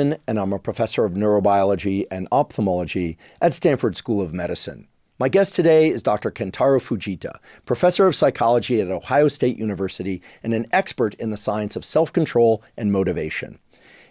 And I'm a professor of neurobiology and ophthalmology at Stanford School of Medicine. My guest today is Dr. Kentaro Fujita, professor of psychology at Ohio State University and an expert in the science of self-control and motivation.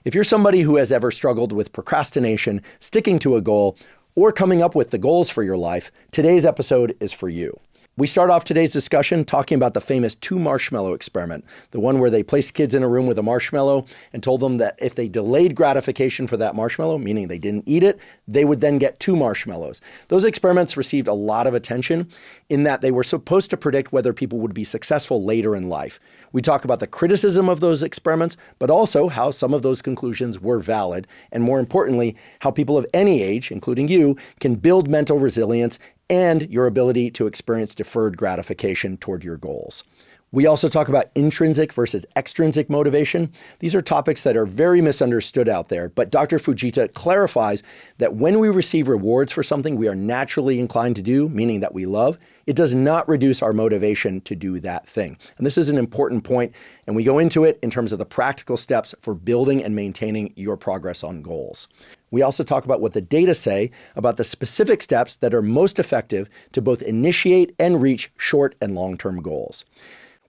If you're somebody who has ever struggled with procrastination, sticking to a goal, or coming up with the goals for your life, today's episode is for you. We start off today's discussion talking about the famous 2 marshmallow experiment, the one where they placed kids in a room with a marshmallow and told them that if they delayed gratification for that marshmallow, meaning they didn't eat it, they would then get 2 marshmallows. Those experiments received a lot of attention in that they were supposed to predict whether people would be successful later in life. We talk about the criticism of those experiments, but also how some of those conclusions were valid, and more importantly, how people of any age, including you, can build mental resilience and your ability to experience deferred gratification toward your goals. We also talk about intrinsic versus extrinsic motivation. These are topics that are very misunderstood out there, but Dr. Fujita clarifies that when we receive rewards for something we are naturally inclined to do, meaning that we love, it does not reduce our motivation to do that thing. And this is an important point, and we go into it in terms of the practical steps for building and maintaining your progress on goals. We also talk about what the data say about the specific steps that are most effective to both initiate and reach short and long-term goals.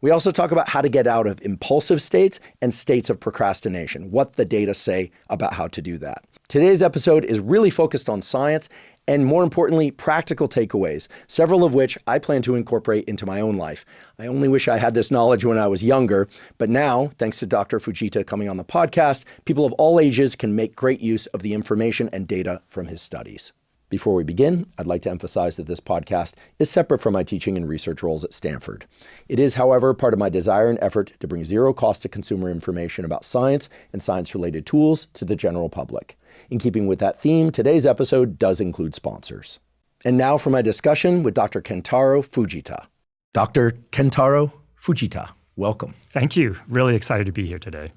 We also talk about how to get out of impulsive states and states of procrastination, what the data say about how to do that. Today's episode is really focused on science and, more importantly, practical takeaways, several of which I plan to incorporate into my own life. I only wish I had this knowledge when I was younger, but now, thanks to Dr. Fujita coming on the podcast, people of all ages can make great use of the information and data from his studies. Before we begin, I'd like to emphasize that this podcast is separate from my teaching and research roles at Stanford. It is, however, part of my desire and effort to bring zero cost to consumer information about science and science-related tools to the general public. In keeping with that theme, today's episode does include sponsors. And now for my discussion with Dr. Kentaro Fujita. Dr. Kentaro Fujita, welcome. Thank you. Really excited to be here today.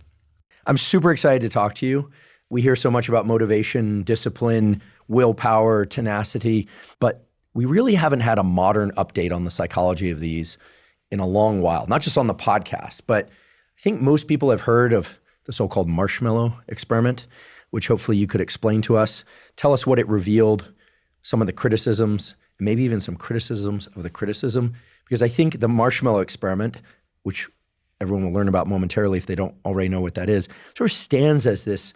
I'm super excited to talk to you. We hear so much about motivation, discipline, willpower, tenacity, but we really haven't had a modern update on the psychology of these in a long while, not just on the podcast, but I think most people have heard of the so-called marshmallow experiment, which hopefully you could explain to us. Tell us what it revealed, some of the criticisms, maybe even some criticisms of the criticism, because I think the marshmallow experiment, which everyone will learn about momentarily if they don't already know what that is, sort of stands as this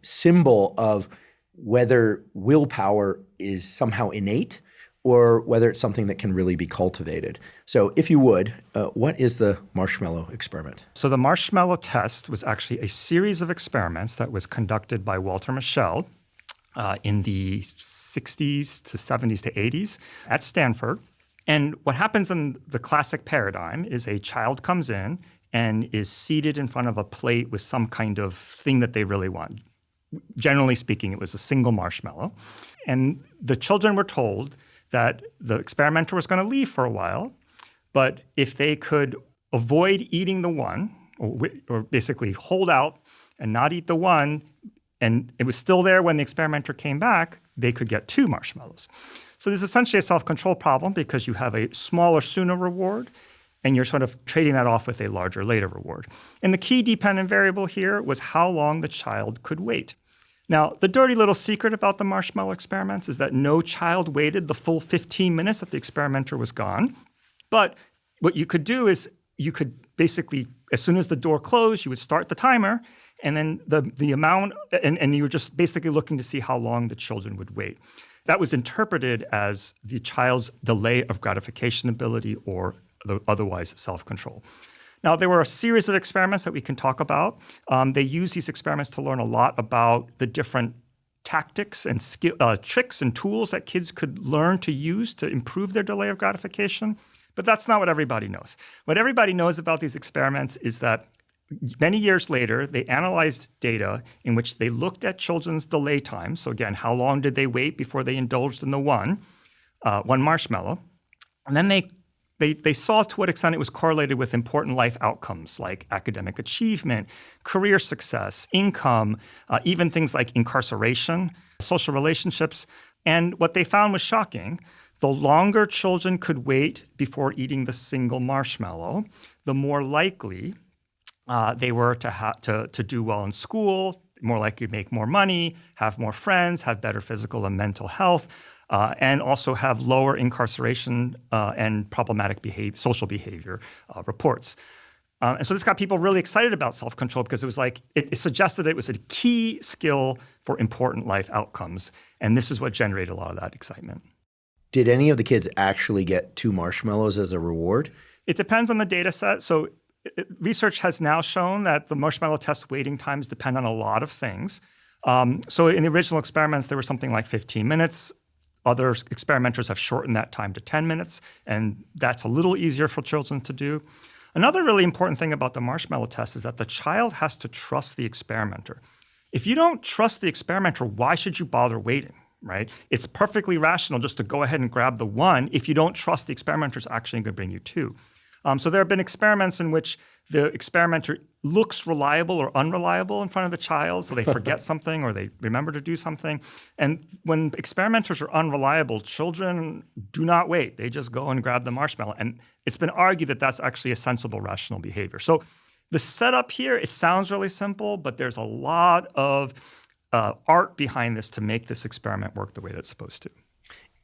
symbol of whether willpower is somehow innate or whether it's something that can really be cultivated. So if you would, what is the marshmallow experiment? So the marshmallow test was actually a series of experiments that was conducted by Walter Mischel in the 60s to 70s to 80s at Stanford. And what happens in the classic paradigm is a child comes in and is seated in front of a plate with some kind of thing that they really want. Generally speaking, it was a single marshmallow. And the children were told that the experimenter was going to leave for a while, but if they could avoid eating the one, or basically hold out and not eat the one, and it was still there when the experimenter came back, they could get 2 marshmallows. So this is essentially a self-control problem because you have a smaller sooner reward, and you're sort of trading that off with a larger later reward. And the key dependent variable here was how long the child could wait. Now, the dirty little secret about the marshmallow experiments is that no child waited the full 15 minutes that the experimenter was gone. But what you could do is you could basically, as soon as the door closed, you would start the timer, and then the amount, and you were just basically looking to see how long the children would wait. That was interpreted as the child's delay of gratification ability or otherwise self-control. Now, there were a series of experiments that we can talk about. They use these experiments to learn a lot about the different tactics and tricks and tools that kids could learn to use to improve their delay of gratification. But that's not what everybody knows. What everybody knows about these experiments is that many years later, they analyzed data in which they looked at children's delay time. So again, how long did they wait before they indulged in the one marshmallow? And then they saw to what extent it was correlated with important life outcomes like academic achievement, career success, income, even things like incarceration, social relationships. And what they found was shocking. The longer children could wait before eating the single marshmallow, the more likely they were to do well in school, more likely to make more money, have more friends, have better physical and mental health, and also have lower incarceration and problematic social behavior reports. And so this got people really excited about self-control because it was like, it suggested it was a key skill for important life outcomes. And this is what generated a lot of that excitement. Did any of the kids actually get 2 marshmallows as a reward? It depends on the data set. So research has now shown that the marshmallow test waiting times depend on a lot of things. So in the original experiments, there was something like 15 minutes. Other experimenters have shortened that time to 10 minutes, and that's a little easier for children to do. Another really important thing about the marshmallow test is that the child has to trust the experimenter. If you don't trust the experimenter, why should you bother waiting, right? It's perfectly rational just to go ahead and grab the 1 if you don't trust the experimenter is actually going to bring you 2. So there have been experiments in which the experimenter looks reliable or unreliable in front of the child, so they forget something or they remember to do something. And when experimenters are unreliable, children do not wait. They just go and grab the marshmallow. And it's been argued that that's actually a sensible, rational behavior. So the setup here, it sounds really simple, but there's a lot of art behind this to make this experiment work the way that it's supposed to.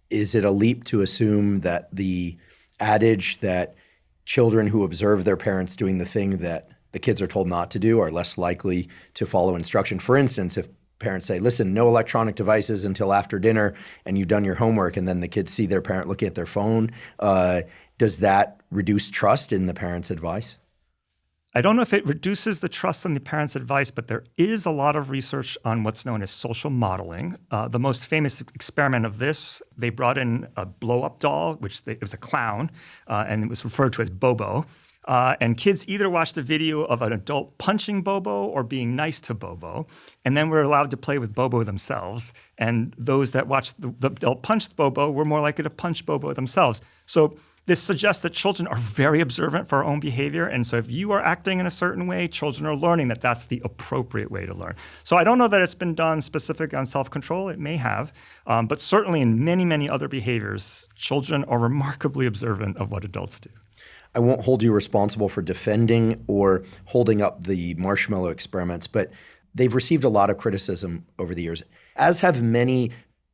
Is it a leap to assume that the adage that children who observe their parents doing the thing that the kids are told not to do are less likely to follow instruction? For instance, if parents say, listen, no electronic devices until after dinner, and you've done your homework, and then the kids see their parent looking at their phone, does that reduce trust in the parent's advice? I don't know if it reduces the trust in the parents' advice, but there is a lot of research on what's known as social modeling. The most famous experiment of this, they brought in a blow-up doll, it was a clown, and it was referred to as Bobo. And kids either watched a video of an adult punching Bobo or being nice to Bobo, and then were allowed to play with Bobo themselves. And those that watched the adult punch Bobo were more likely to punch Bobo themselves. So this suggests that children are very observant for our own behavior. And so if you are acting in a certain way, children are learning that that's the appropriate way to learn. So I don't know that it's been done specific on self-control. It may have. But certainly in many, many other behaviors, children are remarkably observant of what adults do. I won't hold you responsible for defending or holding up the marshmallow experiments, but they've received a lot of criticism over the years, as have many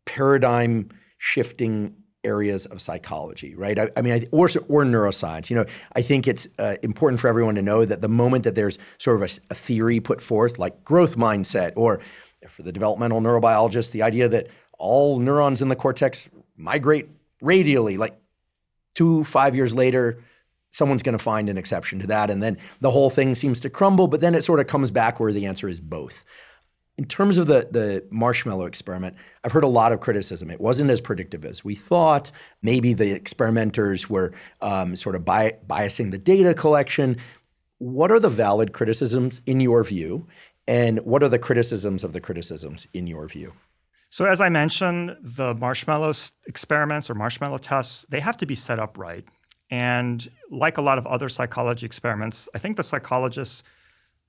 paradigm-shifting areas of psychology, right? Or neuroscience. I think it's important for everyone to know that the moment that there's sort of a theory put forth, like growth mindset, or for the developmental neurobiologist, the idea that all neurons in the cortex migrate radially, like 5 years later, someone's going to find an exception to that. And then the whole thing seems to crumble, but then it sort of comes back where the answer is both. In terms of the marshmallow experiment, I've heard a lot of criticism. It wasn't as predictive as we thought. Maybe the experimenters were sort of biasing the data collection. What are the valid criticisms in your view? And what are the criticisms of the criticisms in your view? So as I mentioned, the marshmallow experiments or marshmallow tests, they have to be set up right. And like a lot of other psychology experiments, I think the psychologists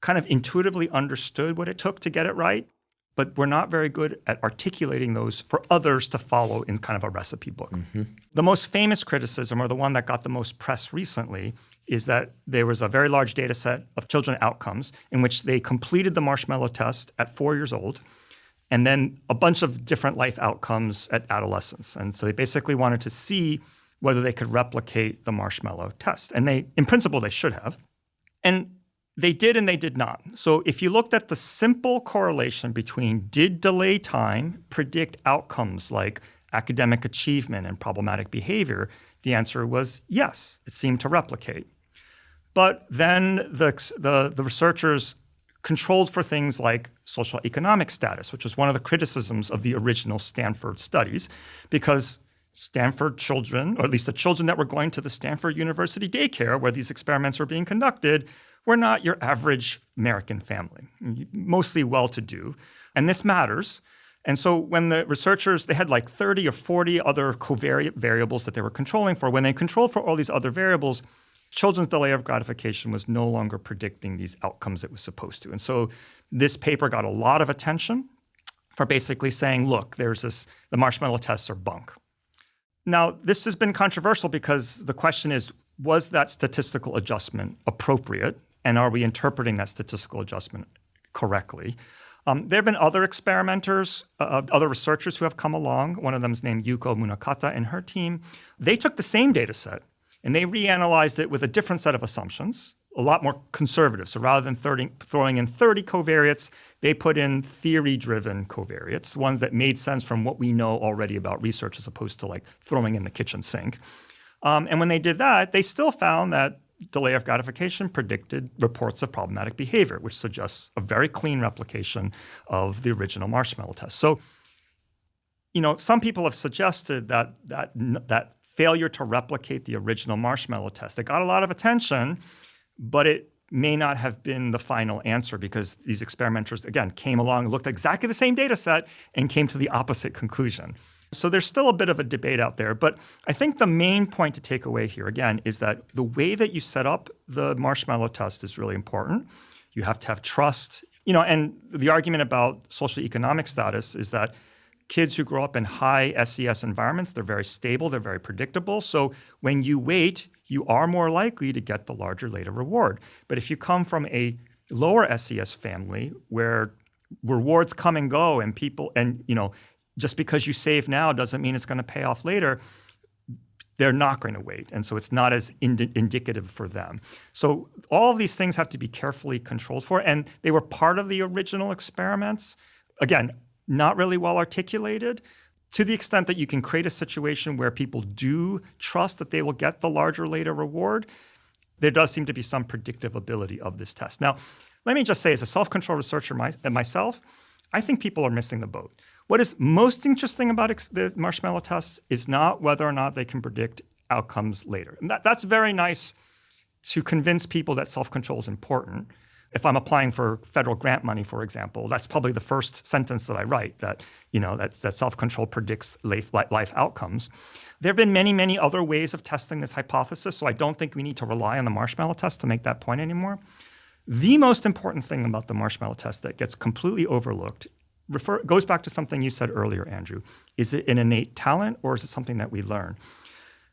kind of intuitively understood what it took to get it right, but we're not very good at articulating those for others to follow in kind of a recipe book. Mm-hmm. The most famous criticism, or the one that got the most press recently, is that there was a very large data set of children outcomes in which they completed the marshmallow test at 4 years old, and then a bunch of different life outcomes at adolescence. And so they basically wanted to see whether they could replicate the marshmallow test. And in principle, they should have. And they did and they did not. So if you looked at the simple correlation between did delay time predict outcomes like academic achievement and problematic behavior, the answer was yes, it seemed to replicate. But then the researchers controlled for things like social economic status, which was one of the criticisms of the original Stanford studies, because Stanford children, or at least the children that were going to the Stanford University daycare where these experiments were being conducted, were not your average American family, mostly well-to-do. And this matters. And so when the researchers, they had like 30 or 40 other covariate variables that they were controlling for. When they controlled for all these other variables, children's delay of gratification was no longer predicting these outcomes it was supposed to. And so this paper got a lot of attention for basically saying, look, the marshmallow tests are bunk. Now, this has been controversial because the question is, was that statistical adjustment appropriate? And are we interpreting that statistical adjustment correctly? There have been other experimenters, other researchers who have come along. One of them is named Yuko Munakata and her team. They took the same data set and they reanalyzed it with a different set of assumptions, a lot more conservative. So rather than throwing in 30 covariates, they put in theory-driven covariates, ones that made sense from what we know already about research as opposed to like throwing in the kitchen sink. And when they did that, they still found that delay of gratification predicted reports of problematic behavior, which suggests a very clean replication of the original marshmallow test. So, some people have suggested that failure to replicate the original marshmallow test, it got a lot of attention, but it may not have been the final answer because these experimenters, again, came along, looked at exactly the same data set, and came to the opposite conclusion. So there's still a bit of a debate out there. But I think the main point to take away here, again, is that the way that you set up the marshmallow test is really important. You have to have trust. And the argument about socioeconomic status is that kids who grow up in high SES environments, they're very stable, they're very predictable. So when you wait, you are more likely to get the larger later reward. But if you come from a lower SES family where rewards come and go and just because you save now doesn't mean it's going to pay off later, they're not going to wait. And so it's not as indicative for them. So all of these things have to be carefully controlled for. And they were part of the original experiments. Again, not really well articulated to the extent that you can create a situation where people do trust that they will get the larger later reward. There does seem to be some predictability of this test. Now, let me just say, as a self-control researcher myself, I think people are missing the boat. What is most interesting about the marshmallow tests is not whether or not they can predict outcomes later. And that's very nice to convince people that self-control is important. If I'm applying for federal grant money, for example, that's probably the first sentence that I write, that self-control predicts life outcomes. There have been many, many other ways of testing this hypothesis, so I don't think we need to rely on the marshmallow test to make that point anymore. The most important thing about the marshmallow test that gets completely overlooked goes back to something you said earlier, Andrew. Is it an innate talent or is it something that we learn?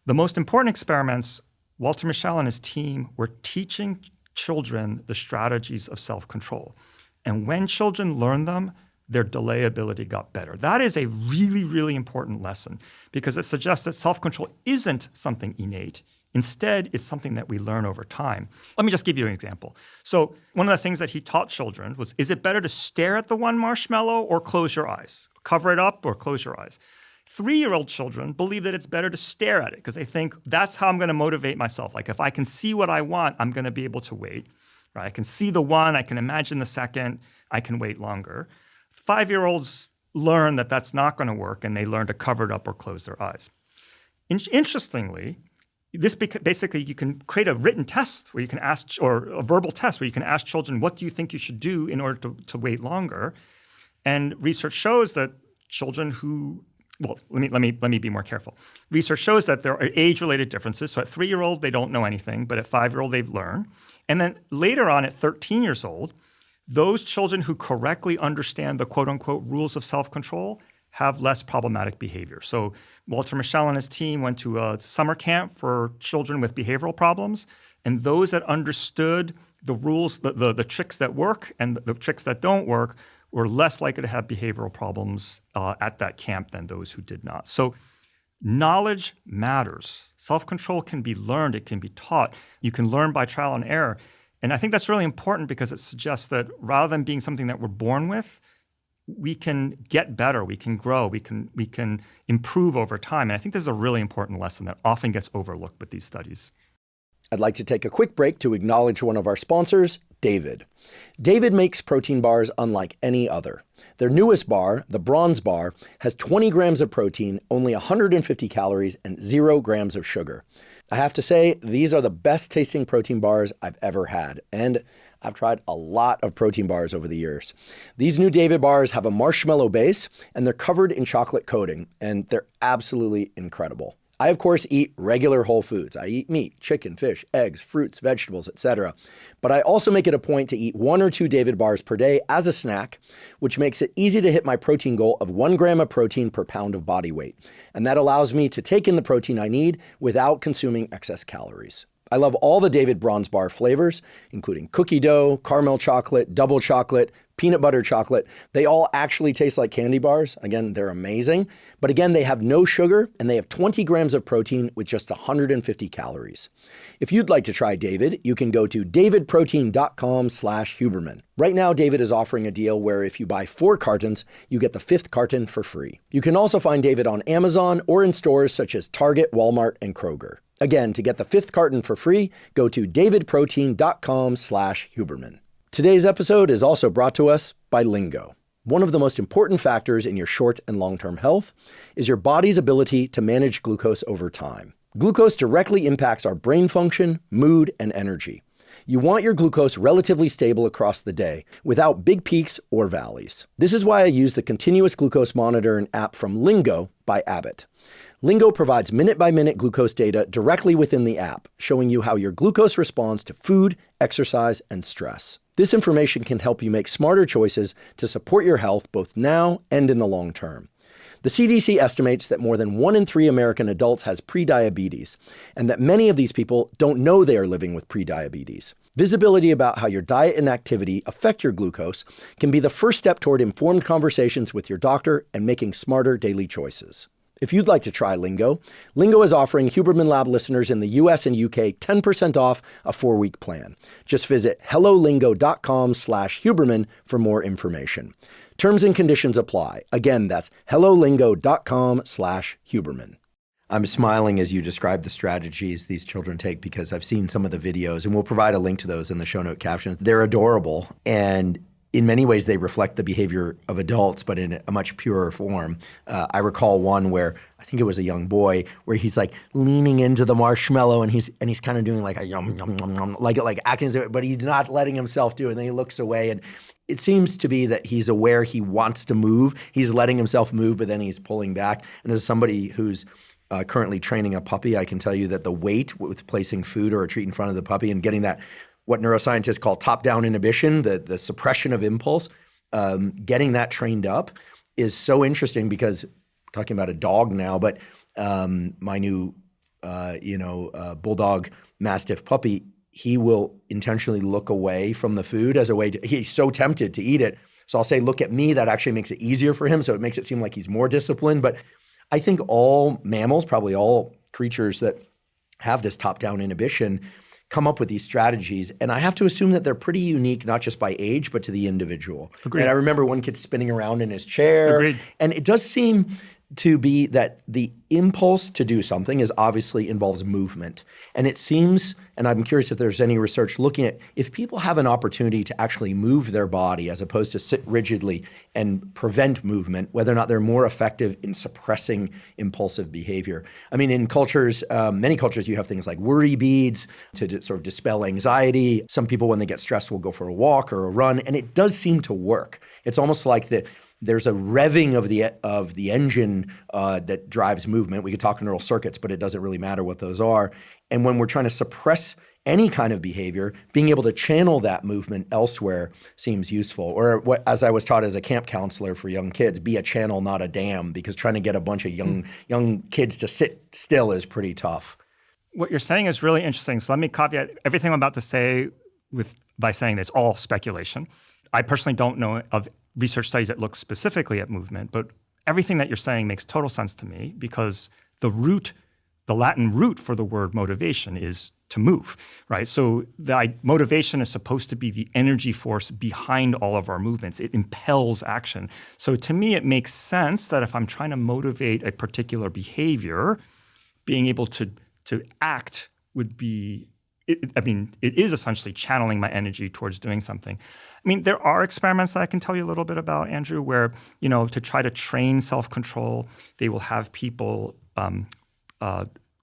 The most important experiments, Walter Mischel and his team were teaching children the strategies of self-control. And when children learned them, their delay ability got better. That is a really, really important lesson because it suggests that self-control isn't something innate. Instead, it's something that we learn over time. Let me just give you an example. So one of the things that he taught children was, is it better to stare at the one marshmallow or close your eyes? Cover it up or close your eyes? 3-year-old children believe that it's better to stare at it because they think that's how I'm going to motivate myself. Like if I can see what I want, I'm going to be able to wait. Right? I can see the one, I can imagine the second, I can wait longer. 5-year-olds learn that that's not going to work and they learn to cover it up or close their eyes. Interestingly, basically you can create a written test where you can ask, or a verbal test where you can ask children, what do you think you should do in order to wait longer? And research shows that children who, well, let me be more careful. Research shows that there are age-related differences. So at 3-year-old, they don't know anything, but at 5-year-old, they've learned. And then later on at 13 years old, those children who correctly understand the quote-unquote rules of self-control have less problematic behavior. So Walter Mischel and his team went to a summer camp for children with behavioral problems, and those that understood the rules, the tricks that work and the tricks that don't work were less likely to have behavioral problems at that camp than those who did not. So knowledge matters. Self-control can be learned. It can be taught. You can learn by trial and error. And I think that's really important because it suggests that rather than being something that we're born with, we can get better, we can grow, we can improve over time. And I think this is a really important lesson that often gets overlooked with these studies. I'd like to take a quick break to acknowledge one of our sponsors, David. David makes protein bars unlike any other. Their newest bar, the Bronze Bar, has 20 grams of protein, only 150 calories, and 0 grams of sugar. I have to say, these are the best tasting protein bars I've ever had, and I've tried a lot of protein bars over the years. These new David bars have a marshmallow base, and they're covered in chocolate coating, and they're absolutely incredible. I, of course, eat regular whole foods. I eat meat, chicken, fish, eggs, fruits, vegetables, etc. But I also make it a point to eat 1 or 2 David bars per day as a snack, which makes it easy to hit my protein goal of 1 gram of protein per pound of body weight. And that allows me to take in the protein I need without consuming excess calories. I love all the David Bronze Bar flavors, including cookie dough, caramel chocolate, double chocolate, peanut butter chocolate. They all actually taste like candy bars. Again, they're amazing. But again, they have no sugar and they have 20 grams of protein with just 150 calories. If you'd like to try David, you can go to davidprotein.com/Huberman. Right now, David is offering a deal where if you buy 4 cartons, you get the 5th carton for free. You can also find David on Amazon or in stores such as Target, Walmart, and Kroger. Again, to get the 5th carton for free, go to davidprotein.com/Huberman. Today's episode is also brought to us by Lingo. One of the most important factors in your short and long-term health is your body's ability to manage glucose over time. Glucose directly impacts our brain function, mood, and energy. You want your glucose relatively stable across the day without big peaks or valleys. This is why I use the continuous glucose monitoring app from Lingo by Abbott. Lingo provides minute-by-minute glucose data directly within the app, showing you how your glucose responds to food, exercise, and stress. This information can help you make smarter choices to support your health both now and in the long term. The CDC estimates that more than 1 in 3 American adults has prediabetes, and that many of these people don't know they are living with prediabetes. Visibility about how your diet and activity affect your glucose can be the first step toward informed conversations with your doctor and making smarter daily choices. If you'd like to try Lingo, Lingo is offering Huberman Lab listeners in the US and UK 10% off a 4-week plan. Just visit hellolingo.com/Huberman for more information. Terms and conditions apply. Again, that's hellolingo.com/Huberman. I'm smiling as you describe the strategies these children take because I've seen some of the videos, and we'll provide a link to those in the show note captions. They're adorable, and in many ways they reflect the behavior of adults, but in a much purer form. I recall one where I think it was a young boy where he's like leaning into the marshmallow and he's kind of doing like a yum yum yum yum, like acting as if, but he's not letting himself do it. And then he looks away, and it seems to be that he's aware he wants to move. He's letting himself move, but then he's pulling back. And as somebody who's currently training a puppy, I can tell you that the weight with placing food or a treat in front of the puppy and getting that, what neuroscientists call top-down inhibition, the suppression of impulse, getting that trained up is so interesting because we're talking about a dog now, but my new, bulldog mastiff puppy, he will intentionally look away from the food as a way to, he's so tempted to eat it. So I'll say, look at me. That actually makes it easier for him. So it makes it seem like he's more disciplined. But I think all mammals, probably all creatures that have this top-down inhibition, come up with these strategies. And I have to assume that they're pretty unique, not just by age, but to the individual. Agreed. And I remember one kid spinning around in his chair. Agreed. And it does seem to be that the impulse to do something is obviously involves movement. And it seems, and I'm curious if there's any research looking at, if people have an opportunity to actually move their body as opposed to sit rigidly and prevent movement, whether or not they're more effective in suppressing impulsive behavior. I mean, in cultures, many cultures, you have things like worry beads to sort of dispel anxiety. Some people, when they get stressed, will go for a walk or a run, and it does seem to work. It's almost like there's a revving of the engine that drives movement. We could talk neural circuits, but it doesn't really matter what those are. And when we're trying to suppress any kind of behavior, being able to channel that movement elsewhere seems useful. Or what, as I was taught as a camp counselor for young kids, be a channel, not a dam, because trying to get a bunch of young kids to sit still is pretty tough. What you're saying is really interesting. So let me caveat everything I'm about to say by saying that it's all speculation. I personally don't know of research studies that look specifically at movement, but everything that you're saying makes total sense to me because the Latin root for the word motivation is to move, right? So motivation is supposed to be the energy force behind all of our movements. It impels action. So to me, it makes sense that if I'm trying to motivate a particular behavior, being able to act would be, it is essentially channeling my energy towards doing something. I mean, there are experiments that I can tell you a little bit about, Andrew, where, to try to train self-control, they will have people,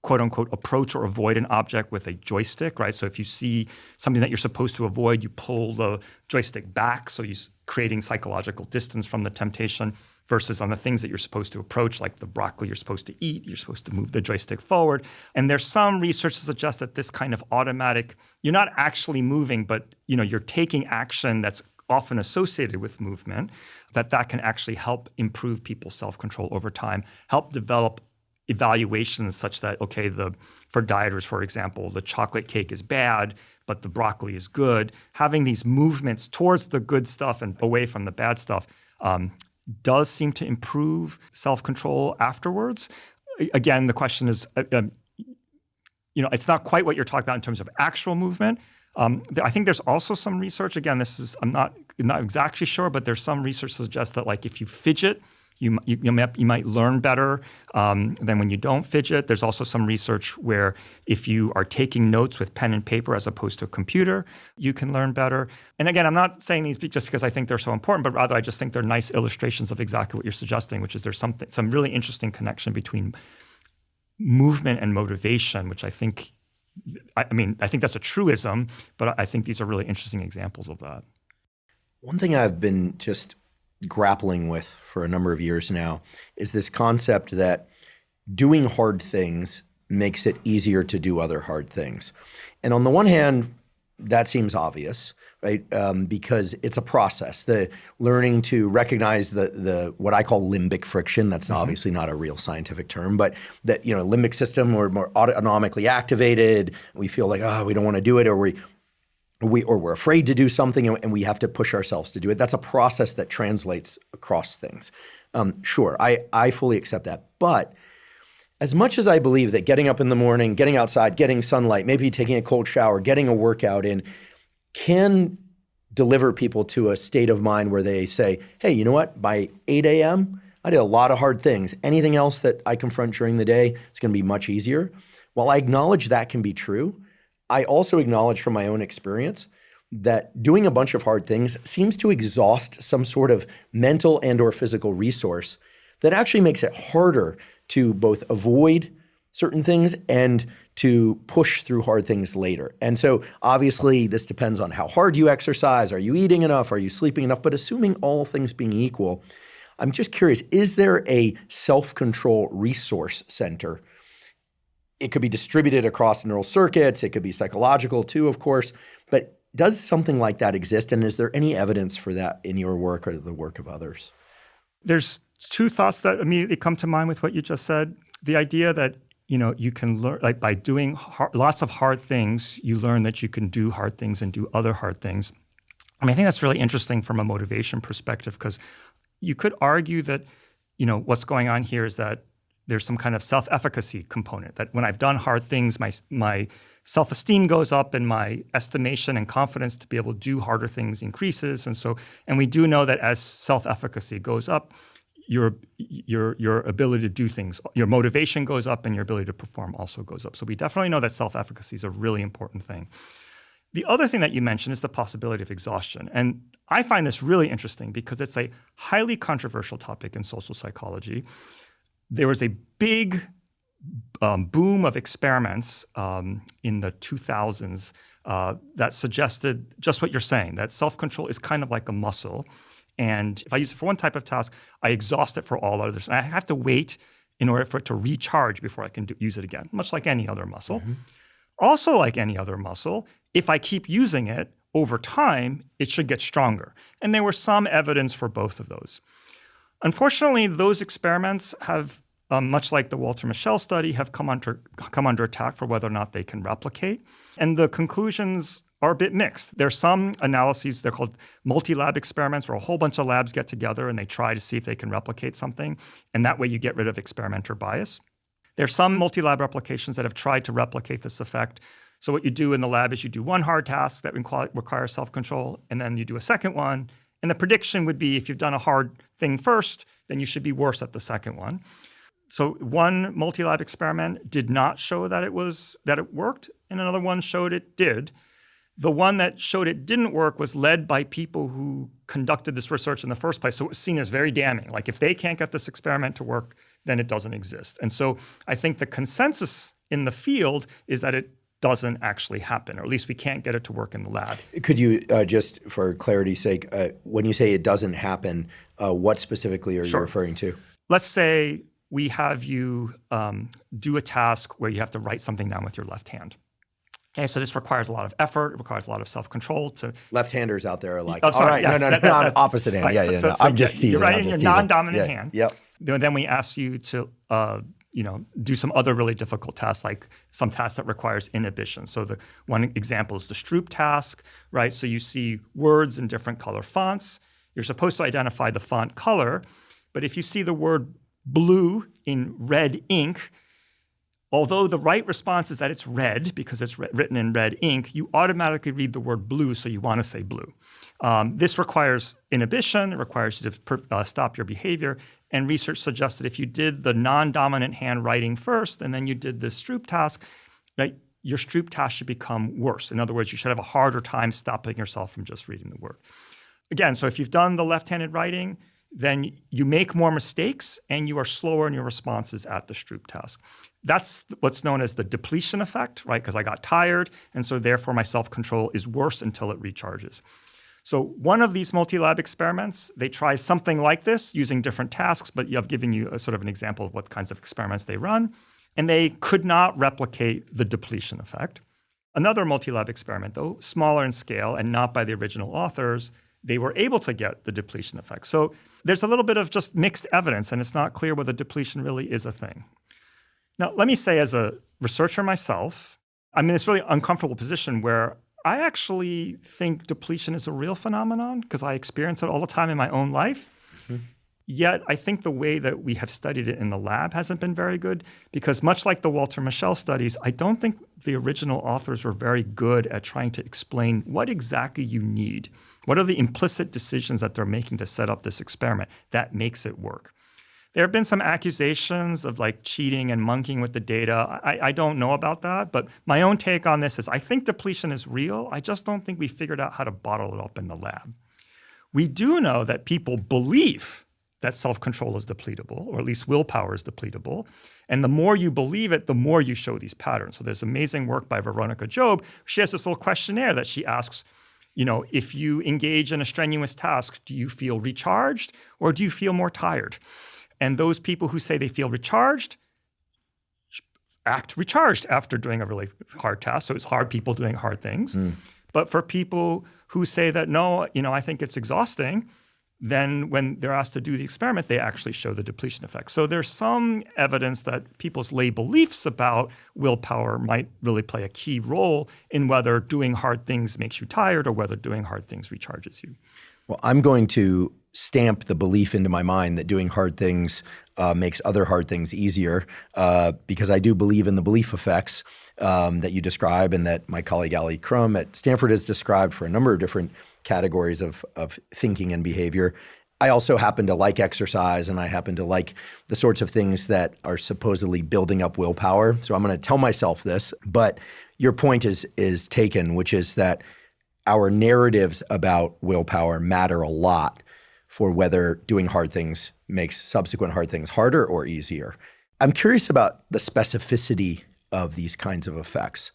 quote unquote, approach or avoid an object with a joystick, right? So if you see something that you're supposed to avoid, you pull the joystick back, so you're creating psychological distance from the temptation, versus on the things that you're supposed to approach, like the broccoli you're supposed to eat, you're supposed to move the joystick forward. And there's some research to suggest that this kind of automatic, you're not actually moving, but you're taking action that's often associated with movement, that can actually help improve people's self-control over time, help develop evaluations such that, okay, for dieters, for example, the chocolate cake is bad, but the broccoli is good. Having these movements towards the good stuff and away from the bad stuff does seem to improve self-control afterwards. Again, the question is, it's not quite what you're talking about in terms of actual movement. I think there's also some research. Again, I'm not exactly sure, but there's some research suggests that like if you fidget, you might learn better than when you don't fidget. There's also some research where if you are taking notes with pen and paper as opposed to a computer, you can learn better. And again, I'm not saying these just because I think they're so important, but rather I just think they're nice illustrations of exactly what you're suggesting, which is there's some really interesting connection between movement and motivation, which I think that's a truism, but I think these are really interesting examples of that. One thing I've been just grappling with for a number of years now is this concept that doing hard things makes it easier to do other hard things. And on the one hand, that seems obvious, right? Because it's a process. The learning to recognize the what I call limbic friction. That's obviously not a real scientific term, but that limbic system, we're more autonomically activated. We feel like we don't want to do it, or we're afraid to do something, and we have to push ourselves to do it. That's a process that translates across things. Sure, I fully accept that, but as much as I believe that getting up in the morning, getting outside, getting sunlight, maybe taking a cold shower, getting a workout in can deliver people to a state of mind where they say, hey, you know what? By 8 a.m., I did a lot of hard things. Anything else that I confront during the day is going to be much easier. While I acknowledge that can be true, I also acknowledge from my own experience that doing a bunch of hard things seems to exhaust some sort of mental and or physical resource that actually makes it harder to both avoid certain things and to push through hard things later. And so obviously this depends on how hard you exercise. Are you eating enough? Are you sleeping enough? But assuming all things being equal, I'm just curious, is there a self-control resource center? It could be distributed across neural circuits. It could be psychological too, of course. But does something like that exist? And is there any evidence for that in your work or the work of others? There's two thoughts that immediately come to mind with what you just said. The idea that you can learn, like by doing lots of hard things, you learn that you can do hard things and do other hard things. I think that's really interesting from a motivation perspective, because you could argue that what's going on here is that there's some kind of self-efficacy component, that when I've done hard things, my self-esteem goes up and my estimation and confidence to be able to do harder things increases. And we do know that as self-efficacy goes up, your ability to do things, your motivation goes up and your ability to perform also goes up. So we definitely know that self-efficacy is a really important thing. The other thing that you mentioned is the possibility of exhaustion. And I find this really interesting because it's a highly controversial topic in social psychology. There was a big boom of experiments in the 2000s that suggested just what you're saying, that self-control is kind of like a muscle. And if I use it for one type of task, I exhaust it for all others. And I have to wait in order for it to recharge before I can use it again, much like any other muscle. Mm-hmm. Also, like any other muscle, if I keep using it over time, it should get stronger. And there was some evidence for both of those. Unfortunately, those experiments have, much like the Walter Mischel study, have come under attack for whether or not they can replicate. And the conclusions are a bit mixed. There's some analyses, they're called multi-lab experiments, where a whole bunch of labs get together and they try to see if they can replicate something. And that way you get rid of experimenter bias. There's some multi-lab replications that have tried to replicate this effect. So what you do in the lab is you do one hard task that requires self-control, and then you do a second one. And the prediction would be if you've done a hard thing first, then you should be worse at the second one. So one multi-lab experiment did not show that it worked, and another one showed it did. The one that showed it didn't work was led by people who conducted this research in the first place. So it was seen as very damning. Like if they can't get this experiment to work, then it doesn't exist. And so I think the consensus in the field is that it doesn't actually happen, or at least we can't get it to work in the lab. Could you, just for clarity's sake, when you say it doesn't happen, what specifically are you referring to? Let's say we have you do a task where you have to write something down with your left hand. Okay, so this requires a lot of effort. It requires a lot of self-control. Left-handers out there are like, all right, yes, no, I'm opposite hand. Right, I'm just teasing. You're writing your non-dominant hand. Yep. Then we ask you to do some other really difficult tasks, like some task that requires inhibition. So the one example is the Stroop task, right? So you see words in different color fonts. You're supposed to identify the font color, but if you see the word blue in red ink, although the right response is that it's red because it's written in red ink, you automatically read the word blue, so you want to say blue. This requires inhibition. It requires you to stop your behavior. And research suggests that if you did the non-dominant hand writing first and then you did the Stroop task, that your Stroop task should become worse. In other words, you should have a harder time stopping yourself from just reading the word. Again, so if you've done the left-handed writing, then you make more mistakes and you are slower in your responses at the Stroop task. That's what's known as the depletion effect, right? Because I got tired, and so therefore my self-control is worse until it recharges. So one of these multi-lab experiments, they try something like this using different tasks, but I've given you a sort of an example of what kinds of experiments they run, and they could not replicate the depletion effect. Another multi-lab experiment, though smaller in scale and not by the original authors, they were able to get the depletion effect. So there's a little bit of just mixed evidence, and it's not clear whether depletion really is a thing. Now, let me say, as a researcher myself, I'm in this really uncomfortable position where I actually think depletion is a real phenomenon because I experience it all the time in my own life. Mm-hmm. Yet I think the way that we have studied it in the lab hasn't been very good because much like the Walter Mischel studies, I don't think the original authors were very good at trying to explain what exactly you need. What are the implicit decisions that they're making to set up this experiment that makes it work? There have been some accusations of like cheating and monkeying with the data. I don't know about that, but my own take on this is I think depletion is real. I just don't think we figured out how to bottle it up in the lab. We do know that people believe that self-control is depletable, or at least willpower is depletable. And the more you believe it, the more you show these patterns. So there's amazing work by Veronica Job. She has this little questionnaire that she asks, if you engage in a strenuous task, do you feel recharged or do you feel more tired? And those people who say they feel recharged act recharged after doing a really hard task. So it's hard people doing hard things. But for people who say that, no, I think it's exhausting, then when they're asked to do the experiment, they actually show the depletion effect. So there's some evidence that people's lay beliefs about willpower might really play a key role in whether doing hard things makes you tired or whether doing hard things recharges you. Well, I'm going to stamp the belief into my mind that doing hard things makes other hard things easier because I do believe in the belief effects that you describe and that my colleague Ali Crum at Stanford has described for a number of different categories of thinking and behavior. I also happen to like exercise and I happen to like the sorts of things that are supposedly building up willpower. So I'm going to tell myself this, but your point is taken, which is that our narratives about willpower matter a lot for whether doing hard things makes subsequent hard things harder or easier. I'm curious about the specificity of these kinds of effects.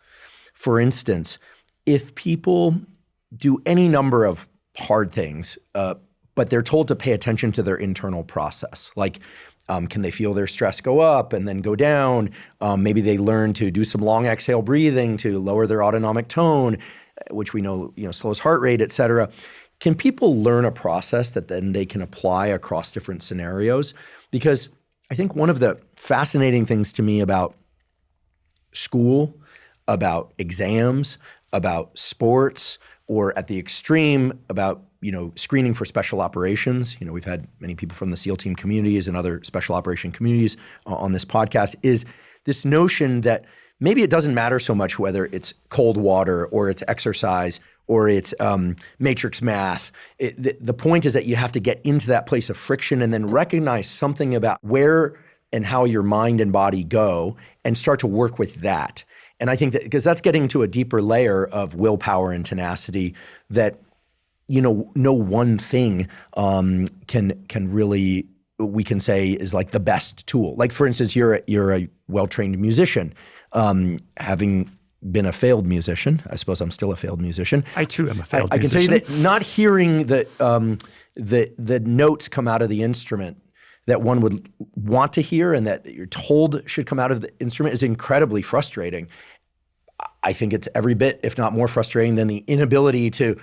For instance, if people do any number of hard things, but they're told to pay attention to their internal process, like can they feel their stress go up and then go down? Maybe they learn to do some long exhale breathing to lower their autonomic tone, which we know slows heart rate, et cetera. Can people learn a process that then they can apply across different scenarios? Because I think one of the fascinating things to me about school, about exams, about sports, or at the extreme about screening for special operations. We've had many people from the SEAL team communities and other special operation communities on this podcast, is this notion that maybe it doesn't matter so much whether it's cold water or it's exercise or it's matrix math. The point is that you have to get into that place of friction and then recognize something about where and how your mind and body go and start to work with that. And I think that because that's getting to a deeper layer of willpower and tenacity that no one thing can really, we can say, is like the best tool. Like for instance, you're a well-trained musician, having been a failed musician. I suppose I'm still a failed musician. I too am a failed musician. I can tell you that not hearing the notes come out of the instrument that one would want to hear and that you're told should come out of the instrument is incredibly frustrating. I think it's every bit, if not more frustrating than the inability to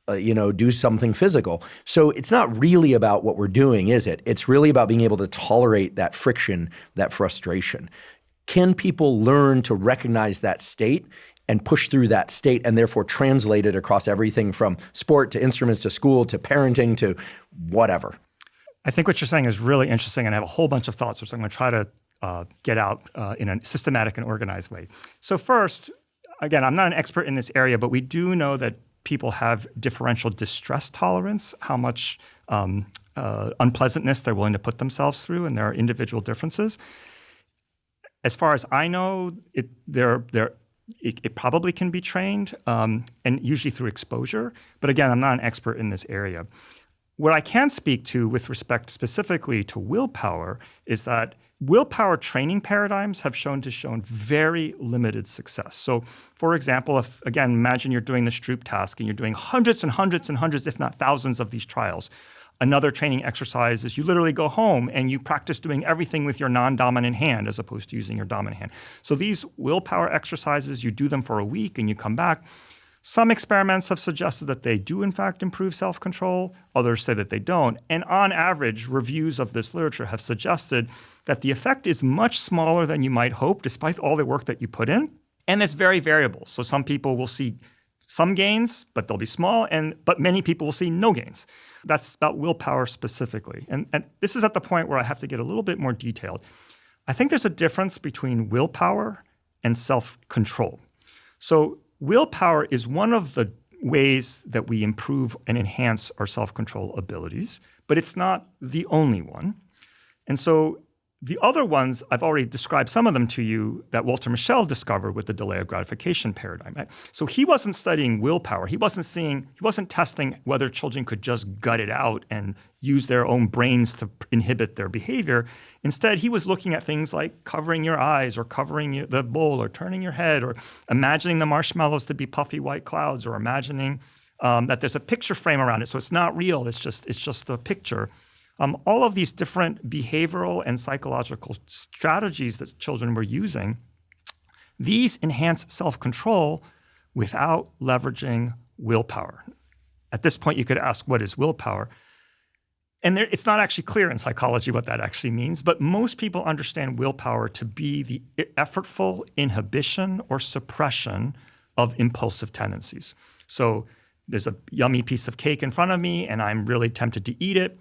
do something physical. So it's not really about what we're doing, is it? It's really about being able to tolerate that friction, that frustration. Can people learn to recognize that state and push through that state and therefore translate it across everything from sport to instruments to school to parenting to whatever? I think what you're saying is really interesting, and I have a whole bunch of thoughts, which I'm going to try to get out in a systematic and organized way. So first, again, I'm not an expert in this area, but we do know that people have differential distress tolerance, how much unpleasantness they're willing to put themselves through, and there are individual differences. As far as I know, it probably can be trained, and usually through exposure. But again, I'm not an expert in this area. What I can speak to with respect specifically to willpower is that willpower training paradigms have shown very limited success. So, for example, imagine you're doing the Stroop task and you're doing hundreds and hundreds and hundreds, if not thousands of these trials. Another training exercise is you literally go home and you practice doing everything with your non-dominant hand as opposed to using your dominant hand. So these willpower exercises, you do them for a week and you come back. Some experiments have suggested that they do, in fact, improve self-control. Others say that they don't. And on average, reviews of this literature have suggested that the effect is much smaller than you might hope, despite all the work that you put in. And it's very variable. So some people will see some gains, but they'll be small, but many people will see no gains. That's about willpower specifically. And this is at the point where I have to get a little bit more detailed. I think there's a difference between willpower and self-control. So willpower is one of the ways that we improve and enhance our self-control abilities, but it's not the only one. And so the other ones, I've already described some of them to you that Walter Mischel discovered with the delay of gratification paradigm. Right? So he wasn't studying willpower. He wasn't testing whether children could just gut it out and use their own brains to inhibit their behavior. Instead, he was looking at things like covering your eyes or covering the bowl or turning your head or imagining the marshmallows to be puffy white clouds or imagining that there's a picture frame around it. So it's not real. It's just a picture. All of these different behavioral and psychological strategies that children were using, these enhance self-control without leveraging willpower. At this point, you could ask, what is willpower? And it's not actually clear in psychology what that actually means, but most people understand willpower to be the effortful inhibition or suppression of impulsive tendencies. So there's a yummy piece of cake in front of me, and I'm really tempted to eat it.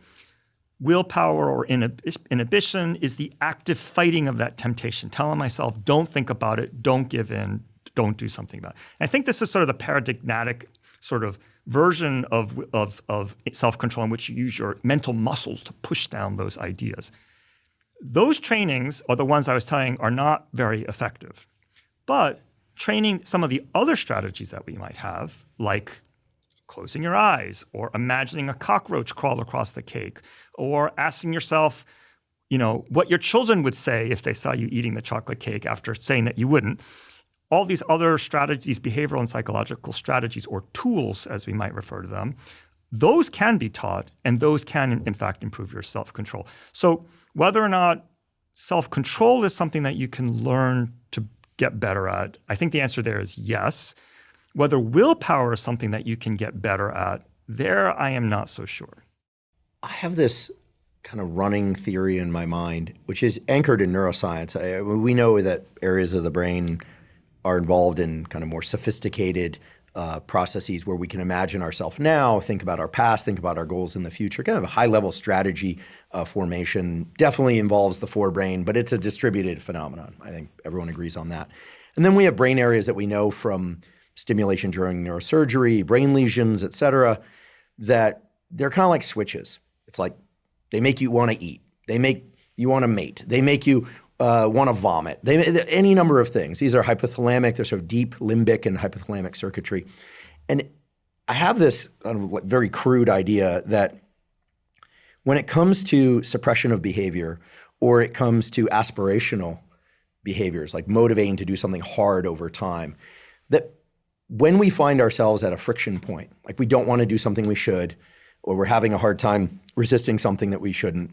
Willpower or inhibition is the active fighting of that temptation, telling myself, don't think about it, don't give in, don't do something about it. And I think this is sort of the paradigmatic sort of version of self-control in which you use your mental muscles to push down those ideas. Those trainings are the ones I was telling are not very effective. But training some of the other strategies that we might have, like closing your eyes or imagining a cockroach crawl across the cake or asking yourself, what your children would say if they saw you eating the chocolate cake after saying that you wouldn't. All these other strategies, behavioral and psychological strategies or tools, as we might refer to them, those can be taught and those can, in fact, improve your self-control. So whether or not self-control is something that you can learn to get better at, I think the answer there is yes. Whether willpower is something that you can get better at, there I am not so sure. I have this kind of running theory in my mind, which is anchored in neuroscience. We know that areas of the brain are involved in kind of more sophisticated processes where we can imagine ourselves now, think about our past, think about our goals in the future. Kind of a high-level strategy formation definitely involves the forebrain, but it's a distributed phenomenon. I think everyone agrees on that. And then we have brain areas that we know from stimulation during neurosurgery, brain lesions, et cetera, that they're kind of like switches. It's like they make you want to eat. They make you want to mate. They make you want to vomit. Any number of things. These are hypothalamic. They're sort of deep limbic and hypothalamic circuitry. And I have this kind of like very crude idea that when it comes to suppression of behavior or it comes to aspirational behaviors, like motivating to do something hard over time, that when we find ourselves at a friction point, like we don't want to do something we should, or we're having a hard time resisting something that we shouldn't,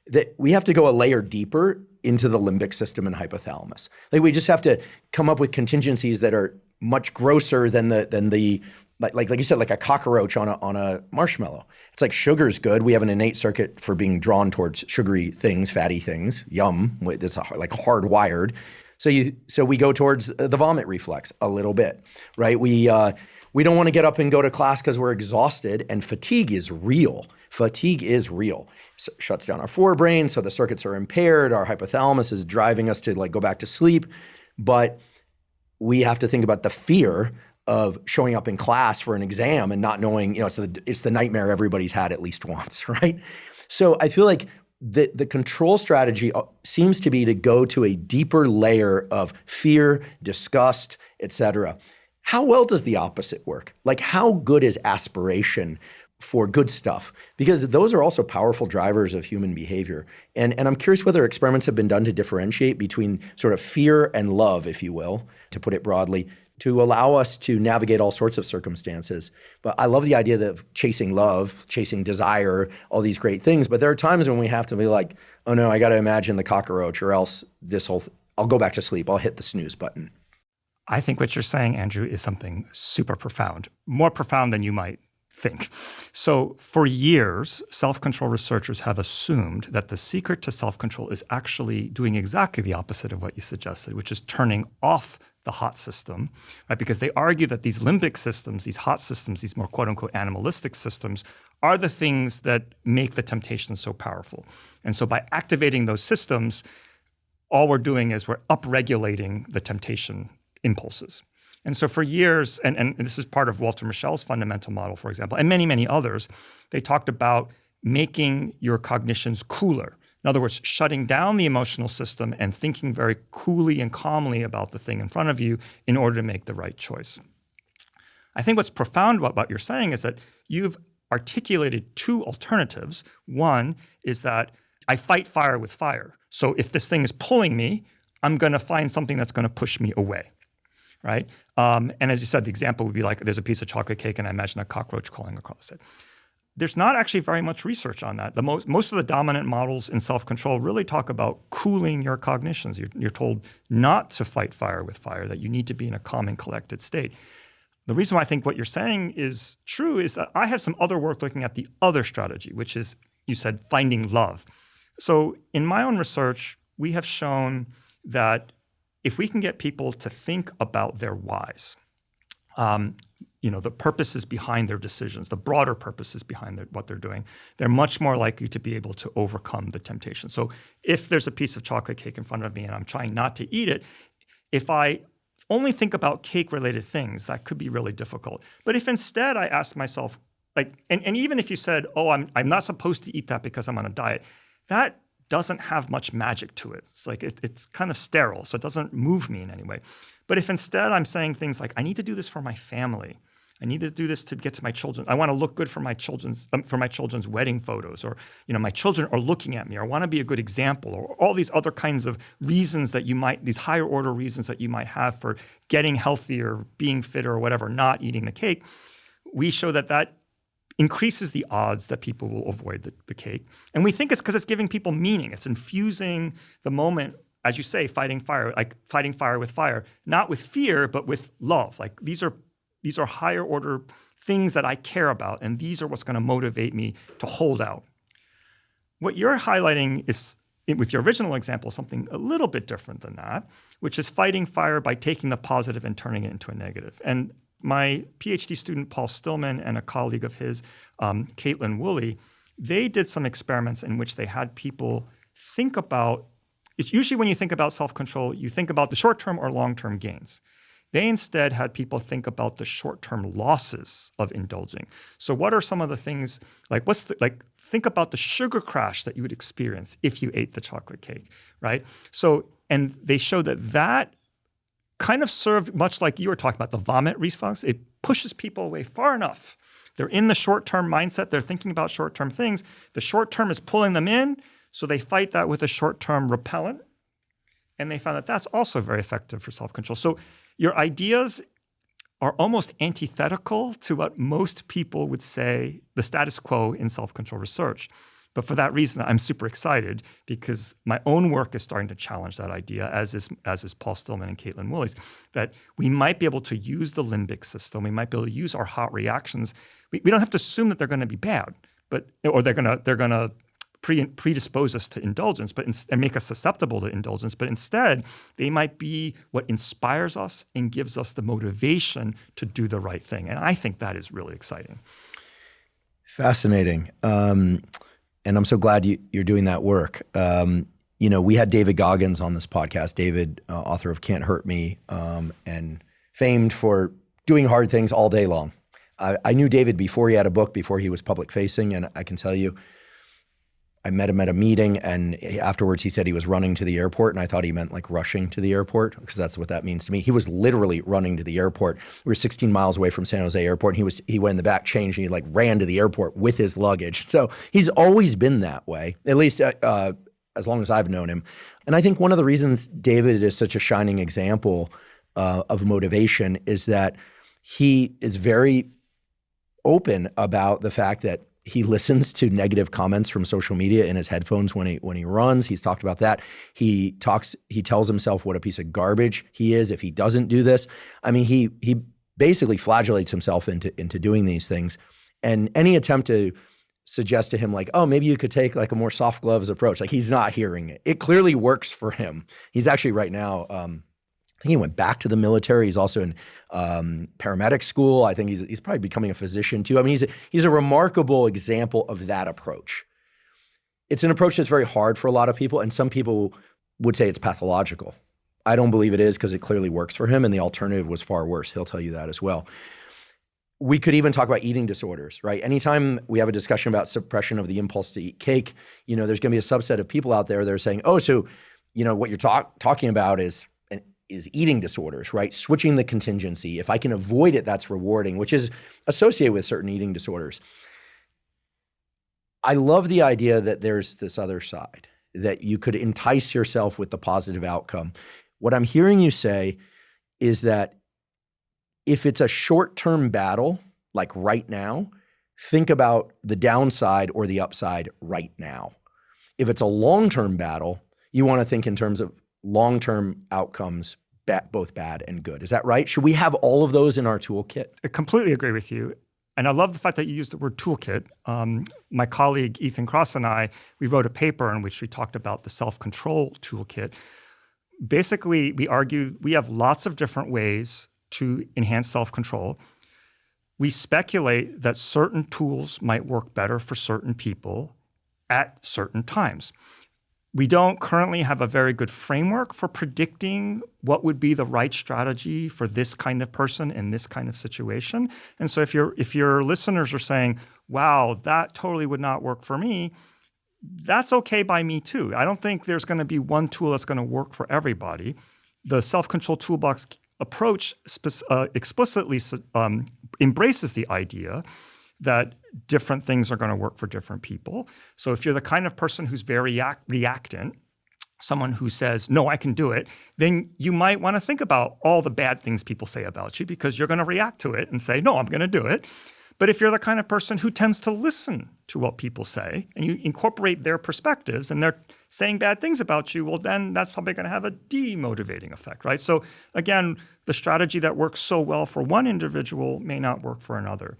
that we have to go a layer deeper into the limbic system and hypothalamus. Like we just have to come up with contingencies that are much grosser than the like you said, like a cockroach on a marshmallow. It's like sugar's good. We have an innate circuit for being drawn towards sugary things, fatty things. Yum. It's like hardwired. So we go towards the vomit reflex a little bit, right? We don't want to get up and go to class because we're exhausted, and fatigue is real. Fatigue is real. So it shuts down our forebrain, so the circuits are impaired. Our hypothalamus is driving us to like go back to sleep, but we have to think about the fear of showing up in class for an exam and not knowing, it's the nightmare everybody's had at least once, right? So I feel like the control strategy seems to be to go to a deeper layer of fear, disgust, et cetera. How well does the opposite work? Like, how good is aspiration for good stuff? Because those are also powerful drivers of human behavior. And I'm curious whether experiments have been done to differentiate between sort of fear and love, if you will, to put it broadly, to allow us to navigate all sorts of circumstances. But I love the idea of chasing love, chasing desire, all these great things. But there are times when we have to be like, oh no, I got to imagine the cockroach, or else I'll go back to sleep. I'll hit the snooze button. I think what you're saying, Andrew, is something super profound, more profound than you might think. So for years, self-control researchers have assumed that the secret to self-control is actually doing exactly the opposite of what you suggested, which is turning off the hot system, right? Because they argue that these limbic systems, these hot systems, these more quote unquote animalistic systems are the things that make the temptation so powerful. And so by activating those systems, all we're doing is we're upregulating the temptation impulses. And so for years, and this is part of Walter Mischel's fundamental model, for example, and many, many others, they talked about making your cognitions cooler. In other words, shutting down the emotional system and thinking very coolly and calmly about the thing in front of you in order to make the right choice. I think what's profound about what you're saying is that you've articulated two alternatives. One is that I fight fire with fire. So if this thing is pulling me, I'm going to find something that's going to push me away, right? And as you said, the example would be like there's a piece of chocolate cake and I imagine a cockroach crawling across it. There's not actually very much research on that. Most of the dominant models in self-control really talk about cooling your cognitions. You're told not to fight fire with fire, that you need to be in a calm and collected state. The reason why I think what you're saying is true is that I have some other work looking at the other strategy, which is, you said, finding love. So in my own research, we have shown that if we can get people to think about their whys, the purposes behind their decisions, the broader purposes behind what they're doing, they're much more likely to be able to overcome the temptation. So if there's a piece of chocolate cake in front of me and I'm trying not to eat it, if I only think about cake-related things, that could be really difficult. But if instead I ask myself, and even if you said, oh, I'm not supposed to eat that because I'm on a diet, that doesn't have much magic to it. It's like it's kind of sterile, so it doesn't move me in any way. But if instead I'm saying things like, I need to do this for my family, I need to do this to get to my children. I want to look good for my children's wedding photos, or my children are looking at me, or I want to be a good example, or all these other kinds of reasons that these higher order reasons that you might have for getting healthier, being fitter, or whatever, not eating the cake. We show that increases the odds that people will avoid the cake. And we think it's because it's giving people meaning. It's infusing the moment, as you say, fighting fire with fire, not with fear, but with love. Like these are higher order things that I care about, and these are what's going to motivate me to hold out. What you're highlighting is, with your original example, something a little bit different than that, which is fighting fire by taking the positive and turning it into a negative. And my PhD student, Paul Stillman, and a colleague of his, Caitlin Woolley, they did some experiments in which they had people think about, it's usually when you think about self-control, you think about the short-term or long-term gains. They instead had people think about the short-term losses of indulging. So what are some of the things, think about the sugar crash that you would experience if you ate the chocolate cake, right? So, and they showed that kind of served much like you were talking about the vomit response. It pushes people away far enough. They're in the short-term mindset. They're thinking about short-term things. The short-term is pulling them in, so they fight that with a short-term repellent. And they found that that's also very effective for self-control. So your ideas are almost antithetical to what most people would say the status quo in self-control research. But for that reason, I'm super excited because my own work is starting to challenge that idea, as is Paul Stillman and Caitlin Woolley's, that we might be able to use the limbic system. We might be able to use our hot reactions. We don't have to assume that they're going to be bad, or they're going to predispose us to indulgence, and make us susceptible to indulgence. But instead, they might be what inspires us and gives us the motivation to do the right thing. And I think that is really exciting. Fascinating. And I'm so glad you're doing that work. We had David Goggins on this podcast. David, author of Can't Hurt Me, and famed for doing hard things all day long. I knew David before he had a book, before he was public facing, and I can tell you, I met him at a meeting, and afterwards he said he was running to the airport, and I thought he meant like rushing to the airport, because that's what that means to me. He was literally running to the airport. We were 16 miles away from San Jose Airport, and he went in the back, changed, and he like ran to the airport with his luggage. So he's always been that way, at least as long as I've known him. And I think one of the reasons David is such a shining example of motivation is that he is very open about the fact that he listens to negative comments from social media in his headphones when he runs. He's talked about that. He tells himself what a piece of garbage he is if he doesn't do this. I mean, he basically flagellates himself into doing these things. And any attempt to suggest to him like, oh, maybe you could take like a more soft gloves approach, like he's not hearing it. It clearly works for him. He's actually right now, I think he went back to the military. He's also in paramedic school. I think he's probably becoming a physician too. I mean, he's a remarkable example of that approach. It's an approach that's very hard for a lot of people, and some people would say it's pathological. I don't believe it is, because it clearly works for him, and the alternative was far worse. He'll tell you that as well. We could even talk about eating disorders, right? Anytime we have a discussion about suppression of the impulse to eat cake, there's going to be a subset of people out there that are saying, oh, so what you're talking about is eating disorders, right? Switching the contingency. If I can avoid it, that's rewarding, which is associated with certain eating disorders. I love the idea that there's this other side, that you could entice yourself with the positive outcome. What I'm hearing you say is that if it's a short-term battle, like right now, think about the downside or the upside right now. If it's a long-term battle, you want to think in terms of long-term outcomes, both bad and good. Is that right? Should we have all of those in our toolkit? I completely agree with you. And I love the fact that you used the word toolkit. My colleague, Ethan Cross, and I, we wrote a paper in which we talked about the self-control toolkit. Basically, we argued we have lots of different ways to enhance self-control. We speculate that certain tools might work better for certain people at certain times. We don't currently have a very good framework for predicting what would be the right strategy for this kind of person in this kind of situation. And so if your listeners are saying, wow, that totally would not work for me, that's okay by me too. I don't think there's going to be one tool that's going to work for everybody. The self-control toolbox approach explicitly embraces the idea that different things are going to work for different people. So if you're the kind of person who's very reactant, someone who says, no, I can do it, then you might want to think about all the bad things people say about you, because you're going to react to it and say, no, I'm going to do it. But if you're the kind of person who tends to listen to what people say and you incorporate their perspectives and they're saying bad things about you, well, then that's probably going to have a demotivating effect, right? So again, the strategy that works so well for one individual may not work for another.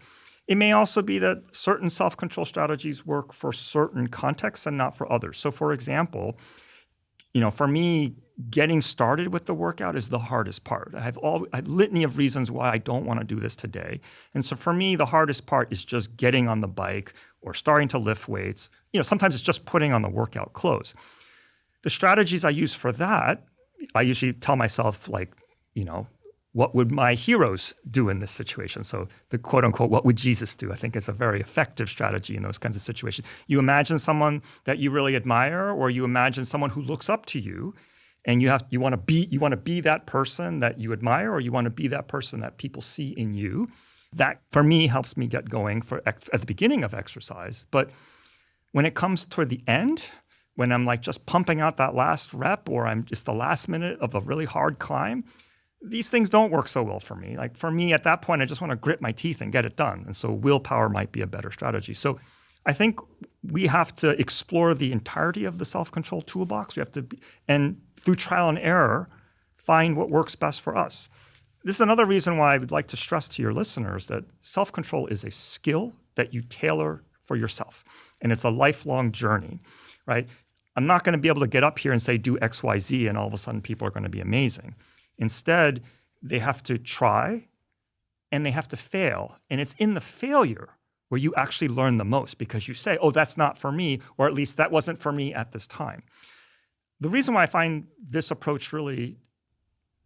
It may also be that certain self-control strategies work for certain contexts and not for others. So for example, for me, getting started with the workout is the hardest part. I have a litany of reasons why I don't want to do this today. And so for me, the hardest part is just getting on the bike or starting to lift weights. Sometimes it's just putting on the workout clothes. The strategies I use for that, I usually tell myself what would my heroes do in this situation? So the quote unquote, what would Jesus do? I think is a very effective strategy in those kinds of situations. You imagine someone that you really admire, or you imagine someone who looks up to you, and you want to be that person that you admire, or you want to be that person that people see in you. That for me helps me get going at the beginning of exercise. But when it comes toward the end, when I'm like just pumping out that last rep, or I'm just the last minute of a really hard climb, these things don't work so well for me. Like for me, at that point, I just want to grit my teeth and get it done. And so willpower might be a better strategy. So I think we have to explore the entirety of the self-control toolbox. We have to, and through trial and error, find what works best for us. This is another reason why I would like to stress to your listeners that self-control is a skill that you tailor for yourself. And it's a lifelong journey, right? I'm not going to be able to get up here and say, do X, Y, Z, and all of a sudden people are going to be amazing. Instead, they have to try and they have to fail. And it's in the failure where you actually learn the most, because you say, oh, that's not for me, or at least that wasn't for me at this time. The reason why I find this approach really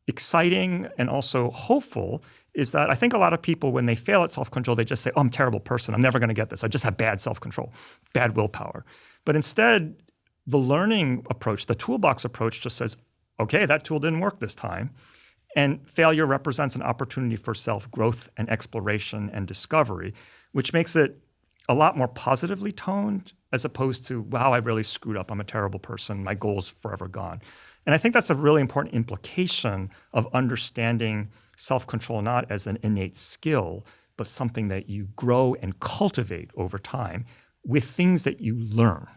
exciting and also hopeful is that I think a lot of people, when they fail at self-control, they just say, oh, I'm a terrible person. I'm never going to get this. I just have bad self-control, bad willpower. But instead, the learning approach, the toolbox approach just says, okay, that tool didn't work this time. And failure represents an opportunity for self-growth and exploration and discovery, which makes it a lot more positively toned as opposed to, wow, I really screwed up. I'm a terrible person. My goal's forever gone. And I think that's a really important implication of understanding self-control not as an innate skill, but something that you grow and cultivate over time with things that you learn.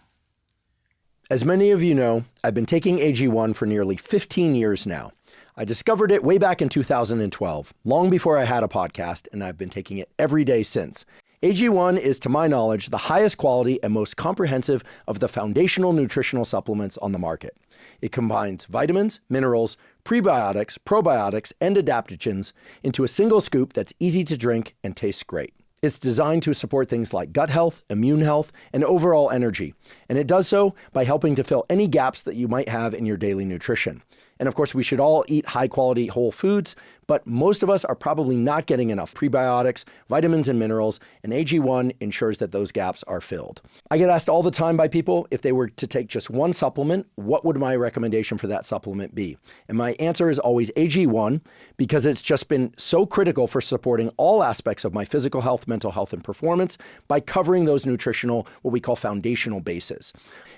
As many of you know, I've been taking AG1 for nearly 15 years now. I discovered it way back in 2012, long before I had a podcast, and I've been taking it every day since. AG1 is, to my knowledge, the highest quality and most comprehensive of the foundational nutritional supplements on the market. It combines vitamins, minerals, prebiotics, probiotics, and adaptogens into a single scoop that's easy to drink and tastes great. It's designed to support things like gut health, immune health, and overall energy. And it does so by helping to fill any gaps that you might have in your daily nutrition. And of course, we should all eat high-quality whole foods, but most of us are probably not getting enough prebiotics, vitamins, and minerals, and AG1 ensures that those gaps are filled. I get asked all the time by people, if they were to take just one supplement, what would my recommendation for that supplement be? And my answer is always AG1, because it's just been so critical for supporting all aspects of my physical health, mental health, and performance by covering those nutritional, what we call foundational bases.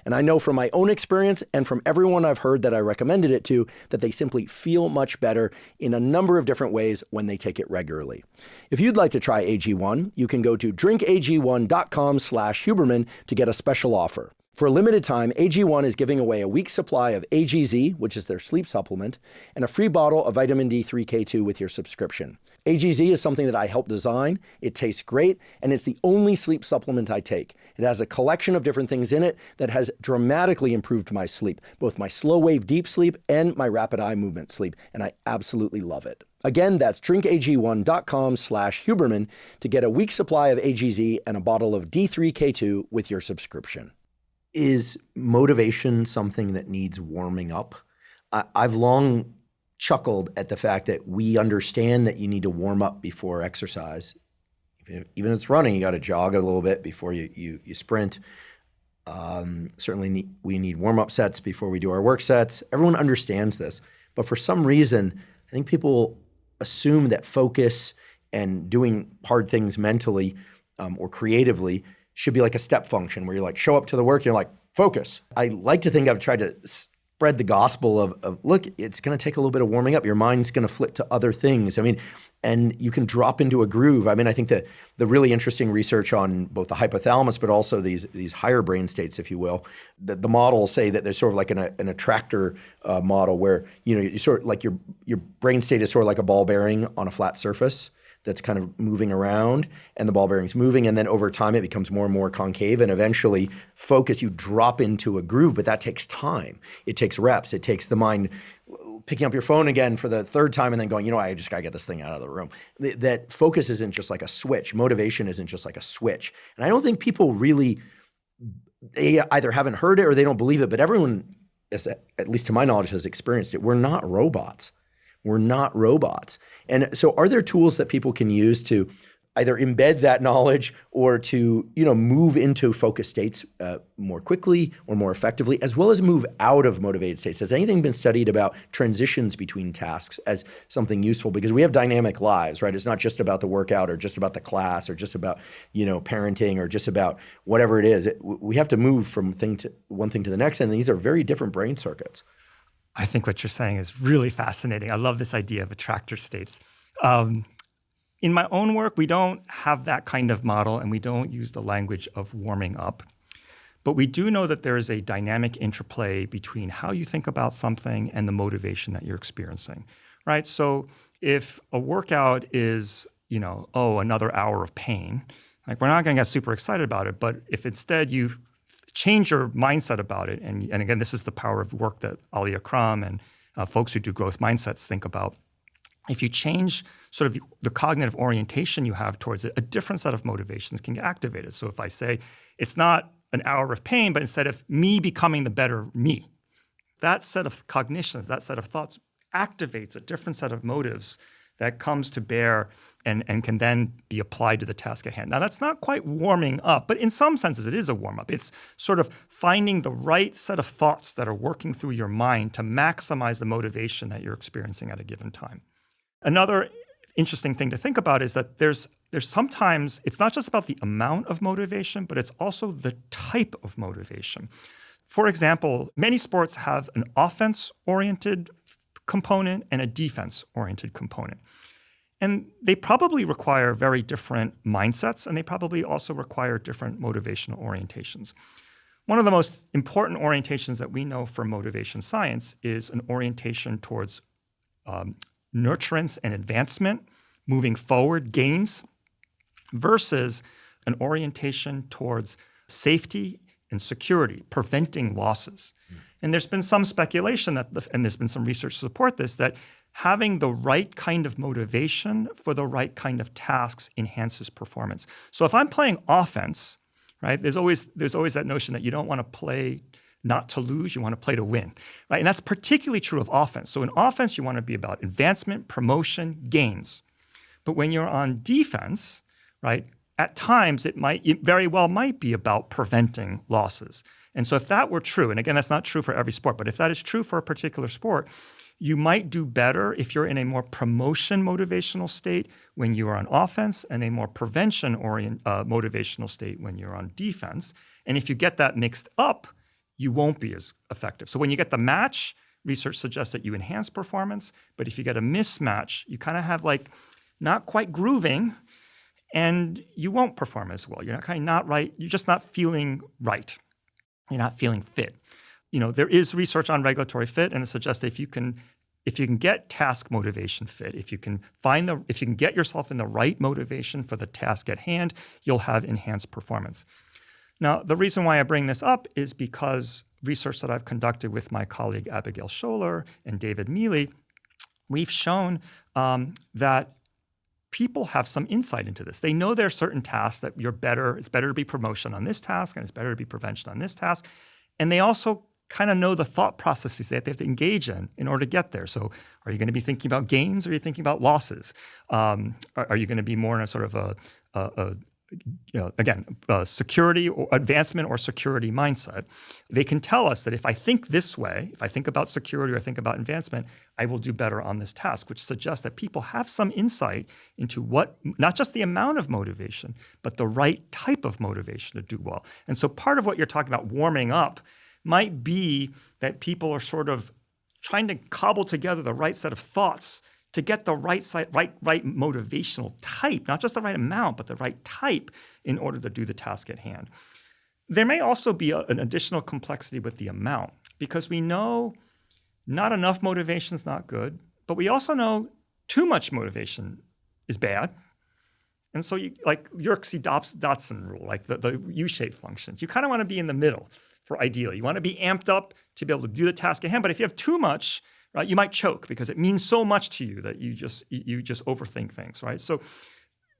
And I know from my own experience and from everyone I've heard that I recommended it to, that they simply feel much better in a number of different ways when they take it regularly. If you'd like to try AG1, you can go to drinkag1.com/Huberman to get a special offer. For a limited time, AG1 is giving away a week's supply of AGZ, which is their sleep supplement, and a free bottle of vitamin D3K2 with your subscription. AGZ is something that I helped design. It tastes great, and it's the only sleep supplement I take. It has a collection of different things in it that has dramatically improved my sleep, both my slow wave deep sleep and my rapid eye movement sleep, and I absolutely love it. Again, that's drinkag1.com/Huberman to get a week's supply of AGZ and a bottle of D3K2 with your subscription. Is motivation something that needs warming up? I've long chuckled at the fact that we understand that you need to warm up before exercise. Even if it's running, you got to jog a little bit before you sprint. Certainly we need warm-up sets before we do our work sets. Everyone understands this. But for some reason, I think people assume that focus and doing hard things mentally or creatively should be like a step function where you're like, show up to the work, you're like, focus. I like to think I've tried to spread the gospel of look, it's going to take a little bit of warming up. Your mind's going to flip to other things. I mean, and you can drop into a groove. I mean, I think that the really interesting research on both the hypothalamus, but also these higher brain states, if you will, the models say that there's sort of like an attractor model where, you know, you sort of like your brain state is sort of like a ball bearing on a flat surface that's kind of moving around, and the ball bearing's moving, and then over time it becomes more and more concave, and eventually focus, you drop into a groove, but that takes time. It takes reps. It takes the mind picking up your phone again for the third time and then going, you know, I just got to get this thing out of the room. That focus isn't just like a switch. Motivation isn't just like a switch. And I don't think people really, they either haven't heard it or they don't believe it, but everyone, at least to my knowledge, has experienced it. We're not robots. We're not robots. And so are there tools that people can use to either embed that knowledge or to, you know, move into focused states more quickly or more effectively, as well as move out of motivated states? Has anything been studied about transitions between tasks as something useful? Because we have dynamic lives, right? It's not just about the workout or just about the class or just about, you know, parenting or just about whatever it is. We have to move from one thing to the next, and these are very different brain circuits. I think what you're saying is really fascinating. I love this idea of attractor states. In my own work, we don't have that kind of model, and we don't use the language of warming up. But we do know that there is a dynamic interplay between how you think about something and the motivation that you're experiencing, right? So if a workout is, another hour of pain, like we're not going to get super excited about it. But if instead you change your mindset about it, and again, this is the power of work that Ali Akram and folks who do growth mindsets think about. If you change sort of the cognitive orientation you have towards it, a different set of motivations can get activated. So if I say it's not an hour of pain, but instead of me becoming the better me, that set of cognitions, that set of thoughts activates a different set of motives that comes to bear and can then be applied to the task at hand. Now, that's not quite warming up, but in some senses it is a warm-up. It's sort of finding the right set of thoughts that are working through your mind to maximize the motivation that you're experiencing at a given time. Another interesting thing to think about is that there's sometimes, it's not just about the amount of motivation, but it's also the type of motivation. For example, many sports have an offense-oriented component and a defense-oriented component. And they probably require very different mindsets, and they probably also require different motivational orientations. One of the most important orientations that we know for motivation science is an orientation towards nurturance and advancement, moving forward, gains, versus an orientation towards safety and security, preventing losses. And there's been some speculation and there's been some research to support this, that having the right kind of motivation for the right kind of tasks enhances performance. So if I'm playing offense, right, there's always that notion that you don't want to play not to lose, you want to play to win, right? And that's particularly true of offense. So in offense, you want to be about advancement, promotion, gains. But when you're on defense, right, at times it very well might be about preventing losses. And so if that were true, and again, that's not true for every sport, but if that is true for a particular sport, you might do better if you're in a more promotion motivational state when you are on offense and a more prevention motivational state when you're on defense. And if you get that mixed up, you won't be as effective. So when you get the match, research suggests that you enhance performance. But if you get a mismatch, you kind of have like not quite grooving and you won't perform as well. You're not right. You're just not feeling right. You're not feeling fit. There is research on regulatory fit, and it suggests that if you can get task motivation fit, if you can get yourself in the right motivation for the task at hand, you'll have enhanced performance. Now, the reason why I bring this up is because research that I've conducted with my colleague Abigail Scholler and David Mealy, we've shown that people have some insight into this. They know there are certain tasks that it's better to be promotion on this task and it's better to be prevention on this task. And they also kind of know the thought processes that they have to engage in order to get there. So are you going to be thinking about gains or are you thinking about losses? Are you going to be more in a sort of security or advancement or security mindset? They can tell us that if I think this way, if I think about security or I think about advancement, I will do better on this task, which suggests that people have some insight into not just the amount of motivation, but the right type of motivation to do well. And so part of what you're talking about warming up might be that people are sort of trying to cobble together the right set of thoughts to get the right motivational type, not just the right amount, but the right type in order to do the task at hand. There may also be an additional complexity with the amount, because we know not enough motivation is not good, but we also know too much motivation is bad. And so Yerkes-Dodson rule, like the U-shaped functions, you kind of want to be in the middle for ideally. You want to be amped up to be able to do the task at hand, but if you have too much, right, you might choke because it means so much to you that you just overthink things, right? So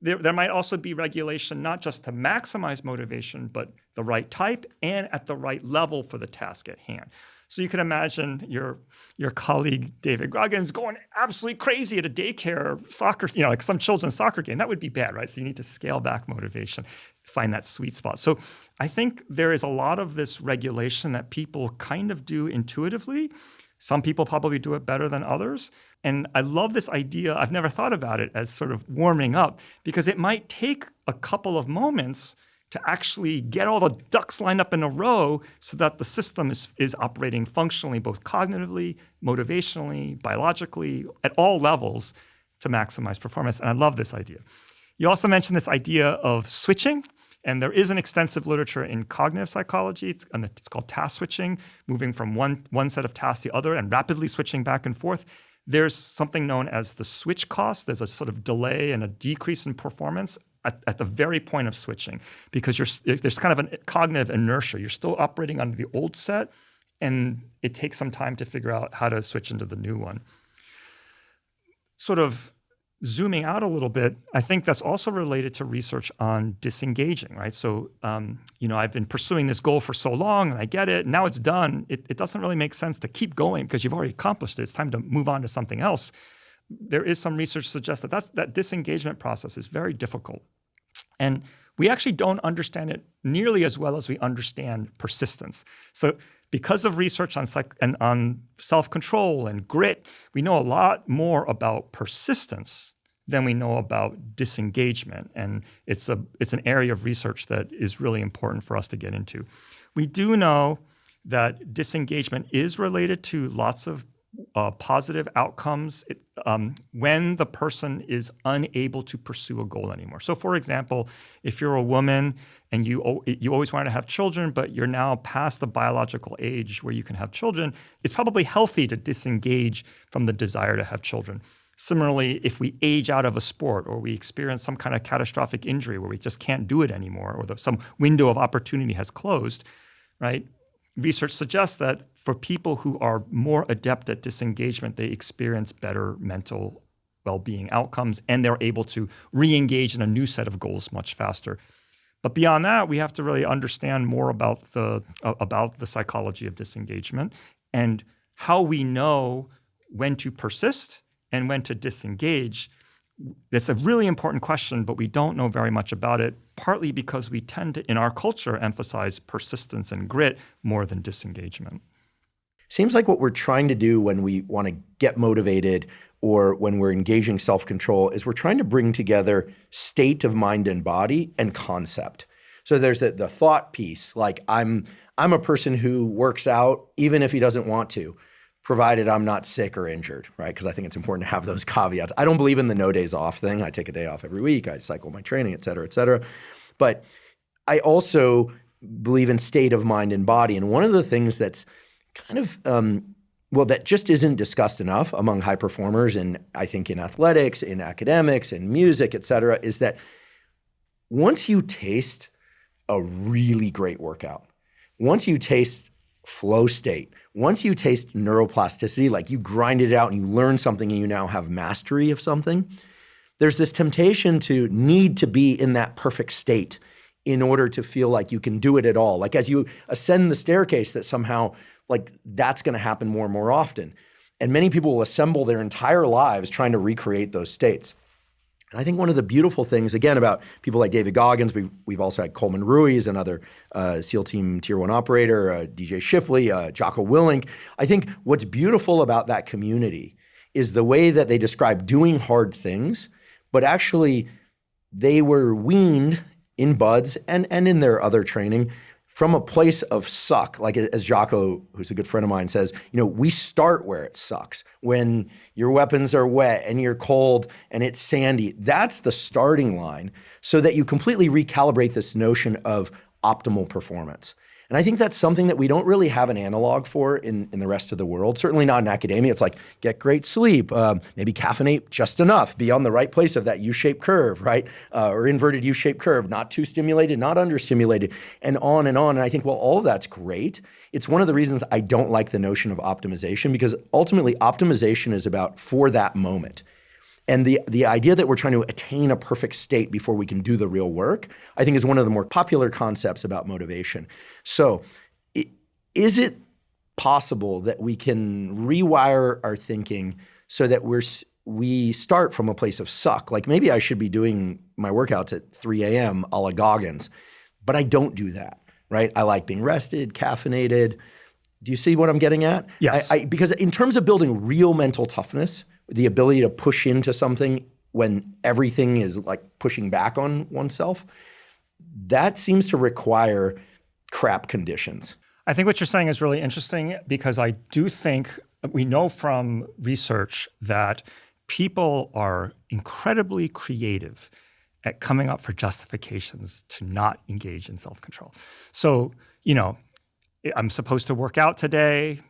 there might also be regulation not just to maximize motivation, but the right type and at the right level for the task at hand. So you can imagine your colleague David Goggins going absolutely crazy at a daycare soccer, like some children's soccer game. That would be bad, right? So you need to scale back motivation, find that sweet spot. So I think there is a lot of this regulation that people kind of do intuitively. Some people probably do it better than others. And I love this idea. I've never thought about it as sort of warming up, because it might take a couple of moments to actually get all the ducks lined up in a row so that the system is operating functionally, both cognitively, motivationally, biologically, at all levels to maximize performance. And I love this idea. You also mentioned this idea of switching. And there is an extensive literature in cognitive psychology. It's called task switching, moving from one set of tasks to the other and rapidly switching back and forth. There's something known as the switch cost. There's a sort of delay and a decrease in performance at the very point of switching, because there's kind of a cognitive inertia. You're still operating under the old set, and it takes some time to figure out how to switch into the new one. Sort of zooming out a little bit, I think that's also related to research on disengaging, right? So, I've been pursuing this goal for so long, and I get it. Now it's done. It doesn't really make sense to keep going because you've already accomplished it. It's time to move on to something else. There is some research suggests that disengagement process is very difficult. And we actually don't understand it nearly as well as we understand persistence. So because of research on self-control and grit, we know a lot more about persistence than we know about disengagement. And it's an area of research that is really important for us to get into. We do know that disengagement is related to lots of positive outcomes when the person is unable to pursue a goal anymore. So, for example, if you're a woman and you always wanted to have children, but you're now past the biological age where you can have children, it's probably healthy to disengage from the desire to have children. Similarly, if we age out of a sport or we experience some kind of catastrophic injury where we just can't do it anymore, or some window of opportunity has closed, right? Research suggests that for people who are more adept at disengagement, they experience better mental well-being outcomes, and they're able to re-engage in a new set of goals much faster. But beyond that, we have to really understand more about the psychology of disengagement and how we know when to persist and when to disengage. It's a really important question, but we don't know very much about it, partly because we tend to, in our culture, emphasize persistence and grit more than disengagement. Seems like what we're trying to do when we want to get motivated or when we're engaging self-control is we're trying to bring together state of mind and body and concept. So there's the thought piece, like I'm a person who works out even if he doesn't want to, provided I'm not sick or injured, right? Because I think it's important to have those caveats. I don't believe in the no days off thing. I take a day off every week. I cycle my training, et cetera, et cetera. But I also believe in state of mind and body. And one of the things that's kind of, that just isn't discussed enough among high performers, and I think in athletics, in academics, in music, et cetera, is that once you taste a really great workout, once you taste flow state, once you taste neuroplasticity, like you grind it out and you learn something and you now have mastery of something, there's this temptation to need to be in that perfect state in order to feel like you can do it at all. Like as you ascend the staircase, that somehow like that's going to happen more and more often. And many people will assemble their entire lives trying to recreate those states. And I think one of the beautiful things, again, about people like David Goggins, we've also had Coleman Ruiz, another SEAL Team Tier 1 operator, DJ Shipley, Jocko Willink. I think what's beautiful about that community is the way that they describe doing hard things, but actually they were weaned in BUD/S and in their other training from a place of suck. Like as Jocko, who's a good friend of mine, says, we start where it sucks. When your weapons are wet and you're cold and it's sandy, that's the starting line so that you completely recalibrate this notion of optimal performance. And I think that's something that we don't really have an analog for in the rest of the world, certainly not in academia. It's like get great sleep, maybe caffeinate just enough, be on the right place of that U-shaped curve, right? Or inverted U-shaped curve, not too stimulated, not understimulated, and on and on. And I think, well, all of that's great. It's one of the reasons I don't like the notion of optimization, because ultimately optimization is about for that moment. And the idea that we're trying to attain a perfect state before we can do the real work, I think is one of the more popular concepts about motivation. So is it possible that we can rewire our thinking so that we start from a place of suck? Like maybe I should be doing my workouts at 3 a.m. a la Goggins, but I don't do that, right? I like being rested, caffeinated. Do you see what I'm getting at? Yes. Because in terms of building real mental toughness, the ability to push into something when everything is like pushing back on oneself, that seems to require crap conditions. I think what you're saying is really interesting, because I do think we know from research that people are incredibly creative at coming up for justifications to not engage in self-control. So, I'm supposed to work out today.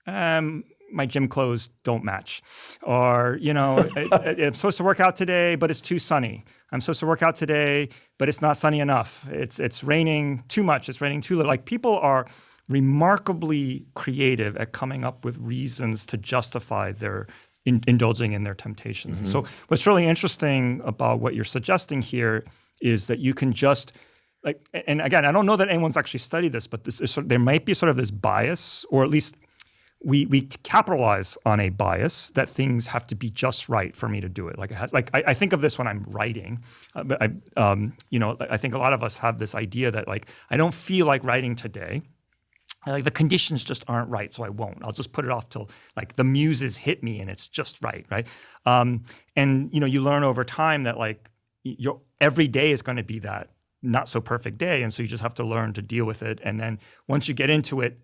My gym clothes don't match. Or, I'm supposed to work out today, but it's too sunny. I'm supposed to work out today, but it's not sunny enough. It's raining too much. It's raining too little. Like, people are remarkably creative at coming up with reasons to justify their indulging in their temptations. Mm-hmm. So what's really interesting about what you're suggesting here is that you can just, and again, I don't know that anyone's actually studied this, but there might be sort of this bias, or at least we capitalize on a bias that things have to be just right for me to do it. I think of this when I'm writing, but I think a lot of us have this idea that I don't feel like writing today. The conditions just aren't right, so I won't. I'll just put it off till the muses hit me and it's just right? And you learn over time that your every day is going to be that not so perfect day, and so you just have to learn to deal with it. And then once you get into it,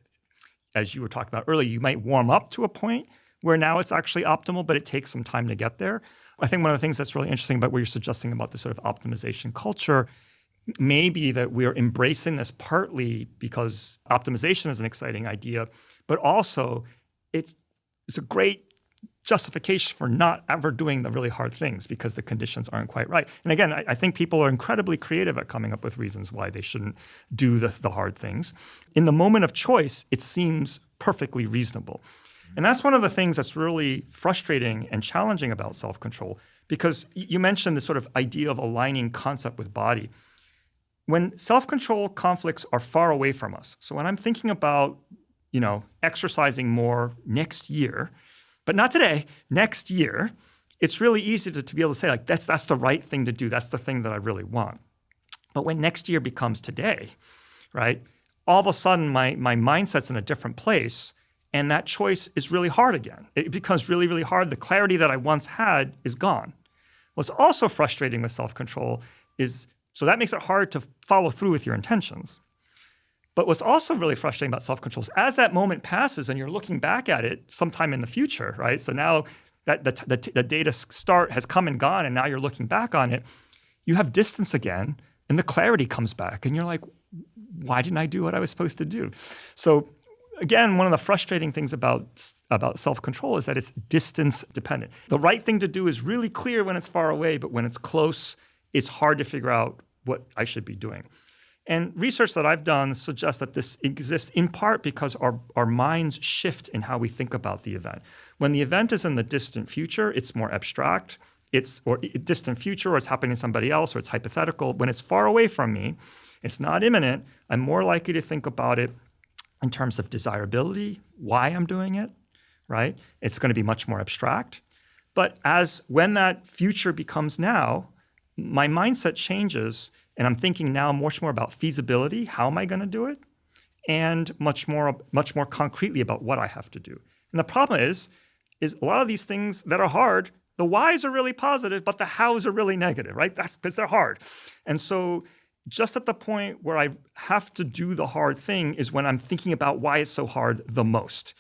as you were talking about earlier, you might warm up to a point where now it's actually optimal, but it takes some time to get there. I think one of the things that's really interesting about what you're suggesting about this sort of optimization culture maybe that we're embracing this partly because optimization is an exciting idea, but also it's a great justification for not ever doing the really hard things because the conditions aren't quite right. And again, I think people are incredibly creative at coming up with reasons why they shouldn't do the hard things. In the moment of choice, it seems perfectly reasonable. And that's one of the things that's really frustrating and challenging about self-control, because you mentioned this sort of idea of aligning concept with body. When self-control conflicts are far away from us, so when I'm thinking about, exercising more next year, but not today, next year, it's really easy to be able to say, that's the right thing to do. That's the thing that I really want. But when next year becomes today, right, all of a sudden my mindset's in a different place, and that choice is really hard again. It becomes really, really hard. The clarity that I once had is gone. What's also frustrating with self-control is, so that makes it hard to follow through with your intentions. But what's also really frustrating about self-control is as that moment passes and you're looking back at it sometime in the future, right? So now that the data start has come and gone, and now you're looking back on it, you have distance again, and the clarity comes back, and you're like, why didn't I do what I was supposed to do? So again, one of the frustrating things about self-control is that it's distance dependent. The right thing to do is really clear when it's far away, but when it's close, it's hard to figure out what I should be doing. And research that I've done suggests that this exists in part because our minds shift in how we think about the event. When the event is in the distant future, it's more abstract. Or distant future, or it's happening to somebody else, or it's hypothetical. When it's far away from me, it's not imminent, I'm more likely to think about it in terms of desirability, why I'm doing it, right? It's going to be much more abstract. But when that future becomes now, my mindset changes, and I'm thinking now much more about feasibility, how am I going to do it, and much more concretely about what I have to do. And the problem is a lot of these things that are hard, the whys are really positive, but the hows are really negative, right? That's because they're hard. And so just at the point where I have to do the hard thing is when I'm thinking about why it's so hard the most.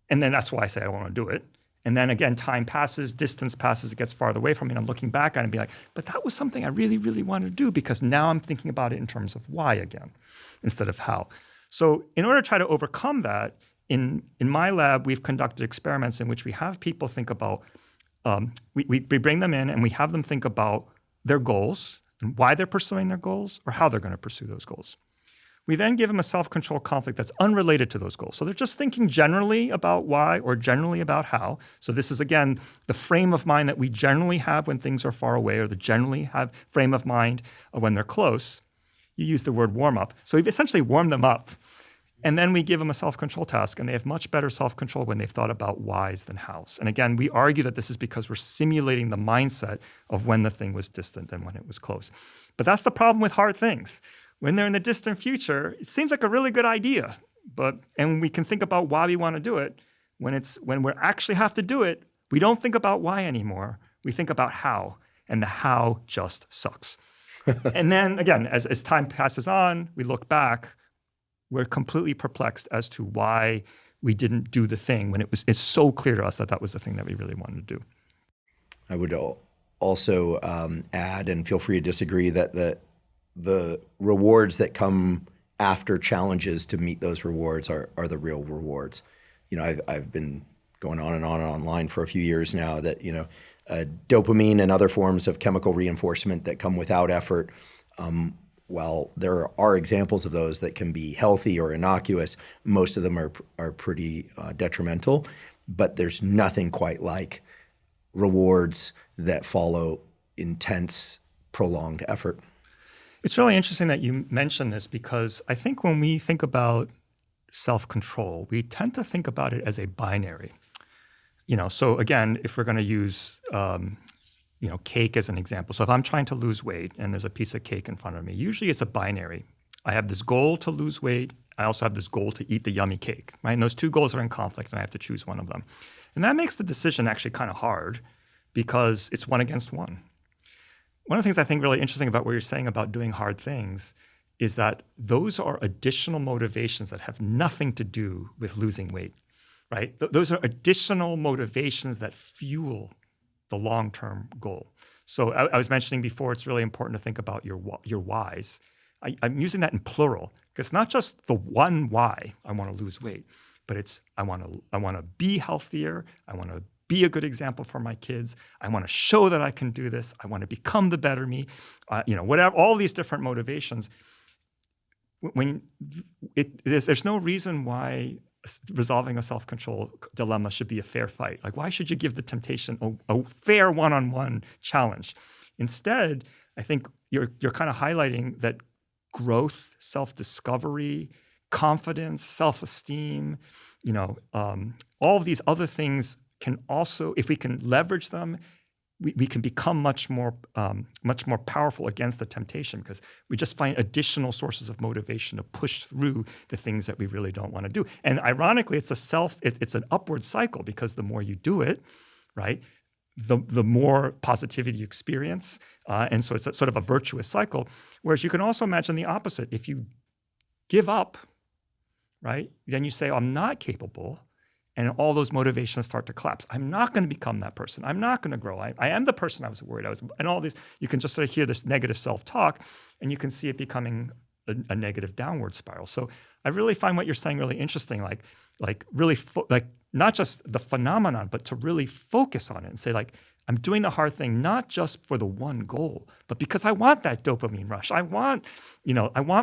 And then that's why I say I want to do it. And then again, time passes, distance passes, it gets farther away from me, and I'm looking back on it and be like, but that was something I really, really wanted to do, because now I'm thinking about it in terms of why again, instead of how. So in order to try to overcome that, in my lab, we've conducted experiments in which we have people think about, we bring them in and we have them think about their goals and why they're pursuing their goals or how they're going to pursue those goals. We then give them a self-control conflict that's unrelated to those goals. So they're just thinking generally about why or generally about how. So this is, again, the frame of mind that we generally have when things are far away, or the generally have frame of mind when they're close. You use the word warm up. So we've essentially warmed them up. And then we give them a self-control task, and they have much better self-control when they've thought about whys than hows. And again, we argue that this is because we're simulating the mindset of when the thing was distant and when it was close. But that's the problem with hard things. When they're in the distant future, it seems like a really good idea, and we can think about why we want to do it. When we actually have to do it, we don't think about why anymore. We think about how, and the how just sucks. And then again, as time passes on, we look back, we're completely perplexed as to why we didn't do the thing when it's so clear to us that that was the thing that we really wanted to do. I would also add, and feel free to disagree, that the rewards that come after challenges to meet those rewards are the real rewards. I've been going on and on and online for a few years now that, dopamine and other forms of chemical reinforcement that come without effort, while there are examples of those that can be healthy or innocuous, most of them are pretty detrimental. But there's nothing quite like rewards that follow intense, prolonged effort. It's really interesting that you mention this, because I think when we think about self-control, we tend to think about it as a binary. So again, if we're going to use cake as an example. So if I'm trying to lose weight and there's a piece of cake in front of me, usually it's a binary. I have this goal to lose weight. I also have this goal to eat the yummy cake, right? And those two goals are in conflict, and I have to choose one of them. And that makes the decision actually kind of hard, because it's one against one. One of the things I think really interesting about what you're saying about doing hard things is that those are additional motivations that have nothing to do with losing weight, right? Those are additional motivations that fuel the long-term goal. So I was mentioning before, it's really important to think about your whys. I'm using that in plural, because it's not just the one why I want to lose weight, but it's I want to be healthier. I want to be a good example for my kids. I want to show that I can do this. I want to become the better me. Whatever, all these different motivations. There's no reason why resolving a self-control dilemma should be a fair fight. Like, why should you give the temptation a fair one-on-one challenge? Instead, I think you're kind of highlighting that growth, self-discovery, confidence, self-esteem, all of these other things can also, if we can leverage them, we can become much more powerful against the temptation, because we just find additional sources of motivation to push through the things that we really don't want to do. And ironically, it's an upward cycle, because the more you do it, right, the more positivity you experience. And so it's sort of a virtuous cycle. Whereas you can also imagine the opposite. If you give up, right, then you say, I'm not capable. And all those motivations start to collapse. I'm not going to become that person. I'm not going to grow. I am the person I was worried I was. And all these, you can just sort of hear this negative self-talk, and you can see it becoming a negative downward spiral. So I really find what you're saying really interesting, like really not just the phenomenon, but to really focus on it and say, like, I'm doing the hard thing not just for the one goal, but because I want that dopamine rush. I want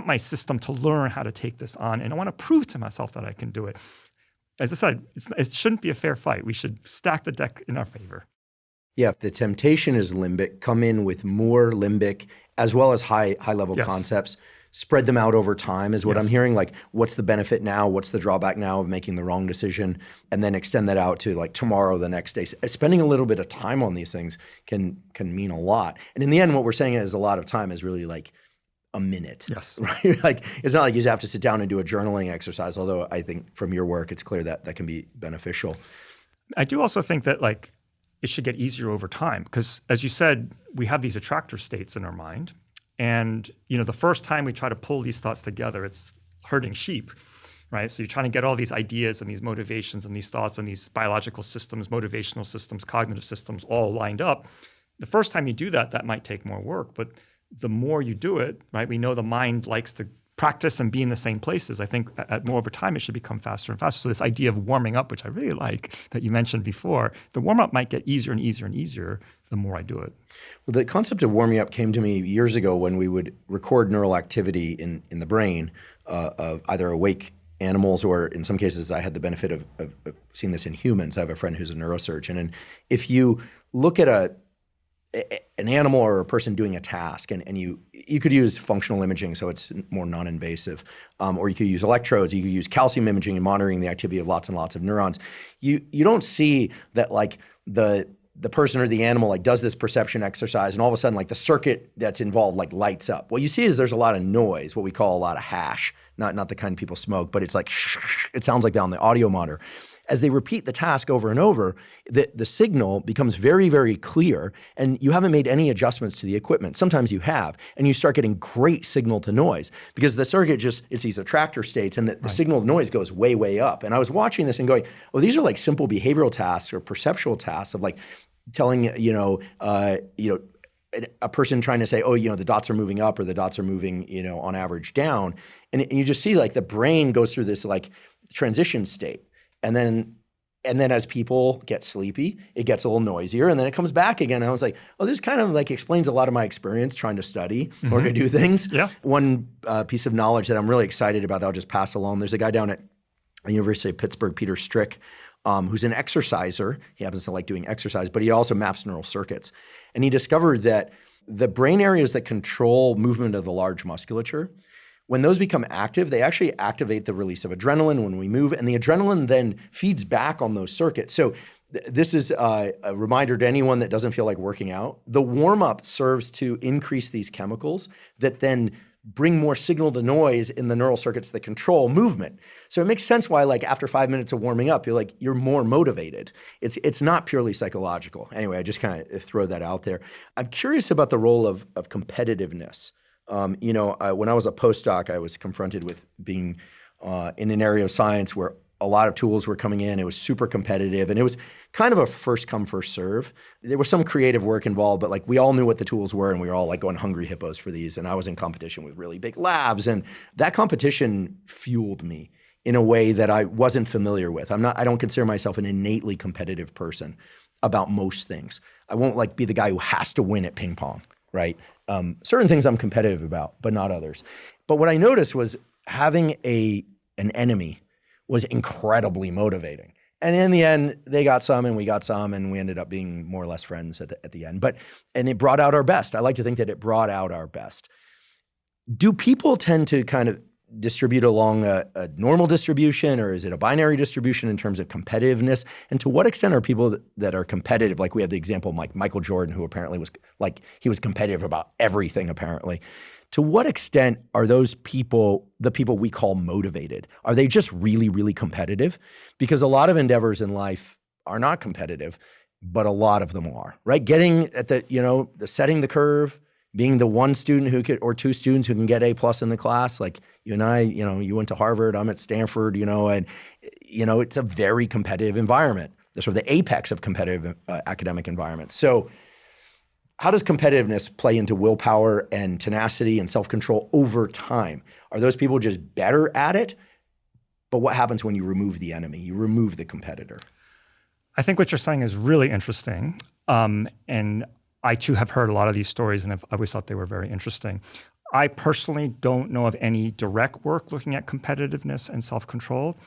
my system to learn how to take this on, and I want to prove to myself that I can do it. As I said, it shouldn't be a fair fight. We should stack the deck in our favor. Yeah, if the temptation is limbic, come in with more limbic as well as high-level concepts. Spread them out over time is what I'm hearing. Like, what's the benefit now? What's the drawback now of making the wrong decision? And then extend that out to like tomorrow, the next day. Spending a little bit of time on these things can mean a lot. And in the end, what we're saying is a lot of time is really like a minute. Yes. Right? Like, it's not like you have to sit down and do a journaling exercise, although I think from your work, it's clear that that can be beneficial. I do also think that it should get easier over time, because as you said, we have these attractor states in our mind. And, the first time we try to pull these thoughts together, it's herding sheep, right? So you're trying to get all these ideas and these motivations and these thoughts and these biological systems, motivational systems, cognitive systems all lined up. The first time you do that, that might take more work, but the more you do it, right, we know the mind likes to practice and be in the same places. I think at more over time, it should become faster and faster. So this idea of warming up, which I really like that you mentioned before, the warm up might get easier and easier and easier the more I do it. Well, the concept of warming up came to me years ago when we would record neural activity in the brain of either awake animals, or in some cases, I had the benefit of seeing this in humans. I have a friend who's a neurosurgeon. And if you look at an animal or a person doing a task, and you could use functional imaging, so it's more non-invasive, or you could use electrodes, you could use calcium imaging and monitoring the activity of lots and lots of neurons. You don't see that like the person or the animal like does this perception exercise, and all of a sudden like the circuit that's involved like lights up. What you see is there's a lot of noise, what we call a lot of hash, not the kind people smoke, but it's like it sounds like that on the audio monitor. As they repeat the task over and over, the signal becomes very, very clear, and you haven't made any adjustments to the equipment. Sometimes you have, and you start getting great signal to noise, because the circuit it's these attractor states, and the signal to noise goes way, way up. And I was watching this and going, oh, these are like simple behavioral tasks or perceptual tasks of like telling, a person trying to say, oh, the dots are moving up or the dots are moving, on average down. And you just see like the brain goes through this like transition state. And then as people get sleepy, it gets a little noisier and then it comes back again. And I was like, oh, this kind of like explains a lot of my experience trying to study or to do things. Yeah. One piece of knowledge that I'm really excited about that I'll just pass along. There's a guy down at the University of Pittsburgh, Peter Strick, who's an exerciser. He happens to like doing exercise, but he also maps neural circuits. And he discovered that the brain areas that control movement of the large musculature, when those become active, they actually activate the release of adrenaline when we move, and the adrenaline then feeds back on those circuits. So this is a reminder to anyone that doesn't feel like working out. The warm-up serves to increase these chemicals that then bring more signal to noise in the neural circuits that control movement. So it makes sense why like after 5 minutes of warming up, you're more motivated. It's not purely psychological. Anyway, I just kind of throw that out there. I'm curious about the role of competitiveness. When I was a postdoc, I was confronted with being in an area of science where a lot of tools were coming in. It was super competitive, and it was kind of a first come, first serve. There was some creative work involved, but like we all knew what the tools were, and we were all like going hungry hippos for these. And I was in competition with really big labs, and that competition fueled me in a way that I wasn't familiar with. I don't consider myself an innately competitive person about most things. I won't like be the guy who has to win at ping pong, right? Certain things I'm competitive about, but not others. But what I noticed was having an enemy was incredibly motivating. And in the end, they got some and we got some, and we ended up being more or less friends at the end. And it brought out our best. I like to think that it brought out our best. Do people tend to kind of distribute along a normal distribution, or is it a binary distribution in terms of competitiveness? And to what extent are people that are competitive, like we have the example of like Michael Jordan, who apparently was like, he was competitive about everything apparently. To what extent are those people, the people we call motivated? Are they just really, really competitive? Because a lot of endeavors in life are not competitive, but a lot of them are, right? Getting at the setting the curve, being the one student who could, or two students who can get A+ in the class, like you and I, you went to Harvard, I'm at Stanford, and it's a very competitive environment. They're sort of the apex of competitive academic environments. So how does competitiveness play into willpower and tenacity and self-control over time? Are those people just better at it? But what happens when you remove the enemy? You remove the competitor. I think what you're saying is really interesting. And I too have heard a lot of these stories and I've always thought they were very interesting. I personally don't know of any direct work looking at competitiveness and self-control.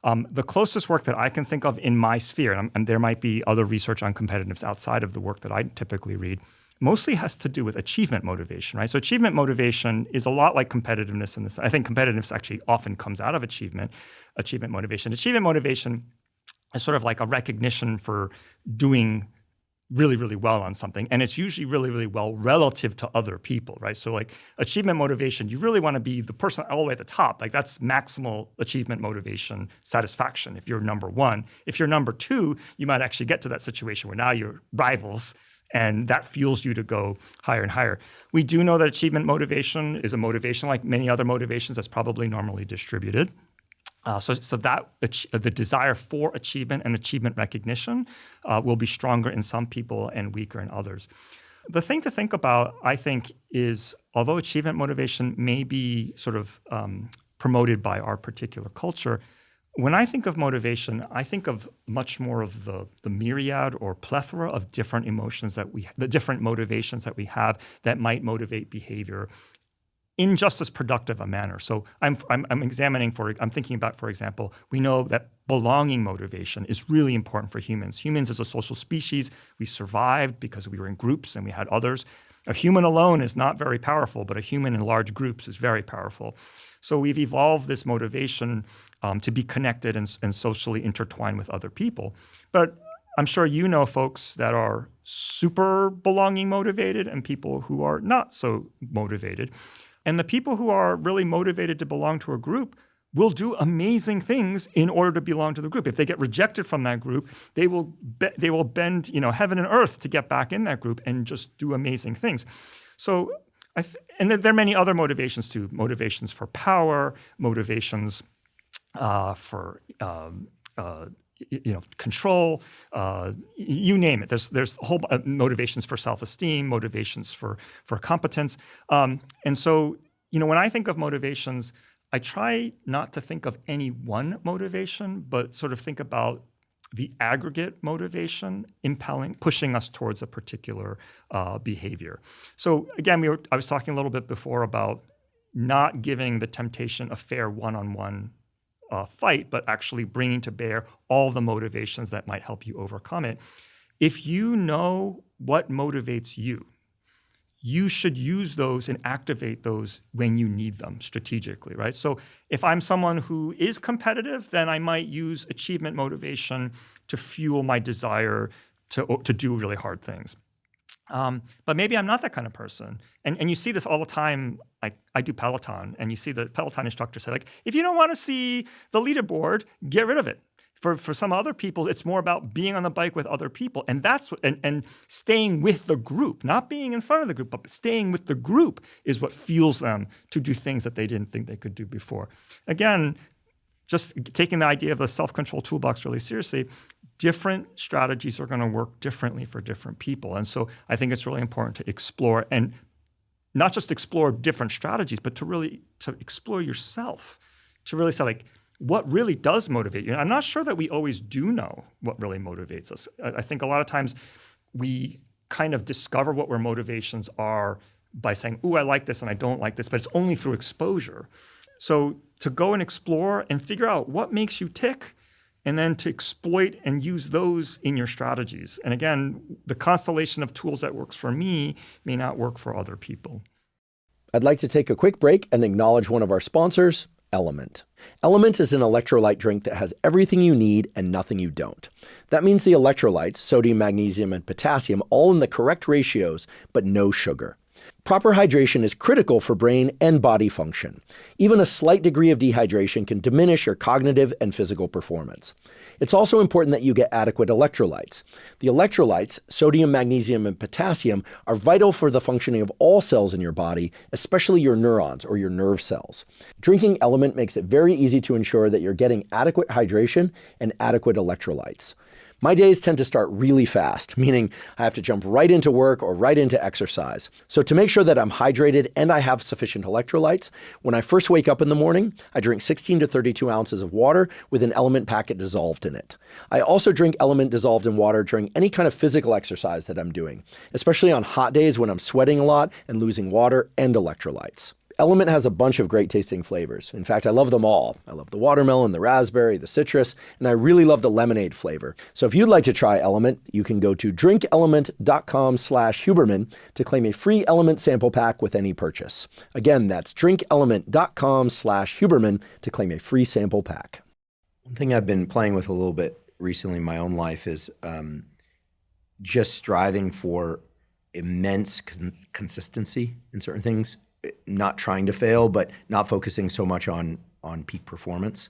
The closest work that I can think of in my sphere, and there might be other research on competitiveness outside of the work that I typically read, mostly has to do with achievement motivation, right? So achievement motivation is a lot like competitiveness in this. I think competitiveness actually often comes out of achievement motivation. Achievement motivation is sort of like a recognition for doing really, really well on something. And it's usually really, really well relative to other people, right? So like achievement motivation, you really want to be the person all the way at the top. Like that's maximal achievement motivation satisfaction if you're number one. If you're number two, you might actually get to that situation where now you're rivals and that fuels you to go higher and higher. We do know that achievement motivation is a motivation like many other motivations that's probably normally distributed. So that the desire for achievement and achievement recognition will be stronger in some people and weaker in others. The thing to think about, I think, is although achievement motivation may be sort of promoted by our particular culture, when I think of motivation, I think of much more of the myriad or plethora of different emotions the different motivations that we have that might motivate behavior in just as productive a manner. So I'm thinking about, for example, we know that belonging motivation is really important for humans. Humans as a social species, we survived because we were in groups and we had others. A human alone is not very powerful, but a human in large groups is very powerful. So we've evolved this motivation to be connected and socially intertwined with other people. But I'm sure you know folks that are super belonging motivated and people who are not so motivated. And the people who are really motivated to belong to a group will do amazing things in order to belong to the group. If they get rejected from that group, they will bend heaven and earth to get back in that group and just do amazing things. So, and there are many other motivations too. Motivations for power, motivations for control, you name it. There's whole motivations for self-esteem, motivations for competence. And so, when I think of motivations, I try not to think of any one motivation, but sort of think about the aggregate motivation pushing us towards a particular behavior. So again, I was talking a little bit before about not giving the temptation a fair one-on-one fight, but actually bringing to bear all the motivations that might help you overcome it. If you know what motivates you, you should use those and activate those when you need them strategically, right? So if I'm someone who is competitive, then I might use achievement motivation to fuel my desire to do really hard things. But maybe I'm not that kind of person. And you see this all the time. I do Peloton, and you see the Peloton instructor say, like, if you don't want to see the leaderboard, get rid of it. For some other people, it's more about being on the bike with other people. And that's and staying with the group, not being in front of the group, but staying with the group is what fuels them to do things that they didn't think they could do before. Again, just taking the idea of the self-control toolbox really seriously, different strategies are going to work differently for different people. And so I think it's really important to explore, and not just explore different strategies, but to explore yourself, to really say, like, what really does motivate you? And I'm not sure that we always do know what really motivates us. I think a lot of times we kind of discover what our motivations are by saying, ooh, I like this and I don't like this, but it's only through exposure. So to go and explore and figure out what makes you tick, and then to exploit and use those in your strategies. And again, the constellation of tools that works for me may not work for other people. I'd like to take a quick break and acknowledge one of our sponsors, Element. Element is an electrolyte drink that has everything you need and nothing you don't. That means the electrolytes, sodium, magnesium, and potassium, all in the correct ratios, but no sugar. Proper hydration is critical for brain and body function. Even a slight degree of dehydration can diminish your cognitive and physical performance. It's also important that you get adequate electrolytes. The electrolytes, sodium, magnesium, and potassium, are vital for the functioning of all cells in your body, especially your neurons or your nerve cells. Drinking Element makes it very easy to ensure that you're getting adequate hydration and adequate electrolytes. My days tend to start really fast, meaning I have to jump right into work or right into exercise. So to make sure that I'm hydrated and I have sufficient electrolytes, when I first wake up in the morning, I drink 16 to 32 ounces of water with an Element packet dissolved in it. I also drink Element dissolved in water during any kind of physical exercise that I'm doing, especially on hot days when I'm sweating a lot and losing water and electrolytes. Element has a bunch of great tasting flavors. In fact, I love them all. I love the watermelon, the raspberry, the citrus, and I really love the lemonade flavor. So if you'd like to try Element, you can go to drinkelement.com/Huberman to claim a free Element sample pack with any purchase. Again, that's drinkelement.com/Huberman to claim a free sample pack. One thing I've been playing with a little bit recently in my own life is just striving for immense consistency in certain things. Not trying to fail, but not focusing so much on peak performance,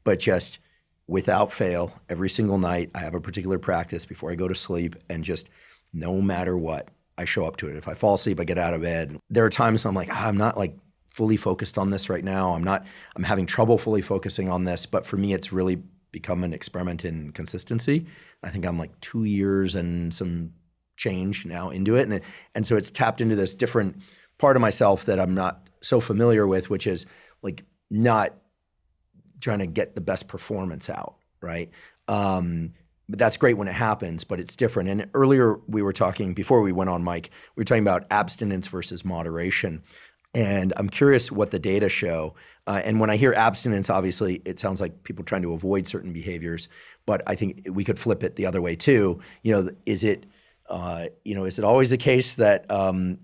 but just without fail, every single night, I have a particular practice before I go to sleep, and just no matter what, I show up to it. If I fall asleep, I get out of bed. There are times when I'm like, I'm not like fully focused on this right now. I'm having trouble fully focusing on this, but for me, it's really become an experiment in consistency. I think I'm like 2 years and some change now into it. And so it's tapped into this different part of myself that I'm not so familiar with, which is like not trying to get the best performance out, right? But that's great when it happens, but it's different. And earlier we were talking, before we went on mic, we were talking about abstinence versus moderation. And I'm curious what the data show. And when I hear abstinence, obviously it sounds like people trying to avoid certain behaviors, but I think we could flip it the other way too. Is it always the case that,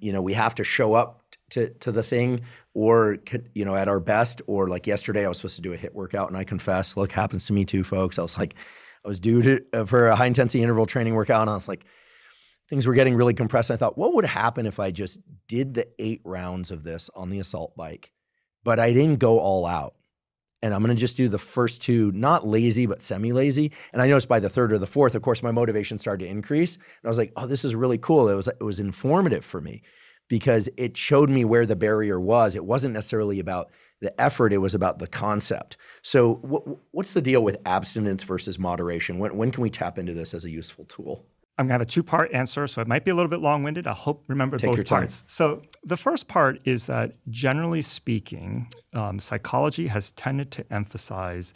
we have to show up to the thing, or, at our best? Or like yesterday, I was supposed to do a HIIT workout, and I confess, look, happens to me too, folks. I was due for a high intensity interval training workout, and I was like, things were getting really compressed. I thought, what would happen if I just did the 8 rounds of this on the assault bike, but I didn't go all out? And I'm going to just do the first 2, not lazy, but semi-lazy. And I noticed by the 3rd or the 4th, of course, my motivation started to increase. And I was like, oh, this is really cool. It was informative for me because it showed me where the barrier was. It wasn't necessarily about the effort. It was about the concept. So what's the deal with abstinence versus moderation? When can we tap into this as a useful tool? I'm going to have a two-part answer, so it might be a little bit long-winded. I hope remember Take both your time. parts. So the first part is that, generally speaking, psychology has tended to emphasize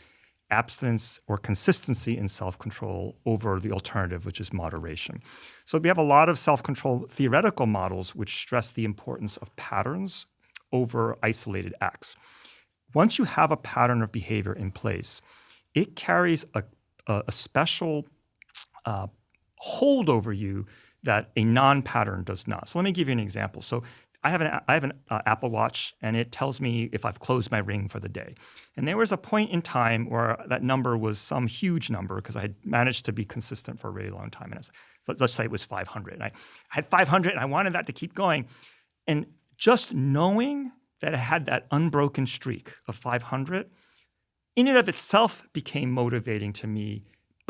abstinence or consistency in self-control over the alternative, which is moderation. So we have a lot of self-control theoretical models which stress the importance of patterns over isolated acts. Once you have a pattern of behavior in place, it carries a special hold over you that a non-pattern does not. So let me give you an example. So I have an Apple Watch, and it tells me if I've closed my ring for the day. And there was a point in time where that number was some huge number because I had managed to be consistent for a really long time. And so let's say it was 500. And I had 500, and I wanted that to keep going. And just knowing that I had that unbroken streak of 500, in and of itself became motivating to me,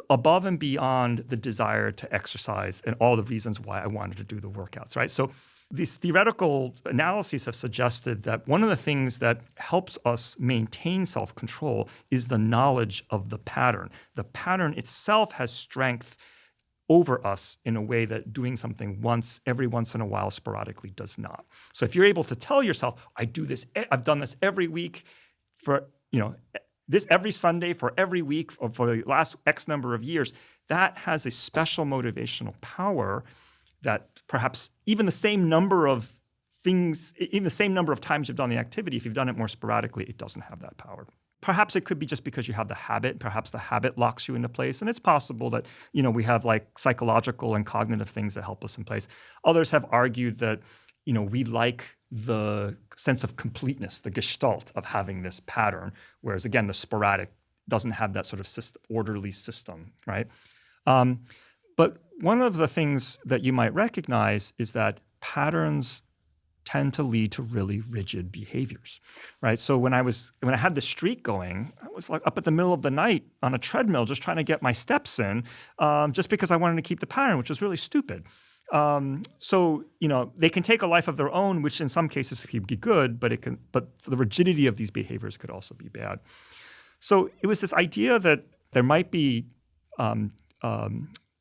above and beyond the desire to exercise and all the reasons why I wanted to do the workouts, right? So these theoretical analyses have suggested that one of the things that helps us maintain self-control is the knowledge of the pattern. The pattern itself has strength over us in a way that doing something every once in a while sporadically does not. So if you're able to tell yourself, I've done this every week for, this every Sunday for every week for the last X number of years, that has a special motivational power that perhaps even the same number of times you've done the activity, if you've done it more sporadically, it doesn't have that power. Perhaps it could be just because you have the habit. Perhaps the habit locks you into place. And it's possible that, we have like psychological and cognitive things that help us in place. Others have argued that, we like the sense of completeness, the gestalt of having this pattern, whereas again, the sporadic doesn't have that sort of orderly system, right? But one of the things that you might recognize is that patterns tend to lead to really rigid behaviors, right? So when I had the streak going, I was like up at the middle of the night on a treadmill just trying to get my steps in, just because I wanted to keep the pattern, which was really stupid. So they can take a life of their own, which in some cases can be good, but the rigidity of these behaviors could also be bad. So it was this idea that there might be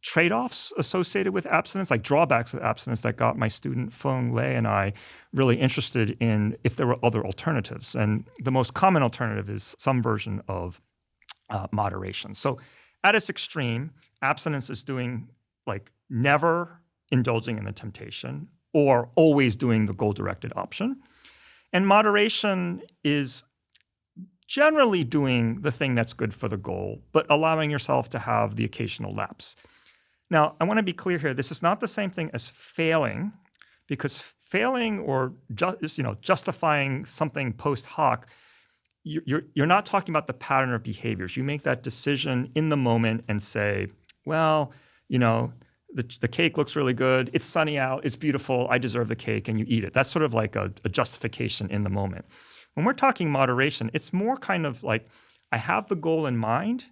trade-offs associated with abstinence, like drawbacks of abstinence, that got my student Feng Lei and I really interested in if there were other alternatives. And the most common alternative is some version of moderation. So at its extreme, abstinence is doing like never indulging in the temptation or always doing the goal-directed option. And moderation is generally doing the thing that's good for the goal, but allowing yourself to have the occasional lapse. Now, I want to be clear here. This is not the same thing as failing, because failing or justifying something post hoc, you're not talking about the pattern of behaviors. You make that decision in the moment and say, well, the cake looks really good. It's sunny out. It's beautiful. I deserve the cake, and you eat it. That's sort of like a justification in the moment. When we're talking moderation, it's more kind of like I have the goal in mind,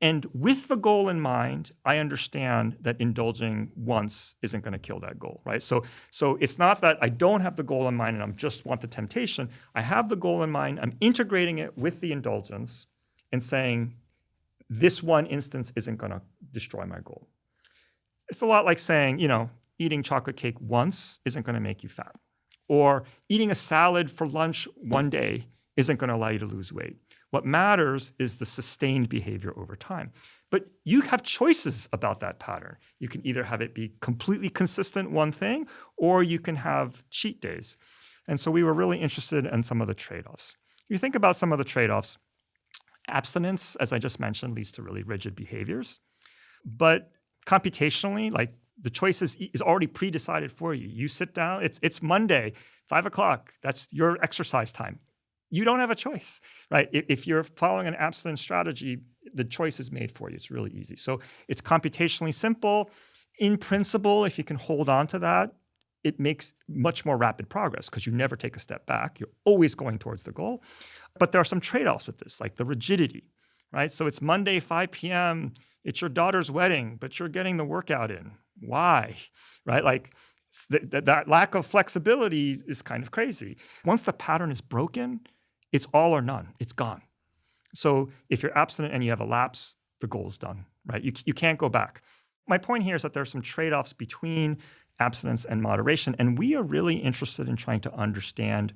and with the goal in mind, I understand that indulging once isn't going to kill that goal, right? So it's not that I don't have the goal in mind and I just want the temptation. I have the goal in mind. I'm integrating it with the indulgence and saying this one instance isn't going to destroy my goal. It's a lot like saying, eating chocolate cake once isn't going to make you fat, or eating a salad for lunch one day isn't going to allow you to lose weight. What matters is the sustained behavior over time. But you have choices about that pattern. You can either have it be completely consistent one thing, or you can have cheat days. And so we were really interested in some of the trade-offs. If you think about some of the trade-offs, abstinence, as I just mentioned, leads to really rigid behaviors. But computationally, like the choice is already pre-decided for you. You sit down, it's Monday, 5 o'clock, that's your exercise time. You don't have a choice, right? If you're following an abstinence strategy, the choice is made for you. It's really easy. So it's computationally simple. In principle, if you can hold on to that, it makes much more rapid progress because you never take a step back. You're always going towards the goal. But there are some trade-offs with this, like the rigidity, right? So it's Monday, 5 p.m., it's your daughter's wedding, but you're getting the workout in. Why, right? Like that lack of flexibility is kind of crazy. Once the pattern is broken, it's all or none. It's gone. So if you're abstinent and you have a lapse, the goal is done, right? You can't go back. My point here is that there are some trade-offs between abstinence and moderation, and we are really interested in trying to understand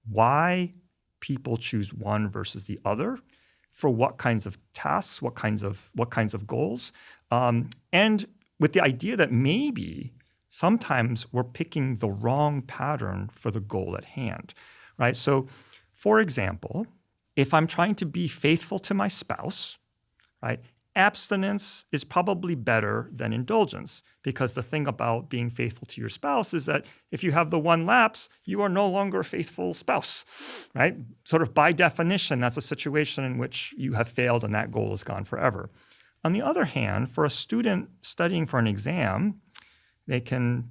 why people choose one versus the other, for what kinds of tasks, what kinds of goals, and with the idea that maybe sometimes we're picking the wrong pattern for the goal at hand, right? So, for example, if I'm trying to be faithful to my spouse, right, abstinence is probably better than indulgence, because the thing about being faithful to your spouse is that if you have the one lapse, you are no longer a faithful spouse, right? Sort of by definition, that's a situation in which you have failed and that goal is gone forever. On the other hand, for a student studying for an exam, they can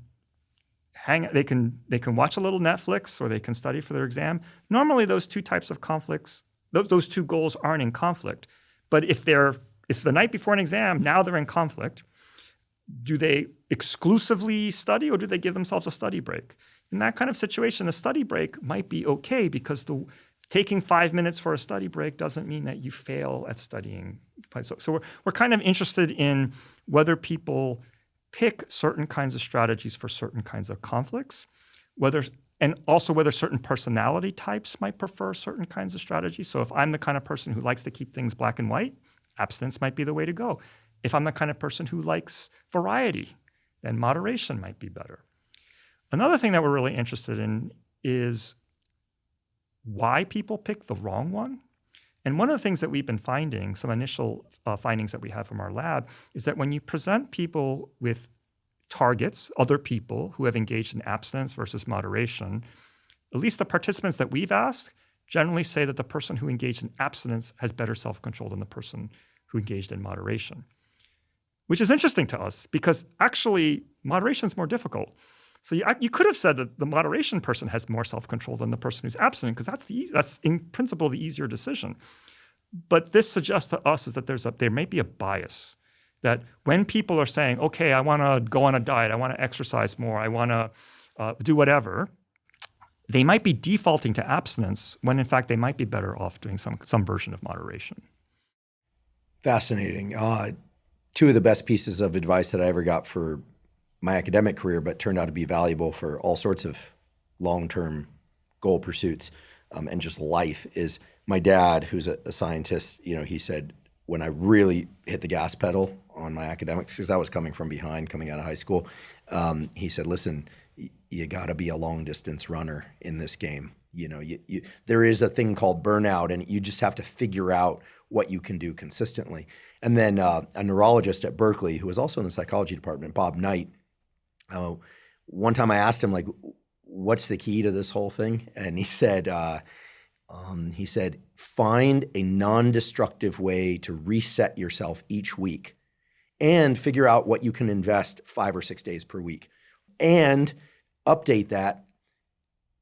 watch a little Netflix or they can study for their exam. Normally, those two types of conflicts, those two goals aren't in conflict. But if the night before an exam, now they're in conflict, do they exclusively study or do they give themselves a study break? In that kind of situation, a study break might be okay, because taking 5 minutes for a study break doesn't mean that you fail at studying. So we're kind of interested in whether people pick certain kinds of strategies for certain kinds of conflicts, and also whether certain personality types might prefer certain kinds of strategies. So if I'm the kind of person who likes to keep things black and white, abstinence might be the way to go. If I'm the kind of person who likes variety, then moderation might be better. Another thing that we're really interested in is why people pick the wrong one. And one of the things that we've been finding, some initial findings that we have from our lab, is that when you present people with targets, other people who have engaged in abstinence versus moderation, at least the participants that we've asked generally say that the person who engaged in abstinence has better self-control than the person who engaged in moderation, which is interesting to us because actually moderation is more difficult. So you could have said that the moderation person has more self-control than the person who's abstinent, because that's in principle the easier decision. But this suggests to us is that there may be a bias, that when people are saying, okay, I want to go on a diet, I want to exercise more, I want to do whatever, they might be defaulting to abstinence when in fact they might be better off doing some version of moderation. Fascinating. Two of the best pieces of advice that I ever got for my academic career, but turned out to be valuable for all sorts of long-term goal pursuits and just life, is my dad, who's a scientist. He said, when I really hit the gas pedal on my academics, because I was coming from behind, coming out of high school, he said, listen, you got to be a long-distance runner in this game. There is a thing called burnout, and you just have to figure out what you can do consistently. And then a neurologist at Berkeley, who was also in the psychology department, Bob Knight, one time I asked him, what's the key to this whole thing? And he said, find a non-destructive way to reset yourself each week and figure out what you can invest 5 or 6 days per week, and update that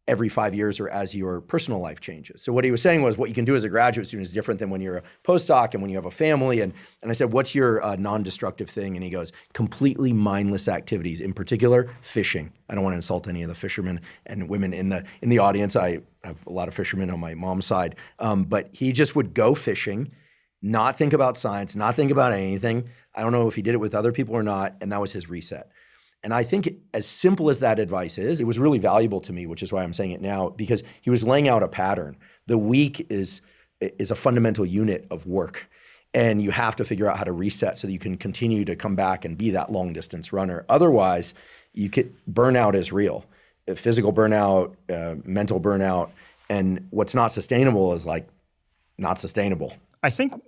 every 5 years or as your personal life changes. So what he was saying was, what you can do as a graduate student is different than when you're a postdoc and when you have a family. And I said, what's your non-destructive thing? And he goes, completely mindless activities, in particular, fishing. I don't want to insult any of the fishermen and women in the audience. I have a lot of fishermen on my mom's side. But he just would go fishing, not think about science, not think about anything. I don't know if he did it with other people or not. And that was his reset. And I think as simple as that advice is, it was really valuable to me, which is why I'm saying it now, because he was laying out a pattern. The week is a fundamental unit of work, and you have to figure out how to reset so that you can continue to come back and be that long distance runner. Otherwise, burnout is real. Physical burnout, mental burnout, and what's not sustainable is not sustainable. I think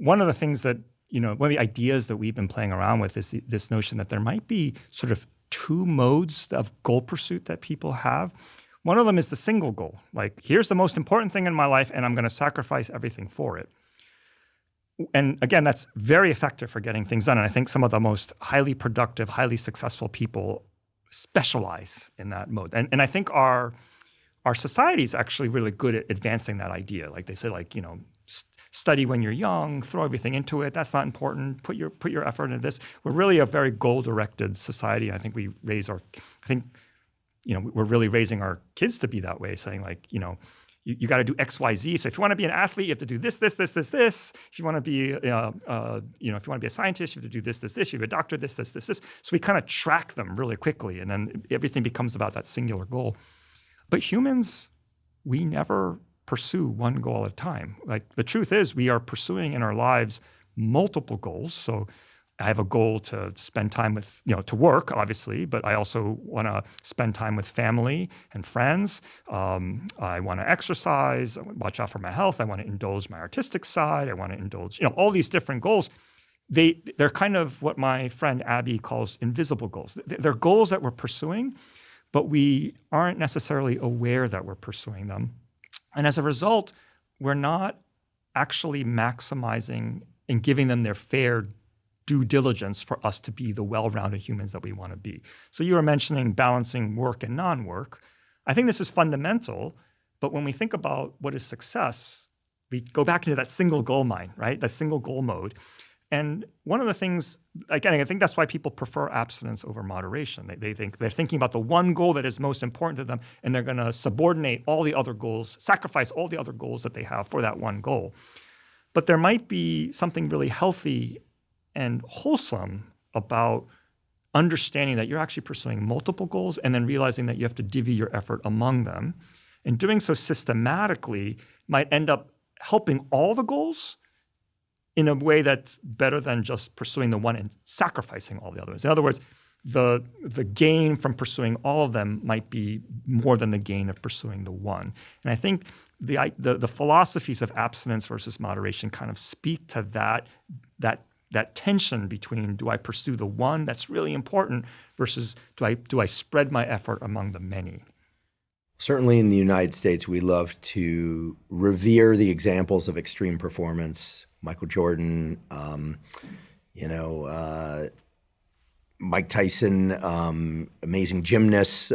one of the things that one of the ideas that we've been playing around with is this notion that there might be sort of two modes of goal pursuit that people have. One of them is the single goal, here's the most important thing in my life and I'm going to sacrifice everything for it. And again, that's very effective for getting things done. And I think some of the most highly productive, highly successful people specialize in that mode. And I think our society is actually really good at advancing that idea. They say, study when you're young, throw everything into it. That's not important. Put your effort into this. We're really a very goal-directed society. I think we're really raising our kids to be that way, saying you got to do X, Y, Z. So if you want to be an athlete, you have to do this, this, this, this, this. If you want to be, if you want to be a scientist, you have to do this, this, this. You have a doctor, this, this, this, this. So we kind of track them really quickly, and then everything becomes about that singular goal. But humans, we never pursue one goal at a time. Like the truth is, we are pursuing in our lives multiple goals. So I have a goal to spend time with, to work, obviously, but I also want to spend time with family and friends. I want to exercise, watch out for my health. I want to indulge my artistic side. I want to indulge, all these different goals. They're kind of what my friend Abby calls invisible goals. They're goals that we're pursuing, but we aren't necessarily aware that we're pursuing them. And as a result, we're not actually maximizing and giving them their fair due diligence for us to be the well-rounded humans that we want to be. So you were mentioning balancing work and non-work. I think this is fundamental, but when we think about what is success, we go back into that single goal mind, right? That single goal mode. And one of the things, again, I think that's why people prefer abstinence over moderation. They think they're thinking about the one goal that is most important to them, and they're going to subordinate all the other goals, sacrifice all the other goals that they have for that one goal. But there might be something really healthy and wholesome about understanding that you're actually pursuing multiple goals and then realizing that you have to divvy your effort among them. And doing so systematically might end up helping all the goals in a way that's better than just pursuing the one and sacrificing all the others. In other words, the gain from pursuing all of them might be more than the gain of pursuing the one. And I think the philosophies of abstinence versus moderation kind of speak to that tension between, do I pursue the one that's really important versus do I spread my effort among the many? Certainly in the United States, we love to revere the examples of extreme performance. Michael Jordan, Mike Tyson, amazing gymnasts,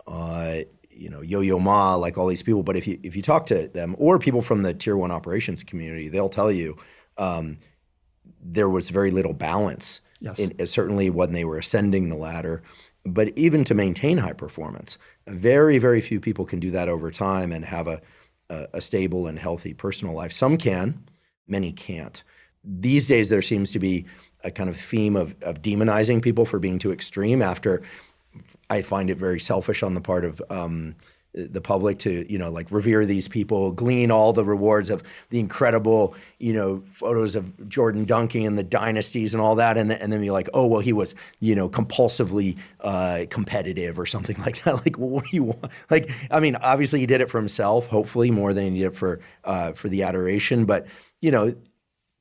Yo-Yo Ma, like all these people. But if you talk to them or people from the Tier 1 operations community, they'll tell you there was very little balance, yes. Certainly when they were ascending the ladder. But even to maintain high performance, very, very few people can do that over time and have a stable and healthy personal life. Some can, many can't. These days, there seems to be a kind of theme of demonizing people for being too extreme. After, I find it very selfish on the part of the public to, revere these people, glean all the rewards of the incredible, photos of Jordan dunking and the dynasties and all that. And then be like, oh, well, he was, compulsively competitive or something like that. Like, well, what do you want? Like, I mean, obviously he did it for himself, hopefully more than he did it for the adoration. But,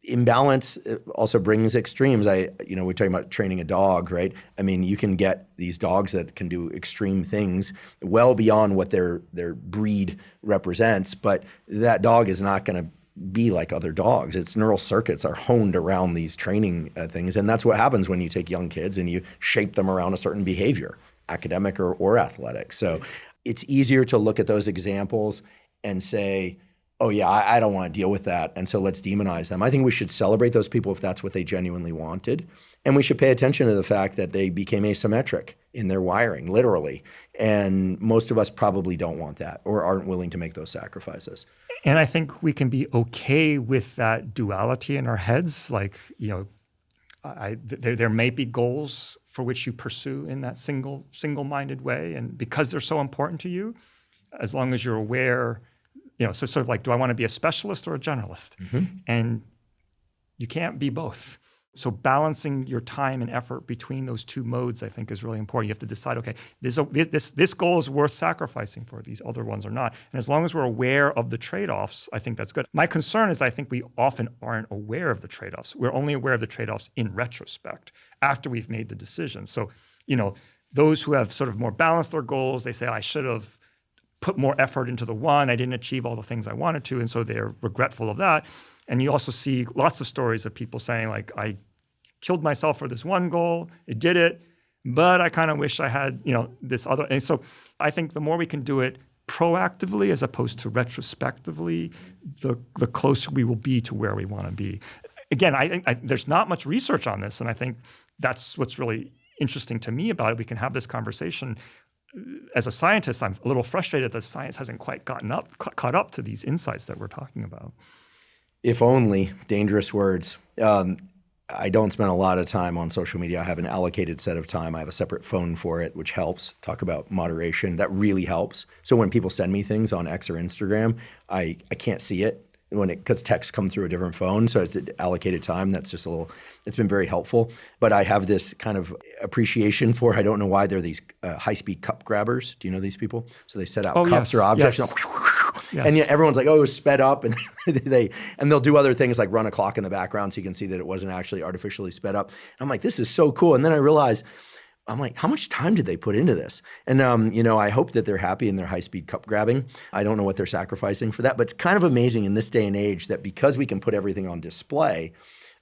imbalance also brings extremes. We're talking about training a dog, right? I mean, you can get these dogs that can do extreme things well beyond what their breed represents, but that dog is not going to be like other dogs. Its neural circuits are honed around these training things, and that's what happens when you take young kids and you shape them around a certain behavior, academic or athletic. So it's easier to look at those examples and say, oh yeah, I don't want to deal with that, and so let's demonize them. I think we should celebrate those people if that's what they genuinely wanted, and we should pay attention to the fact that they became asymmetric in their wiring, literally, and most of us probably don't want that or aren't willing to make those sacrifices. And I think we can be okay with that duality in our heads. Like, there may be goals for which you pursue in that single-minded way, and because they're so important to you, as long as you're aware. So sort of like, do I want to be a specialist or a generalist? Mm-hmm. And you can't be both. So balancing your time and effort between those two modes, I think, is really important. You have to decide, okay, this goal is worth sacrificing for, these other ones are not. And as long as we're aware of the trade-offs, I think that's good. My concern is I think we often aren't aware of the trade-offs. We're only aware of the trade-offs in retrospect, after we've made the decision. So, those who have sort of more balanced their goals, they say, I should have put more effort into the one, I didn't achieve all the things I wanted to, and so they're regretful of that. And you also see lots of stories of people saying, like, I killed myself for this one goal, it did it, but I kind of wish I had, this other. And so I think the more we can do it proactively as opposed to retrospectively, the closer we will be to where we want to be. Again, I think there's not much research on this, and I think that's what's really interesting to me about it. We can have this conversation. as a scientist, I'm a little frustrated that science hasn't quite caught up to these insights that we're talking about. If only, dangerous words. I don't spend a lot of time on social media. I have an allocated set of time. I have a separate phone for it, which helps. Talk about moderation. That really helps. So when people send me things on X or Instagram, I can't see it because texts come through a different phone. So it's allocated time. That's just it's been very helpful. But I have this kind of appreciation for, I don't know why, they're these high-speed cup grabbers. Do you know these people? So they set out cups or objects. Yes. Yes. And yet everyone's like, oh, it was sped up. And they'll do other things like run a clock in the background so you can see that it wasn't actually artificially sped up. And I'm like, this is so cool. And then I realize, I'm like, how much time did they put into this? And, I hope that they're happy in their high-speed cup grabbing. I don't know what they're sacrificing for that. But it's kind of amazing in this day and age that because we can put everything on display,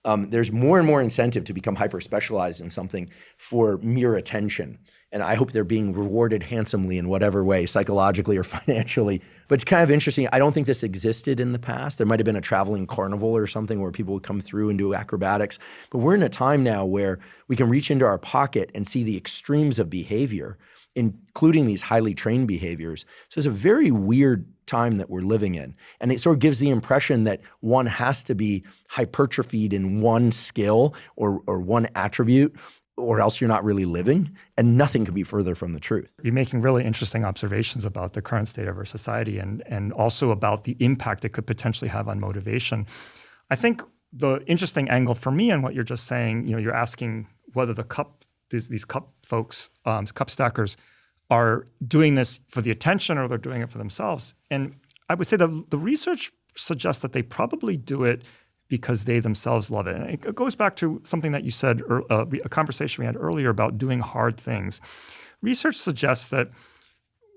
there's more and more incentive to become hyper-specialized in something for mere attention. And I hope they're being rewarded handsomely in whatever way, psychologically or financially. But it's kind of interesting. I don't think this existed in the past. There might have been a traveling carnival or something where people would come through and do acrobatics. But we're in a time now where we can reach into our pocket and see the extremes of behavior, including these highly trained behaviors. So it's a very weird time that we're living in. And it sort of gives the impression that one has to be hypertrophied in one skill or one attribute, or else you're not really living, and nothing could be further from the truth. You're making really interesting observations about the current state of our society and also about the impact it could potentially have on motivation. I think the interesting angle for me in what you're just saying, you're asking whether these cup folks, cup stackers, are doing this for the attention or they're doing it for themselves. And I would say the research suggests that they probably do it because they themselves love it. And it goes back to something that you said, a conversation we had earlier about doing hard things. Research suggests that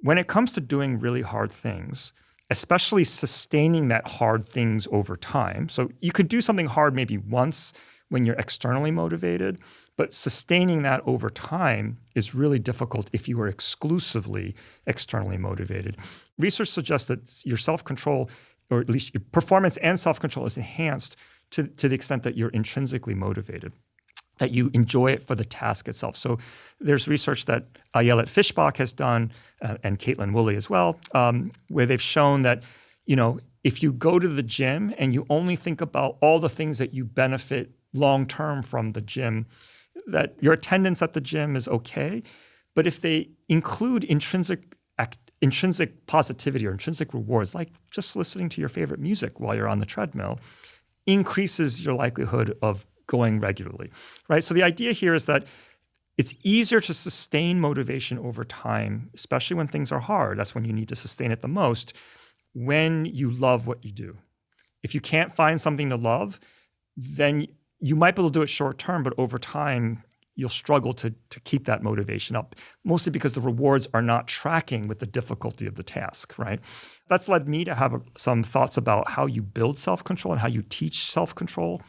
when it comes to doing really hard things, especially sustaining that hard things over time, so you could do something hard maybe once when you're externally motivated, but sustaining that over time is really difficult if you are exclusively externally motivated. Research suggests that your self-control, or at least your performance and self-control, is enhanced to the extent that you're intrinsically motivated, that you enjoy it for the task itself. So there's research that Ayelet Fishbach has done, and Caitlin Woolley as well, where they've shown that, if you go to the gym and you only think about all the things that you benefit long-term from the gym, that your attendance at the gym is okay. But if they include intrinsic positivity or intrinsic rewards, like just listening to your favorite music while you're on the treadmill, increases your likelihood of going regularly, right? So the idea here is that it's easier to sustain motivation over time, especially when things are hard. That's when you need to sustain it the most, when you love what you do. If you can't find something to love, then you might be able to do it short term, but over time, you'll struggle to keep that motivation up, mostly because the rewards are not tracking with the difficulty of the task, right? That's led me to have some thoughts about how you build self-control and how you teach self-control.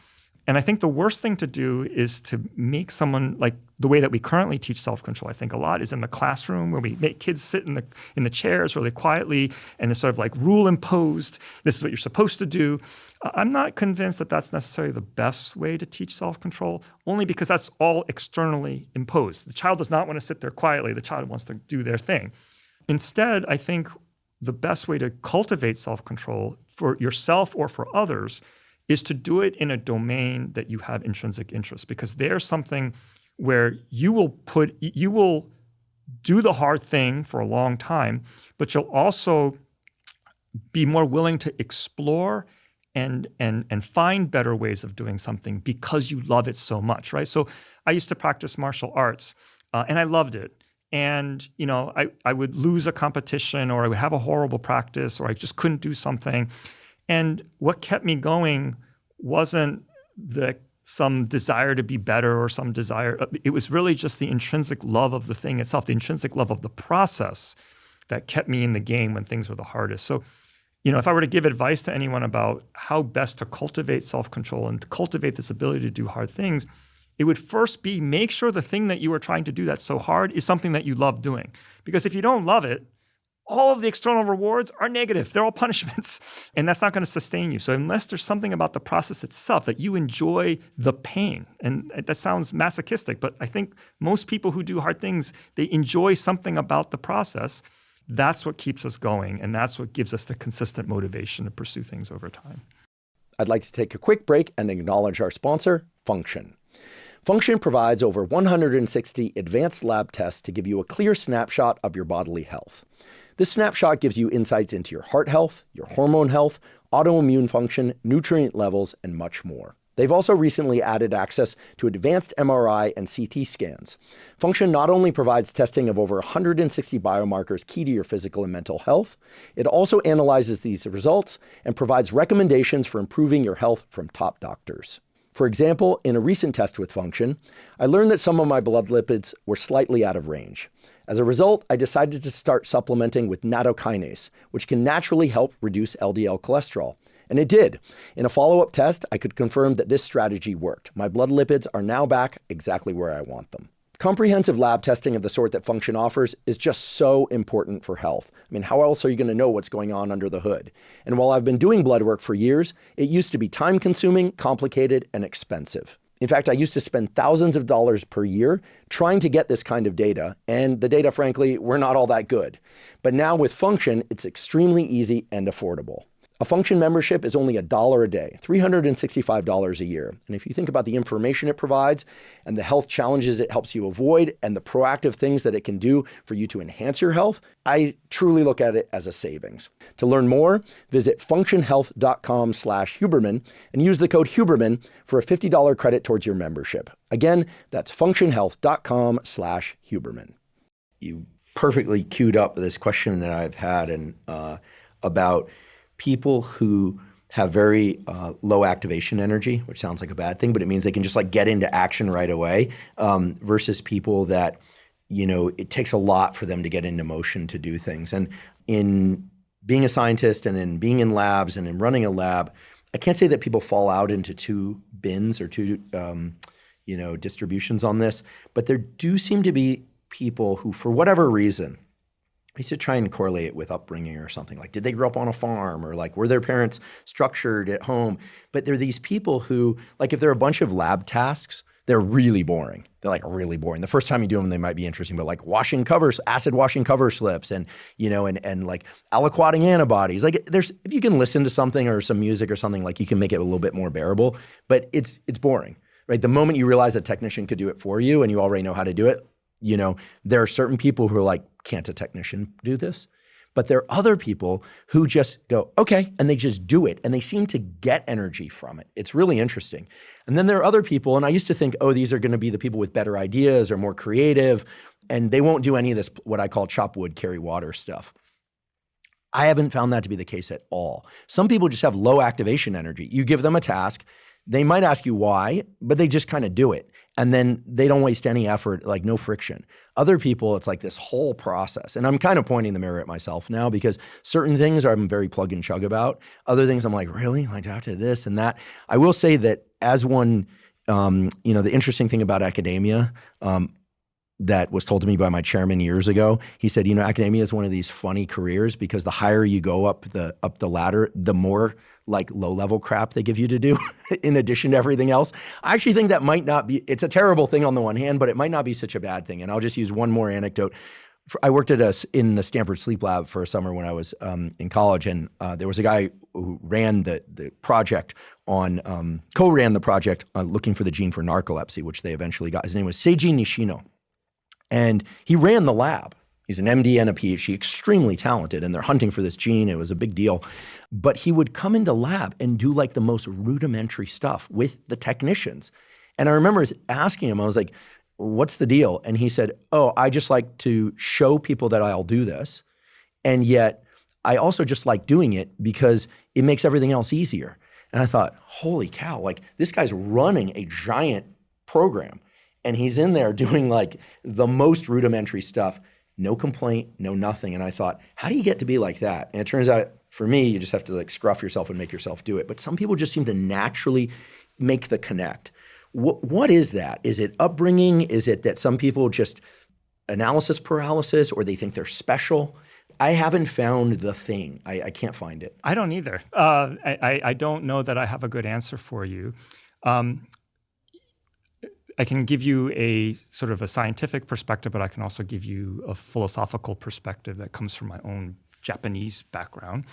And I think the worst thing to do is to make someone, like the way that we currently teach self-control, I think a lot, is in the classroom where we make kids sit in the chairs really quietly and it's sort of like rule imposed. This is what you're supposed to do. I'm not convinced that that's necessarily the best way to teach self-control, only because that's all externally imposed. The child does not want to sit there quietly. The child wants to do their thing. Instead, I think the best way to cultivate self-control for yourself or for others is to do it in a domain that you have intrinsic interest, because there's something where you will do the hard thing for a long time, but you'll also be more willing to explore and find better ways of doing something because you love it so much, right? So I used to practice martial arts, and I loved it. And I would lose a competition, or I would have a horrible practice, or I just couldn't do something. And what kept me going wasn't some desire to be better or some desire. It was really just the intrinsic love of the thing itself, the intrinsic love of the process that kept me in the game when things were the hardest. So, if I were to give advice to anyone about how best to cultivate self-control and to cultivate this ability to do hard things, it would first be make sure the thing that you are trying to do that's so hard is something that you love doing. Because if you don't love it, all of the external rewards are negative. They're all punishments. And that's not going to sustain you. So unless there's something about the process itself that you enjoy the pain, and that sounds masochistic, but I think most people who do hard things, they enjoy something about the process. That's what keeps us going. And that's what gives us the consistent motivation to pursue things over time. I'd like to take a quick break and acknowledge our sponsor, Function. Function provides over 160 advanced lab tests to give you a clear snapshot of your bodily health. This snapshot gives you insights into your heart health, your hormone health, autoimmune function, nutrient levels, and much more. They've also recently added access to advanced MRI and CT scans. Function not only provides testing of over 160 biomarkers key to your physical and mental health, it also analyzes these results and provides recommendations for improving your health from top doctors. For example, in a recent test with Function, I learned that some of my blood lipids were slightly out of range. As a result, I decided to start supplementing with nattokinase, which can naturally help reduce LDL cholesterol. And it did. In a follow-up test, I could confirm that this strategy worked. My blood lipids are now back exactly where I want them. Comprehensive lab testing of the sort that Function offers is just so important for health. I mean, how else are you going to know what's going on under the hood? And while I've been doing blood work for years, it used to be time-consuming, complicated, and expensive. In fact, I used to spend thousands of dollars per year trying to get this kind of data, and the data, frankly, were not all that good. But now with Function, it's extremely easy and affordable. A Function membership is only $1 a day, $365 a year. And if you think about the information it provides and the health challenges it helps you avoid and the proactive things that it can do for you to enhance your health, I truly look at it as a savings. To learn more, visit functionhealth.com/Huberman and use the code Huberman for a $50 credit towards your membership. Again, that's functionhealth.com/Huberman. You perfectly queued up this question that I've had about people who have very low activation energy, which sounds like a bad thing, but it means they can just like get into action right away, versus people that, you know, it takes a lot for them to get into motion to do things. And in being a scientist and in being in labs and in running a lab, I can't say that people fall out into two bins or two, distributions on this, but there do seem to be people who, for whatever reason, I used to try and correlate it with upbringing or something. Like, did they grow up on a farm, or like, were their parents structured at home? But there are these people who, like, if there are a bunch of lab tasks, they're really boring. They're like really boring. The first time you do them, they might be interesting, but like acid washing cover slips and like aliquoting antibodies. Like, if you can listen to something or some music or something, like, you can make it a little bit more bearable, but it's boring, right? The moment you realize a technician could do it for you and you already know how to do it, there are certain people who are like, can't a technician do this? But there are other people who just go, okay, and they just do it. And they seem to get energy from it. It's really interesting. And then there are other people, and I used to think, oh, these are going to be the people with better ideas or more creative, and they won't do any of this, what I call chop wood, carry water stuff. I haven't found that to be the case at all. Some people just have low activation energy. You give them a task, they might ask you why, but they just kind of do it. And then they don't waste any effort, like no friction. Other people, it's like this whole process. And I'm kind of pointing the mirror at myself now, because certain things I'm very plug and chug about. Other things I'm like, really? Like, after this and that? I will say that as one, the interesting thing about academia, that was told to me by my chairman years ago, he said, academia is one of these funny careers, because the higher you go up the ladder, the more like low-level crap they give you to do in addition to everything else. I actually think that might not be, it's a terrible thing on the one hand, but it might not be such a bad thing. And I'll just use one more anecdote. I worked in the Stanford Sleep Lab for a summer when I was in college, and there was a guy who ran the project co-ran the project looking for the gene for narcolepsy, which they eventually got. His name was Seiji Nishino. And he ran the lab. He's an MD and a PhD, extremely talented, and they're hunting for this gene. It was a big deal. But he would come into lab and do like the most rudimentary stuff with the technicians. And I remember asking him, I was like, what's the deal? And he said, oh, I just like to show people that I'll do this. And yet I also just like doing it because it makes everything else easier. And I thought, holy cow, like, this guy's running a giant program. And he's in there doing like the most rudimentary stuff, no complaint, no nothing. And I thought, how do you get to be like that? And it turns out, for me, you just have to like scruff yourself and make yourself do it. But some people just seem to naturally make the connect. What is that? Is it upbringing? Is it that some people just analysis paralysis, or they think they're special? I haven't found the thing. I can't find it. I don't either. I don't know that I have a good answer for you. I can give you a sort of a scientific perspective, but I can also give you a philosophical perspective that comes from my own Japanese background.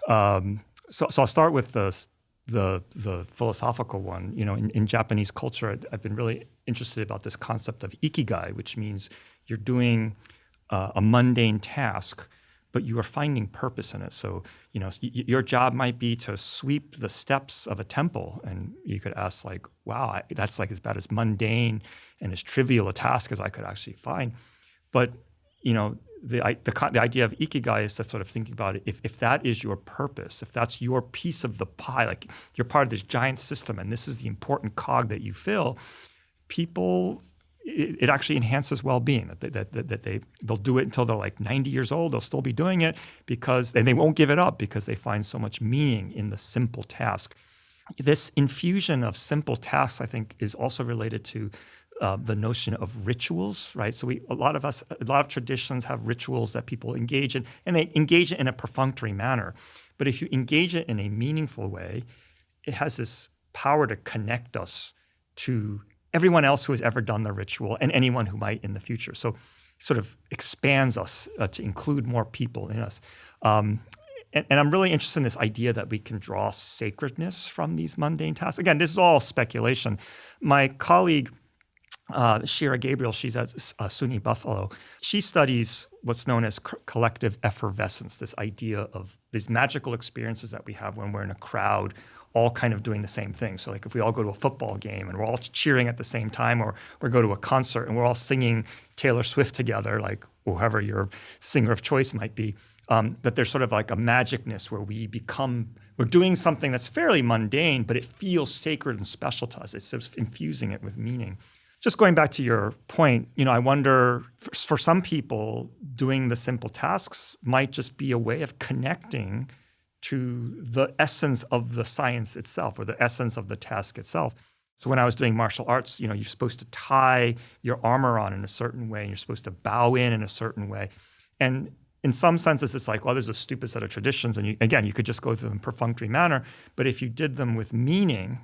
So I'll start with the philosophical one. In Japanese culture, I've been really interested about this concept of ikigai, which means you're doing a mundane task, but you are finding purpose in it. So, your job might be to sweep the steps of a temple, and you could ask like, wow, that's like about as mundane and as trivial a task as I could actually find. But, the idea of ikigai is to sort of thinking about it. If that is your purpose, if that's your piece of the pie, like you're part of this giant system and this is the important cog that you fill, people, it actually enhances well-being. That they'll do it until they're like 90 years old. They'll still be doing it and they won't give it up because they find so much meaning in the simple task. This infusion of simple tasks, I think, is also related to the notion of rituals, right? So a lot of traditions have rituals that people engage in, and they engage it in a perfunctory manner. But if you engage it in a meaningful way, it has this power to connect us to everyone else who has ever done the ritual and anyone who might in the future. So sort of expands us to include more people in us. And I'm really interested in this idea that we can draw sacredness from these mundane tasks. Again, this is all speculation. My colleague, Shira Gabriel, she's at SUNY Buffalo. She studies what's known as collective effervescence, this idea of these magical experiences that we have when we're in a crowd, all kind of doing the same thing. So like if we all go to a football game and we're all cheering at the same time, or we go to a concert and we're all singing Taylor Swift together, like whoever your singer of choice might be, that there's sort of like a magicness where we're doing something that's fairly mundane, but it feels sacred and special to us. It's sort of infusing it with meaning. Just going back to your point, I wonder, for some people, doing the simple tasks might just be a way of connecting to the essence of the science itself or the essence of the task itself. So when I was doing martial arts, you're supposed to tie your armor on in a certain way, and you're supposed to bow in a certain way. And in some senses, it's like, well, there's a stupid set of traditions, and you could just go through them in a perfunctory manner. But if you did them with meaning,